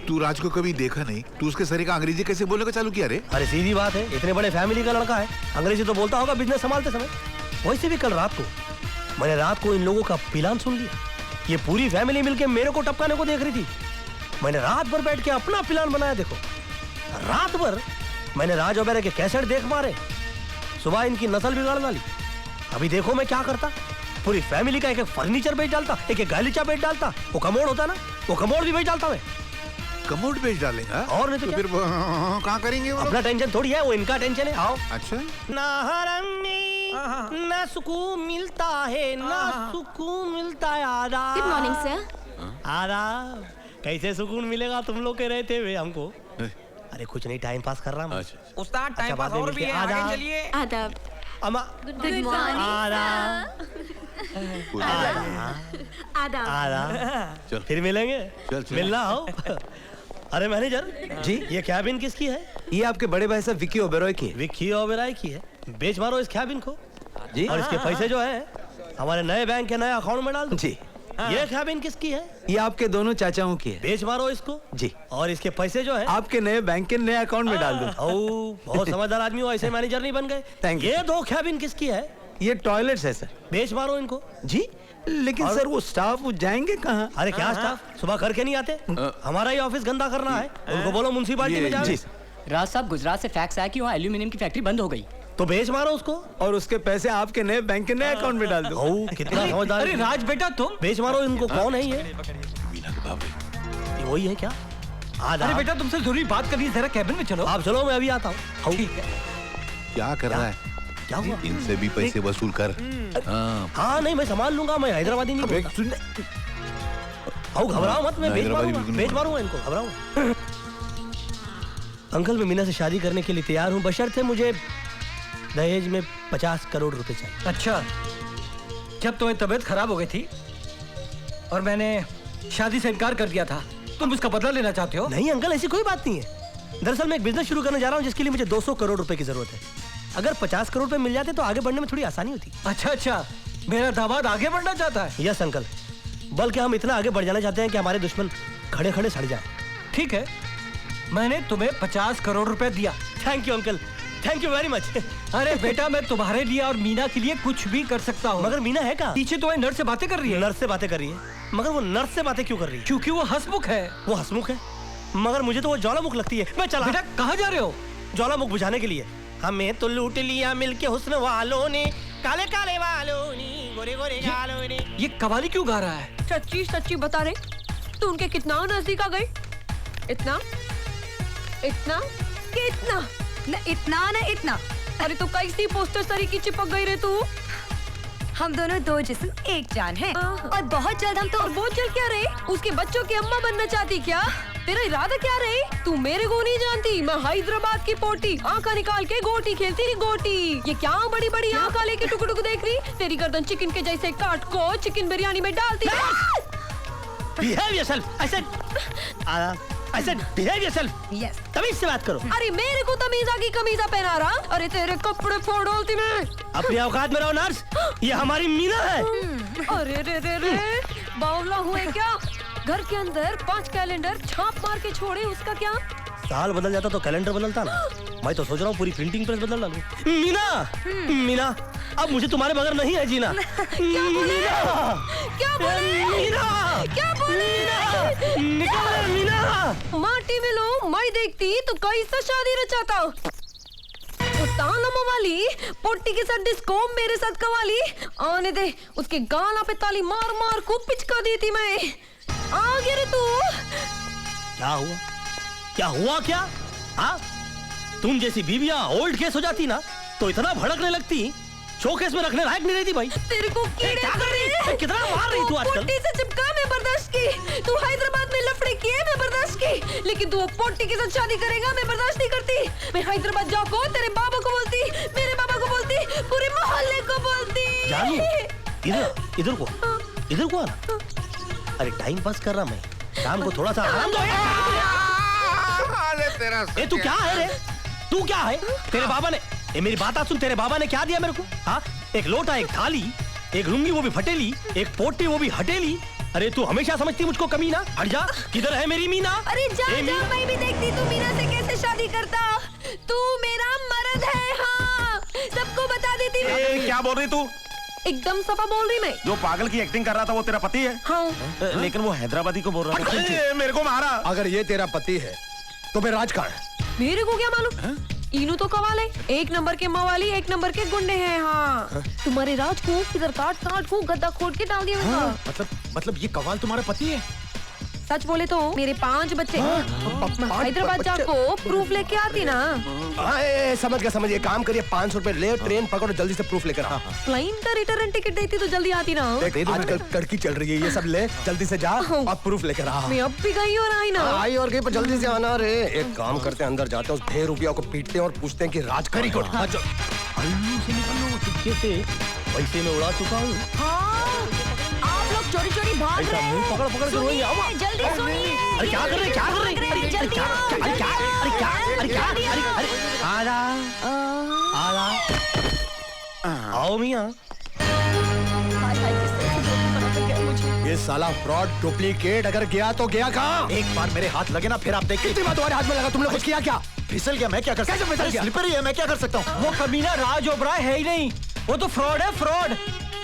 तू राज को कभी देखा नहीं, तू उसके सरी का अंग्रेजी कैसे बोलने का चालू किया रे? अरे सीधी बात है, इतने बड़े फैमिली का लड़का है, अंग्रेजी तो बोलता होगा बिजनेस संभालते समय। वैसे भी कल रात को मैंने इन लोगों का प्लान सुन लिया। ये पूरी फैमिली मिलके मेरे को टपकाने को देख रही थी। मैंने रात भर बैठ के अपना प्लान बनाया। देखो, रात भर मैंने राज ओबेरॉय के कैसेट देख मारे, सुबह इनकी नस्ल बिगाड़ डाली। अभी देखो मैं क्या करता, पूरी फैमिली का एक एक फर्नीचर बेच डालता, एक एक गालीचा बेच डालता। वो कमोड होता ना, वो कमोड भी बेच डालता मैं। कमोड बेच डालेगा? और नहीं तो फिर कहाँ करेंगे वो? अपना टेंशन थोड़ी है, वो इनका टेंशन है। आओ। अच्छा। ना सुकून मिलता है, ना सुकून मिलता है। आदाब। Good morning sir. आदाब। कैसे सुकून मिलेगा तुम लोग के रहते हुए हमको? अरे कुछ नहीं, टाइम पास कर रहा हूँ। उस्ताद टाइम पास और भी है, आगे चलिए। आदाब। अम्मा। Good morning. आदाब। आदाब। आदाब। फिर मिलेंगे। मिलना हो। अरे मैनेजर जी, ये कैबिन किसकी है? ये आपके बड़े भाई साहब विक्की ओबेरॉय की है। विक्की ओबेरॉय की है? बेच मारो इस कैबिन को जी, और इसके पैसे जो है हमारे नए बैंक के नए अकाउंट में डाल दो जी। ये कैबिन किसकी है? ये आपके दोनों चाचाओं की है। बेच मारो इसको जी, और इसके पैसे जो है आपके नए बैंक के नए अकाउंट में डाल दो। बहुत समझदार आदमी हो, ऐसे मैनेजर नहीं बन गए। Thank you. ये 2 कैबिन किसकी है? ये टॉयलेट्स है सर। बेच मारो इनको जी। लेकिन सर वो स्टाफ वो जाएंगे कहाँ? अरे क्या स्टाफ सुबह करके नहीं आते? हमारा ही ऑफिस गंदा करना है, उनको बोलो म्युनिसिपैलिटी में जाओ। राज साहब, गुजरात से फैक्स आया कि वहाँ एल्यूमिनियम की फैक्ट्री बंद हो गई, तो बेच मारो उसको और उसके पैसे आपके नए बैंक के नए अकाउंट में डाल दो। कितना समझदार। अरे राज बेटा तुम बेच मारो इनको। कौन है ये? वही है क्या? अरे बेटा तुमसे जरूरी बात करनी है, जरा कैबिन में चलो। आप चलो, मैं अभी आता हूँ। ठीक है। क्या कर रहा है? क्या हुआ? इनसे भी पैसे वसूल कर। हाँ नहीं, मैं संभाल लूंगा, मैं हैदराबादी नहीं बोलता। आओ घबराओ मत, मैं बेच मारूंगा इनको, घबराओ। अंकल, मैं मीना से शादी करने के लिए तैयार हूँ, बशर्ते मुझे दहेज में 50 करोड़ रुपए चाहिए। अच्छा, जब तुम्हें तबीयत खराब हो गई थी और मैंने शादी से इनकार कर दिया था, तुम उसका बदला लेना चाहते हो? नहीं अंकल, ऐसी कोई बात नहीं है। दरअसल मैं एक बिजनेस शुरू करने जा रहा हूँ जिसके लिए मुझे 200 करोड़ रुपए की जरूरत है। अगर 50 करोड़ रुपए मिल जाते तो आगे बढ़ने में थोड़ी आसानी होती। अच्छा, मेरा दामाद आगे बढ़ना चाहता है? यस अंकल, बल्कि हम इतना आगे बढ़ जाना चाहते हैं कि हमारे दुश्मन खड़े खड़े सड़ जाए। ठीक है, मैंने तुम्हें 50 करोड़ रुपए दिया। Thank you uncle, thank you very much. अरे बेटा, मैं तुम्हारे लिए और मीना के लिए कुछ भी कर सकता हूँ। मगर मीना है कहाँ? पीछे तुम्हारी नर्स से बातें कर रही है। नर्स से बातें कर रही है? मगर वो नर्स से बातें क्यों कर रही है? क्योंकि वो हंसमुख है। वो हंसमुख है? मगर मुझे तो वो ज्वालामुख लगती है। मैं चला। बेटा कहाँ जा रहे हो? ज्वालामुख बुझाने के लिए। हमें तो लूट लिया मिलके हुस्न वालों ने, काले काले वालों ने, गोरे गोरे गालों ने। ये कवाली क्यों गा रहा है? सच्ची सच्ची बता रहे, तू उनके कितना नजदीक आ गई? इतना इतना कि इतना न इतना न इतना। अरे तो कैसी पोस्टर तरीके चिपक गई रे तू? हम दोनों दो जिस्म एक जान हैं और बहुत जल्द हम तो। और बहुत जल्द क्या रे? उसके बच्चों की अम्मा बनना चाहती क्या? तेरा इरादा क्या रे? तू मेरे को नहीं जानती, मैं हैदराबाद की पोटी, आंखा निकाल के गोटी खेलती रही गोटी। ये क्या बड़ी बड़ी आंखा लेके टुक टुक देख रही? तेरी गर्दन चिकन के जैसे काट को चिकन बिरयानी में डालती। Behave yourself. I said behave yourself. Yes. तमीज से बात करो। अरे मेरे को तमीजा की कमीजा पहना रहा? अरे तेरे कपड़े फोड़ डालती मैं। अपनी औकात में रहो नर्स, ये हमारी मीना है। अरे रे रे रे, बावला हुए क्या? घर के अंदर 5 कैलेंडर छाप मार के छोड़े, उसका क्या? साल बदल जाता तो कैलेंडर बदलता ना। मैं तो सोच रहा हूँ पूरी प्रिंटिंग प्रेस बदल डालूं। मीना, मीना, अब मुझे तुम्हारे बगैर नहीं है जीना। क्या बोले? क्या बोले? मीना, क्या बोले? निकल मीना। माटी में लो, मैं देखती तो कैसा शादी रचाता। वाली पोटी के साथ डिस्को, मेरे साथ कवाली। आने दे, उसके गाना पे ताली मार मार को पिचका देती मैं। आ गया रे तू। क्या हुआ? क्या हुआ क्या? हाँ, तुम जैसी बीवियां ओल्ड केस हो जाती ना तो इतना भड़कने लगती, शोकेस में रखने लायक नहीं रहती भाई। तेरे को कीड़े करे? कितना मार रही तू आजकल? पोटी से चिपका मैं बर्दाश्त की, तू हैदराबाद में लफड़े किए मैं बर्दाश्त की, लेकिन तू पोटी के साथ शादी करेगा मैं बर्दाश्त नहीं करती। मैं हैदराबाद जाको तेरे बाबा को बोलती, मेरे बाबा को बोलती, पूरे मोहल्ले को बोलती। इधर को आना। अरे टाइम पास कर रहा मैं, शाम को थोड़ा सा आराम दो। ए तू क्या है रे? तू क्या है? तेरे बाबा ने, ये मेरी बात सुन, तेरे बाबा ने क्या दिया मेरे को? हाँ, एक लोटा, एक थाली, एक लुंगी वो भी फटेली, एक पोटी वो भी हटेली। अरे तू हमेशा समझती मुझको कमीना। हट जा, किधर है मेरी मीना? अरे जा जा, मैं भी देखती तू मीना से कैसे शादी करता। तू मेरा मर्द है, हाँ, सबको बता देती। क्या बोल रही तू? एकदम सफा बोल रही मैं। जो पागल की एक्टिंग कर रहा था वो तेरा पति है? हाँ। लेकिन वो हैदराबादी को बोल रहा था। मेरे को मारा। अगर ये तेरा पति है तो मैं राज कहाँ है? मेरे को क्या मालूम? इनू तो कवाले, 1 नंबर के मवाली, 1 नंबर के गुंडे हैं। हाँ, तुम्हारे राज को किधर काट को गद्दा खोद के डाल दिया। हाँ, मतलब ये कवाल तुम्हारा पति है? सच बोले तो मेरे 5 बच्चे। हैदराबाद जाको प्रूफ लेके आती ना। समझ गया। काम करिए, 500 रुपए ले, ट्रेन पकड़ो, जल्दी से प्रूफ लेकर आ। प्लेन का रिटर्न टिकट देती तो जल्दी आती ना। आजकल कड़की चल रही है, ये सब ले, जल्दी से जा और प्रूफ लेकर आ। मैं अब भी गई और आई ना। आई और गई, पर जल्दी से आना रे। एक काम करते हैं, अंदर जाते हैं, उस ढेर रुपया को पीटते हैं और पूछते हैं कि राज करी को। से निकलो चुपके से, पैसे में उड़ा चुका हूँ। आप लोग चोरी चोरी भाग रहे हैं। पकड़ के रोइए, आओ। जल्दी सुनिए। अरे क्या कर रहे हैं? आओ मियाँ। ये साला फ्रॉड, डुप्लीकेट अगर गया तो गया कहाँ? एक बार मेरे हाथ लगे ना, फिर आप देखिए। कितनी बार तुम्हारे हाथ में लगा? तुमने कुछ किया क्या? फिसल गया, मैं क्या कर सकता हूँ? स्लिपर ही है, मैं क्या कर सकता हूँ? वो कमीना राज ओबराय है ही नहीं, वो तो फ्रॉड है, फ्रॉड।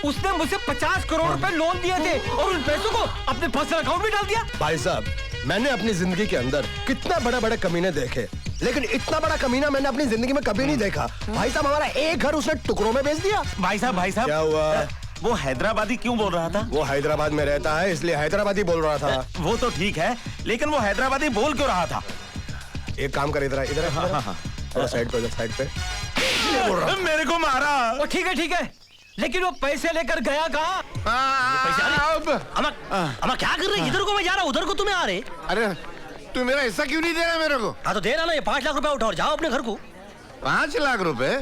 उसने मुझसे 50 करोड़ रुपए लोन दिए थे और उन पैसों को अपने पर्सनल अकाउंट में डाल दिया। भाई साहब, मैंने अपनी जिंदगी के अंदर कितना बड़े कमीने देखे, लेकिन इतना बड़ा कमीना मैंने अपनी जिंदगी में कभी नहीं देखा। भाई साहब, हमारा एक घर उसने टुकड़ों में बेच दिया। भाई साहब क्या हुआ? वो हैदराबादी क्यों बोल रहा था? वो हैदराबाद में रहता है, इसलिए हैदराबादी बोल रहा था। वो तो ठीक है, लेकिन वो हैदराबादी बोल क्यों रहा था? एक काम कर, इधर थोड़ा साइड पे, साइड पे। मेरे को मारा। ठीक है, लेकिन वो पैसे लेकर गया कहाँ? अमा क्या कर रहे? इधर को मैं जा रहा हूँ, उधर को तुम्हें आ रहे। अरे तू मेरा हिस्सा क्यों नहीं दे रहा मेरे को? हाँ तो दे रहा ना, ये 5 लाख रुपए उठाओ, जाओ अपने घर को। 5 लाख रुपए?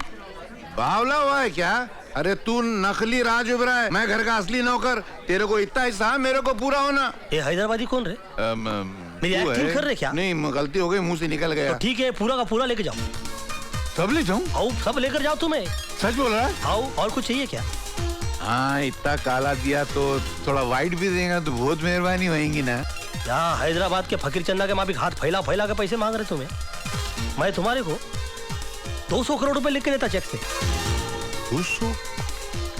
बावला हुआ है क्या? अरे तू नकली राज उभरा है, मैं घर का असली नौकर। तेरे को इतना हिस्सा है, मेरे को पूरा होना। ये हैदराबादी कौन रे? मेरी एक्टिंग कर रहे क्या? नहीं, गलती हो गई, मुंह से निकल गया। तो ठीक है, पूरा का पूरा लेके जाओ। सब ले जाऊं? आओ, सब लेकर जाओ। तुम्हें सच बोल रहा है? आओ, और कुछ चाहिए क्या? हाँ, इतना काला दिया तो थोड़ा वाइट भी देगा तो बहुत मेहरबानी होगी ना। यहाँ हैदराबाद के फकीर चंदा के माफिक हाथ फैला फैला के पैसे मांग रहे तुम्हें। मैं तुम्हारे को 200 करोड़ रुपए लिख के देता चेक से। 200?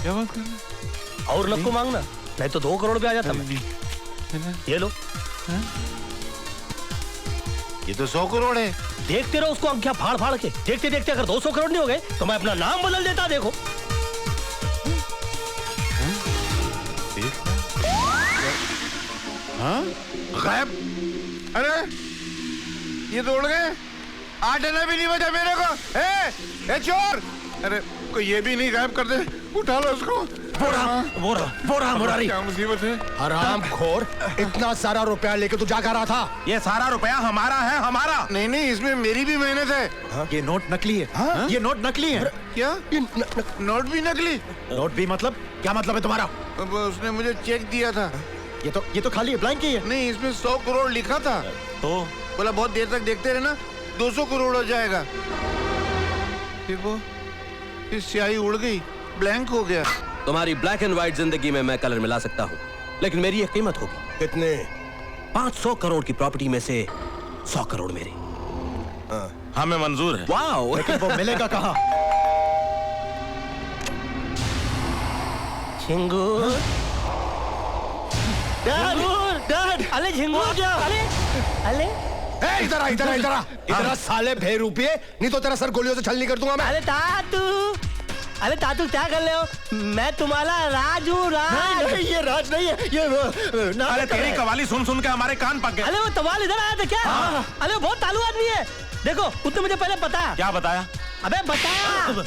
क्या बात कर रहे हैं? और नको मांगना, नहीं तो 2 करोड़ रुपए आ जाता मैं। ये लो। ये तो 100 करोड़ है। देखते रहो उसको अंकिया फाड़ फाड़ के। देखते देखते अगर 200 करोड़ नहीं हो गए तो मैं अपना नाम बदल देता। देखो हाँ? गायब? अरे ये तो उड़ गए। 8 आना भी नहीं बचा मेरे को। ए चोर! अरे कोई ये भी नहीं गायब कर दे। उठा लो उसको। बोरा मुरारी। क्या मुसीबत है? हराम खोर, इतना सारा रुपया लेके तू जा कर रहा था। ये सारा रुपया हमारा है, हमारा। नहीं नहीं, इसमें मेरी भी मेहनत है। हाँ? ये नोट नकली है। हाँ? ये नोट नकली है। क्या? नोट भी नकली? नोट भी मतलब? क्या मतलब है तुम्हारा? अब उसने मुझे चेक दिया था। ये तो खाली ब्लैंक ही है। नहीं, इसमें 100 करोड़ लिखा था। तो बोला बहुत देर तक देखते रहना, 200 करोड़ हो जाएगा। फिर वो स्याही उड़ गई, ब्लैंक हो गया। तुम्हारी ब्लैक एंड व्हाइट जिंदगी में मैं कलर मिला सकता हूँ, लेकिन मेरी एक कीमत होगी। कितने? 500 करोड़ की प्रॉपर्टी में से 100 करोड़ मेरी। हमें मंजूर है। वाओ! लेकिन वो मिलेगा कहाँ? झिंगूर, डैड, अले झिंगूर क्या? अले इधर आ साले भे रुपये, नहीं तो तेरा सर गोलियों से छलनी कर दूंगा मैं। अरे तातू क्या कर रहे हो? मैं तुम्हारा राज हूँ, राज। नहीं, ये राज नहीं है, ये अरे तेरी कवाली सुन सुन के हमारे कान पक गए। अरे वो तवाल इधर आया था क्या? अरे वो बहुत तालू आदमी है। देखो उसने मुझे पहले बताया। क्या बताया? अबे बताया।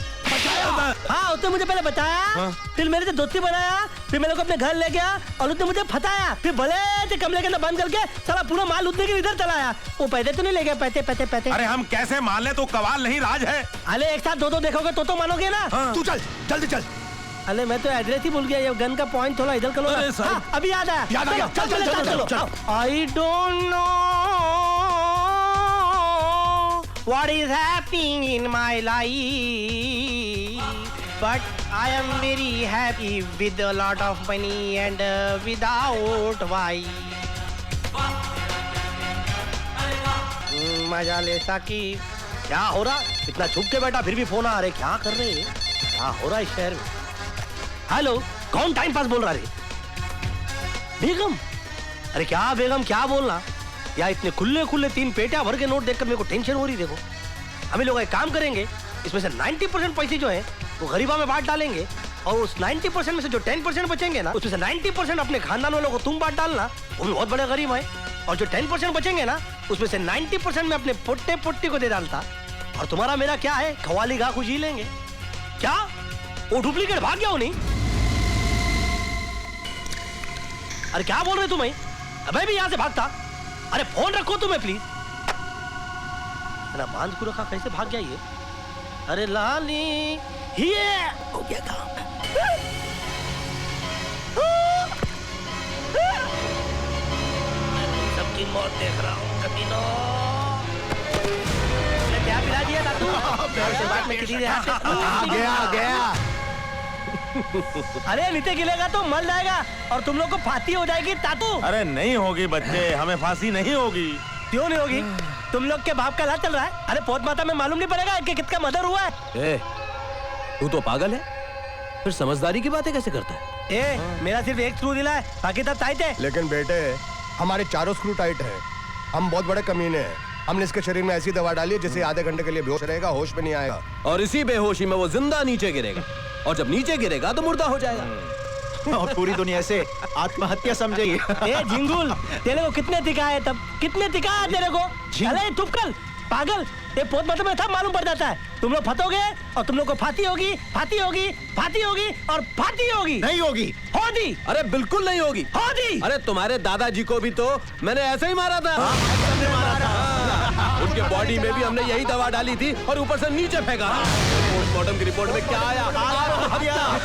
हाँ, उसने मुझे पहले बताया, फिर मेरे से दोस्ती बनाया, फिर मेरे को अपने घर ले गया और उसने मुझे फताया, फिर भले से कमरे के अंदर बंद करके साला पूरा माल लूटने के इधर चलाया। वो पैसे तो नहीं ले गए? पैसे। अरे हम कैसे मान ले? तो कवाल नहीं, राज है। अरे एक साथ दो देखोगे तो मानोगे ना। तू चल, जल्दी चल। अरे मैं तो एड्रेस ही भूल गया। ये गन का पॉइंट थोड़ा इधर करो। अभी याद आया। चल। I don't know what is happening in my life, but I am very happy with a lot of money and without wife. मजा ले साकी। क्या हो रहा? इतना छुप के बैठा फिर भी फोन आ रहे। क्या कर रहे हैं? क्या हो रहा है इस शहर में? हेलो, कौन टाइम पास बोल रहा है? बेगम? अरे क्या बेगम, क्या बोलना? या इतने खुले 3 पेटियां भर के नोट देखकर मेरे को टेंशन हो रही। देखो हम लोग एक काम करेंगे, इसमें से 90% पैसे जो है वो गरीबा में बांट डालेंगे और उस 90% में से जो 10% बचेंगे ना, उसमें से 90% अपने खानदान वालों को तुम बांट डालना, वो बहुत बड़े गरीब है। और जो 10% बचेंगे ना, उसमें से 90% में अपने पोट्टे पोट्टी को दे डालता और तुम्हारा मेरा क्या है, खवाली गा खुशी लेंगे। क्या वो डुप्लीकेट भाग गया हो? नहीं, अरे क्या बोल रहे तुम्हें? मैं भी यहां से भागता। अरे फोन रखो तुम्हें प्लीज। बांध को रखा, कैसे भाग गया ये? अरे लाली, ये हो गया काम। सबकी मौत देख रहा हूँ कमीनो। क्या पिला दिया था तू? गया। अरे नीचे गिलेगा तो मर जाएगा और तुम लोग को फांसी हो जाएगी तातू। अरे नहीं होगी बच्चे, हमें फांसी नहीं होगी। क्यों नहीं होगी? तुम लोग के बाप का लाल चल रहा है। अरे पोत माता में मालूम नहीं पड़ेगा कि किसका मदर हुआ है? तू तो पागल है, फिर समझदारी की बातें कैसे करता है? मेरा सिर्फ एक स्क्रू ढीला है, बाकी सब टाइट है। लेकिन बेटे हमारे चारों स्क्रू टाइट है। हम बहुत बड़े कमीने हैं। हमने इसके शरीर में ऐसी दवा डाली है जिससे आधे घंटे के लिए बेहोश रहेगा, होश में नहीं आएगा। और इसी बेहोशी में वो जिंदा नीचे गिरेगा और जब नीचे गिरेगा तो मुर्दा हो जाएगा। और पूरी दुनिया से आत्महत्या समझेगी। झिंगुल, तेरे को कितने दिखाए? तब कितने दिखाया तेरे को? अरे चुप कर पागल। ये पोत मतलब में सब मालूम पड़ जाता है। तुम लोग फटोगे और तुम लोग को फांसी होगी, फांसी होगी, फांसी होगी और फांसी होगी। नहीं होगी। होगी। अरे बिल्कुल नहीं होगी। होगी। अरे तुम्हारे दादाजी को भी तो मैंने ऐसे ही मारा था। उनके बॉडी में भी हमने यही दवा डाली थी और ऊपर से नीचे फेंका। पोस्टमार्टम की रिपोर्ट में क्या आया?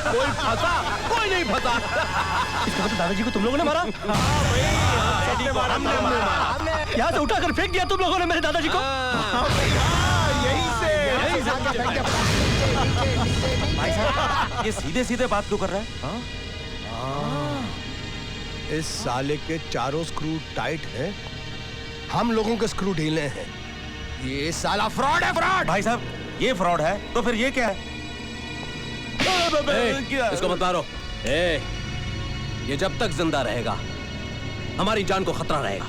कोई फंसा, कोई नहीं फंसा। दादाजी को तुम लोगों ने मारा? यहाँ से उठाकर फेंक दिया तुम लोगों ने मेरे दादाजी को। भाई साहब, ये सीधे सीधे बात क्यों कर रहा है? इस साले के चारों स्क्रू टाइट हैं, हम लोगों के स्क्रू ढीले हैं। ये साला फ्रॉड है, फ्रॉड। भाई साहब ये फ्रॉड है तो फिर ये क्या है? इसको मत मारो। ये जब तक जिंदा रहेगा हमारी जान को खतरा रहेगा।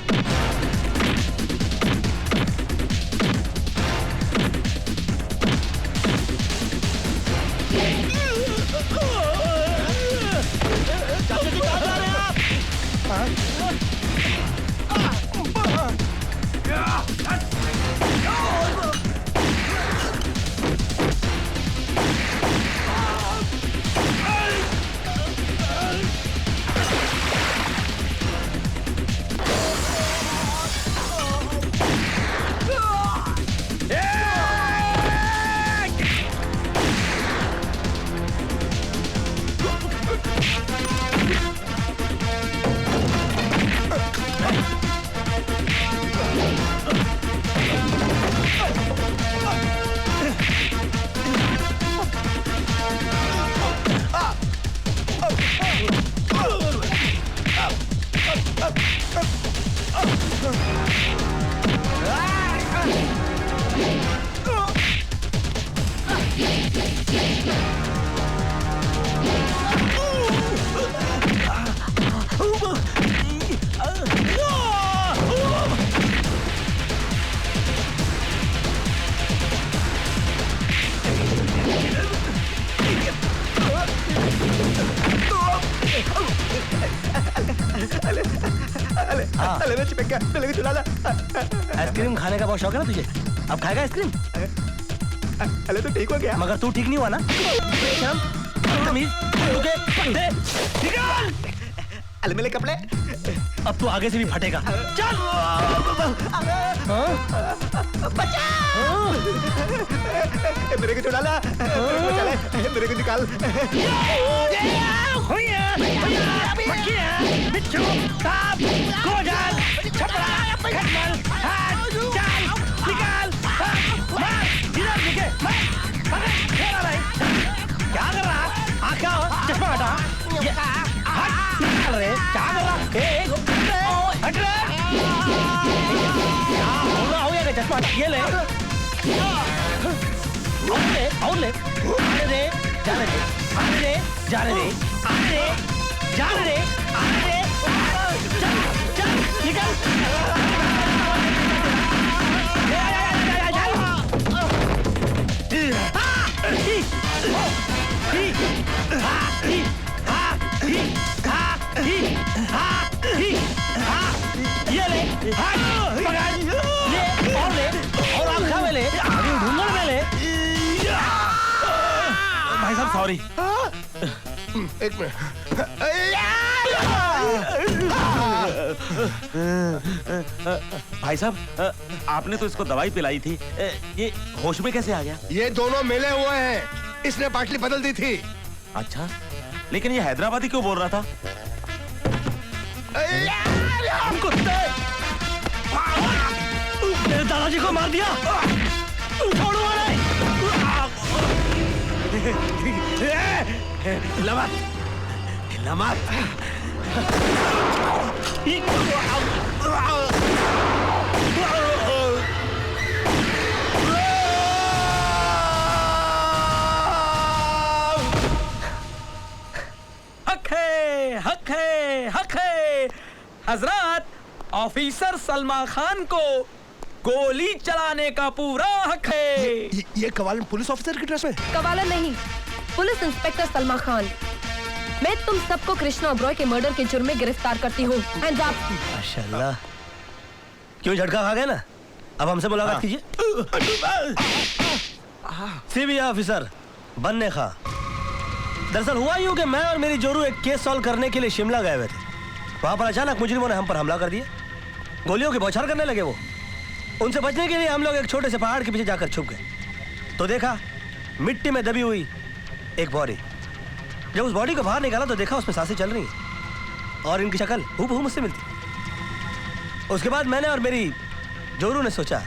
आइसक्रीम खाने का बहुत शौक है ना तुझे? अब खाएगा आइसक्रीम? अरे तो ठीक हो गया, मगर तू ठीक नहीं हुआ ना। अरे मेरे कपड़े अब तू आगे से भी फटेगा। चल मेरे को छुड़ा ला, मेरे को निकाल। क्या कर रहा? आँखें चश्मा हटा। अरे क्या कर रहा? हट रे! हो गया चश्मा हटा। ये ले और ले आने दे, जाने दे, आने दे, जाने दे, आने दे, जाने दे, आने दे, चल चल निकल। ये ले और ले और आँखा में ले, ढूंढन में ले। भाई साहब सॉरी। एक मिनट। भाई साहब आपने तो इसको दवाई पिलाई थी, ये होश में कैसे आ गया? ये दोनों मिले हुए हैं, इसने पाटली बदल दी थी। अच्छा, लेकिन ये हैदराबादी क्यों बोल रहा था? मेरे दादाजी को मार दिया। छोड़ो नहीं। लमत लमत हक है हजरत, ऑफिसर सलमा खान को गोली चलाने का पूरा हक है। ये कवालन पुलिस ऑफिसर की ड्रेस में? कवालन नहीं, पुलिस इंस्पेक्टर सलमा खान। मैं तुम सबको कृष्णा ओबरॉय के मर्डर के जुर्म में गिरफ्तार करती हूँ। माशाल्लाह, क्यों झटका खा गए ना? अब हमसे मुलाकात कीजिए। सीबीआई ऑफिसर बनने खा। दरअसल हुआ यूं कि मैं और मेरी जोरू एक केस सॉल्व करने के लिए शिमला गए हुए थे। वहां पर अचानक मुजरिमों ने हम पर हमला कर दिया। गोलियों की बौछार करने लगे वो। उनसे बचने के लिए हम लोग एक छोटे से पहाड़ के पीछे जाकर छुप गए। तो देखा मिट्टी में दबी हुई एक बॉडी। जब उस बॉडी को बाहर निकाला तो देखा उसमें सांसें चल रही हैं और इनकी शक्ल हूबहू मुझसे मिलती। उसके बाद मैंने और मेरी जोरू ने सोचा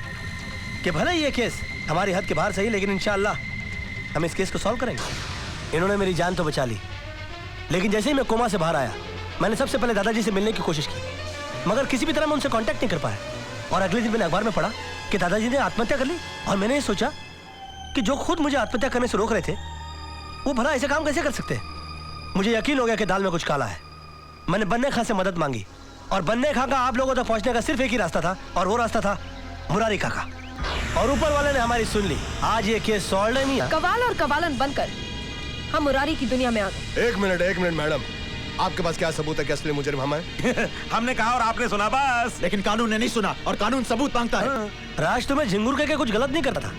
कि भले ये केस हमारी हद के बाहर सही, लेकिन इंशाअल्लाह हम इस केस को सॉल्व करेंगे। इन्होंने मेरी जान तो बचा ली, लेकिन जैसे ही मैं कोमा से बाहर आया मैंने सबसे पहले दादाजी से मिलने की कोशिश की, मगर किसी भी तरह मैं उनसे कांटेक्ट नहीं कर पाया। और अगले दिन मैंने अखबार में पढ़ा कि दादाजी ने आत्महत्या कर ली। और मैंने ये सोचा कि जो खुद मुझे आत्महत्या करने से रोक रहे थे, वो भला ऐसे काम कैसे कर सकते हैं। मुझे यकीन हो गया कि दाल में कुछ काला है। मैंने बन्ने खां से मदद मांगी, और बन्ने खां का आप लोगों तक पहुंचने का सिर्फ एक ही रास्ता था, और वो रास्ता था मुरारी काका। और ऊपर वाले ने हमारी सुन ली। आज ये केस सॉल्व नहीं है। कवाल और कवालन बनकर हम मुरारी की दुनिया में आ गए। एक मिनट मैडम, आपके पास क्या सबूत है कि असली मुजरिम हम हैं? हमने कहा और आपने सुना बस। लेकिन कानून ने नहीं सुना, और कानून सबूत मांगता है। राज तुम्हें झिंगुर करके कुछ गलत नहीं करता था।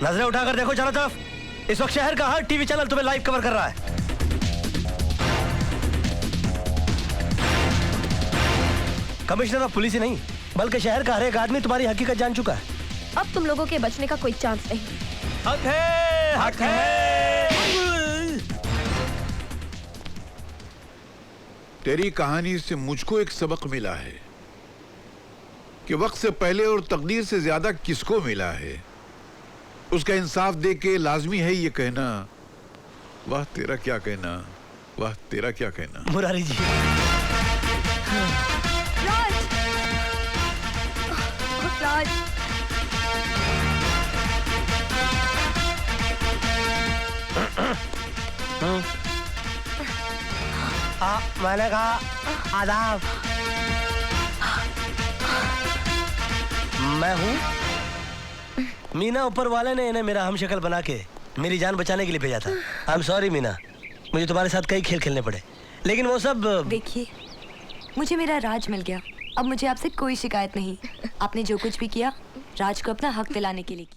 नजरें उठाकर देखो चारों तरफ। इस वक्त शहर का हर टीवी चैनल तुम्हें लाइव कवर कर रहा है। कमिश्नर ऑफ पुलिस ही नहीं, बल्कि शहर का हर एक आदमी तुम्हारी हकीकत जान चुका है। अब तुम लोगों के बचने का कोई चांस नहीं। हक है, हक है। तेरी कहानी से मुझको एक सबक मिला है कि वक्त से पहले और तकदीर से ज्यादा किसको मिला है, उसका इंसाफ देख के लाजमी है ये कहना, वाह तेरा क्या कहना, वाह तेरा क्या कहना। मुरारी जी। राज, मैंने कहा आदाब। मैं हूँ मीना। ऊपर वाले ने इन्हें मेरा हम शक्ल बना के मेरी जान बचाने के लिए भेजा था। आई एम सॉरी मीना, मुझे तुम्हारे साथ कई खेल खेलने पड़े, लेकिन वो सब। देखिए, मुझे मेरा राज मिल गया। अब मुझे आपसे कोई शिकायत नहीं। आपने जो कुछ भी किया राज को अपना हक दिलाने के लिए किया।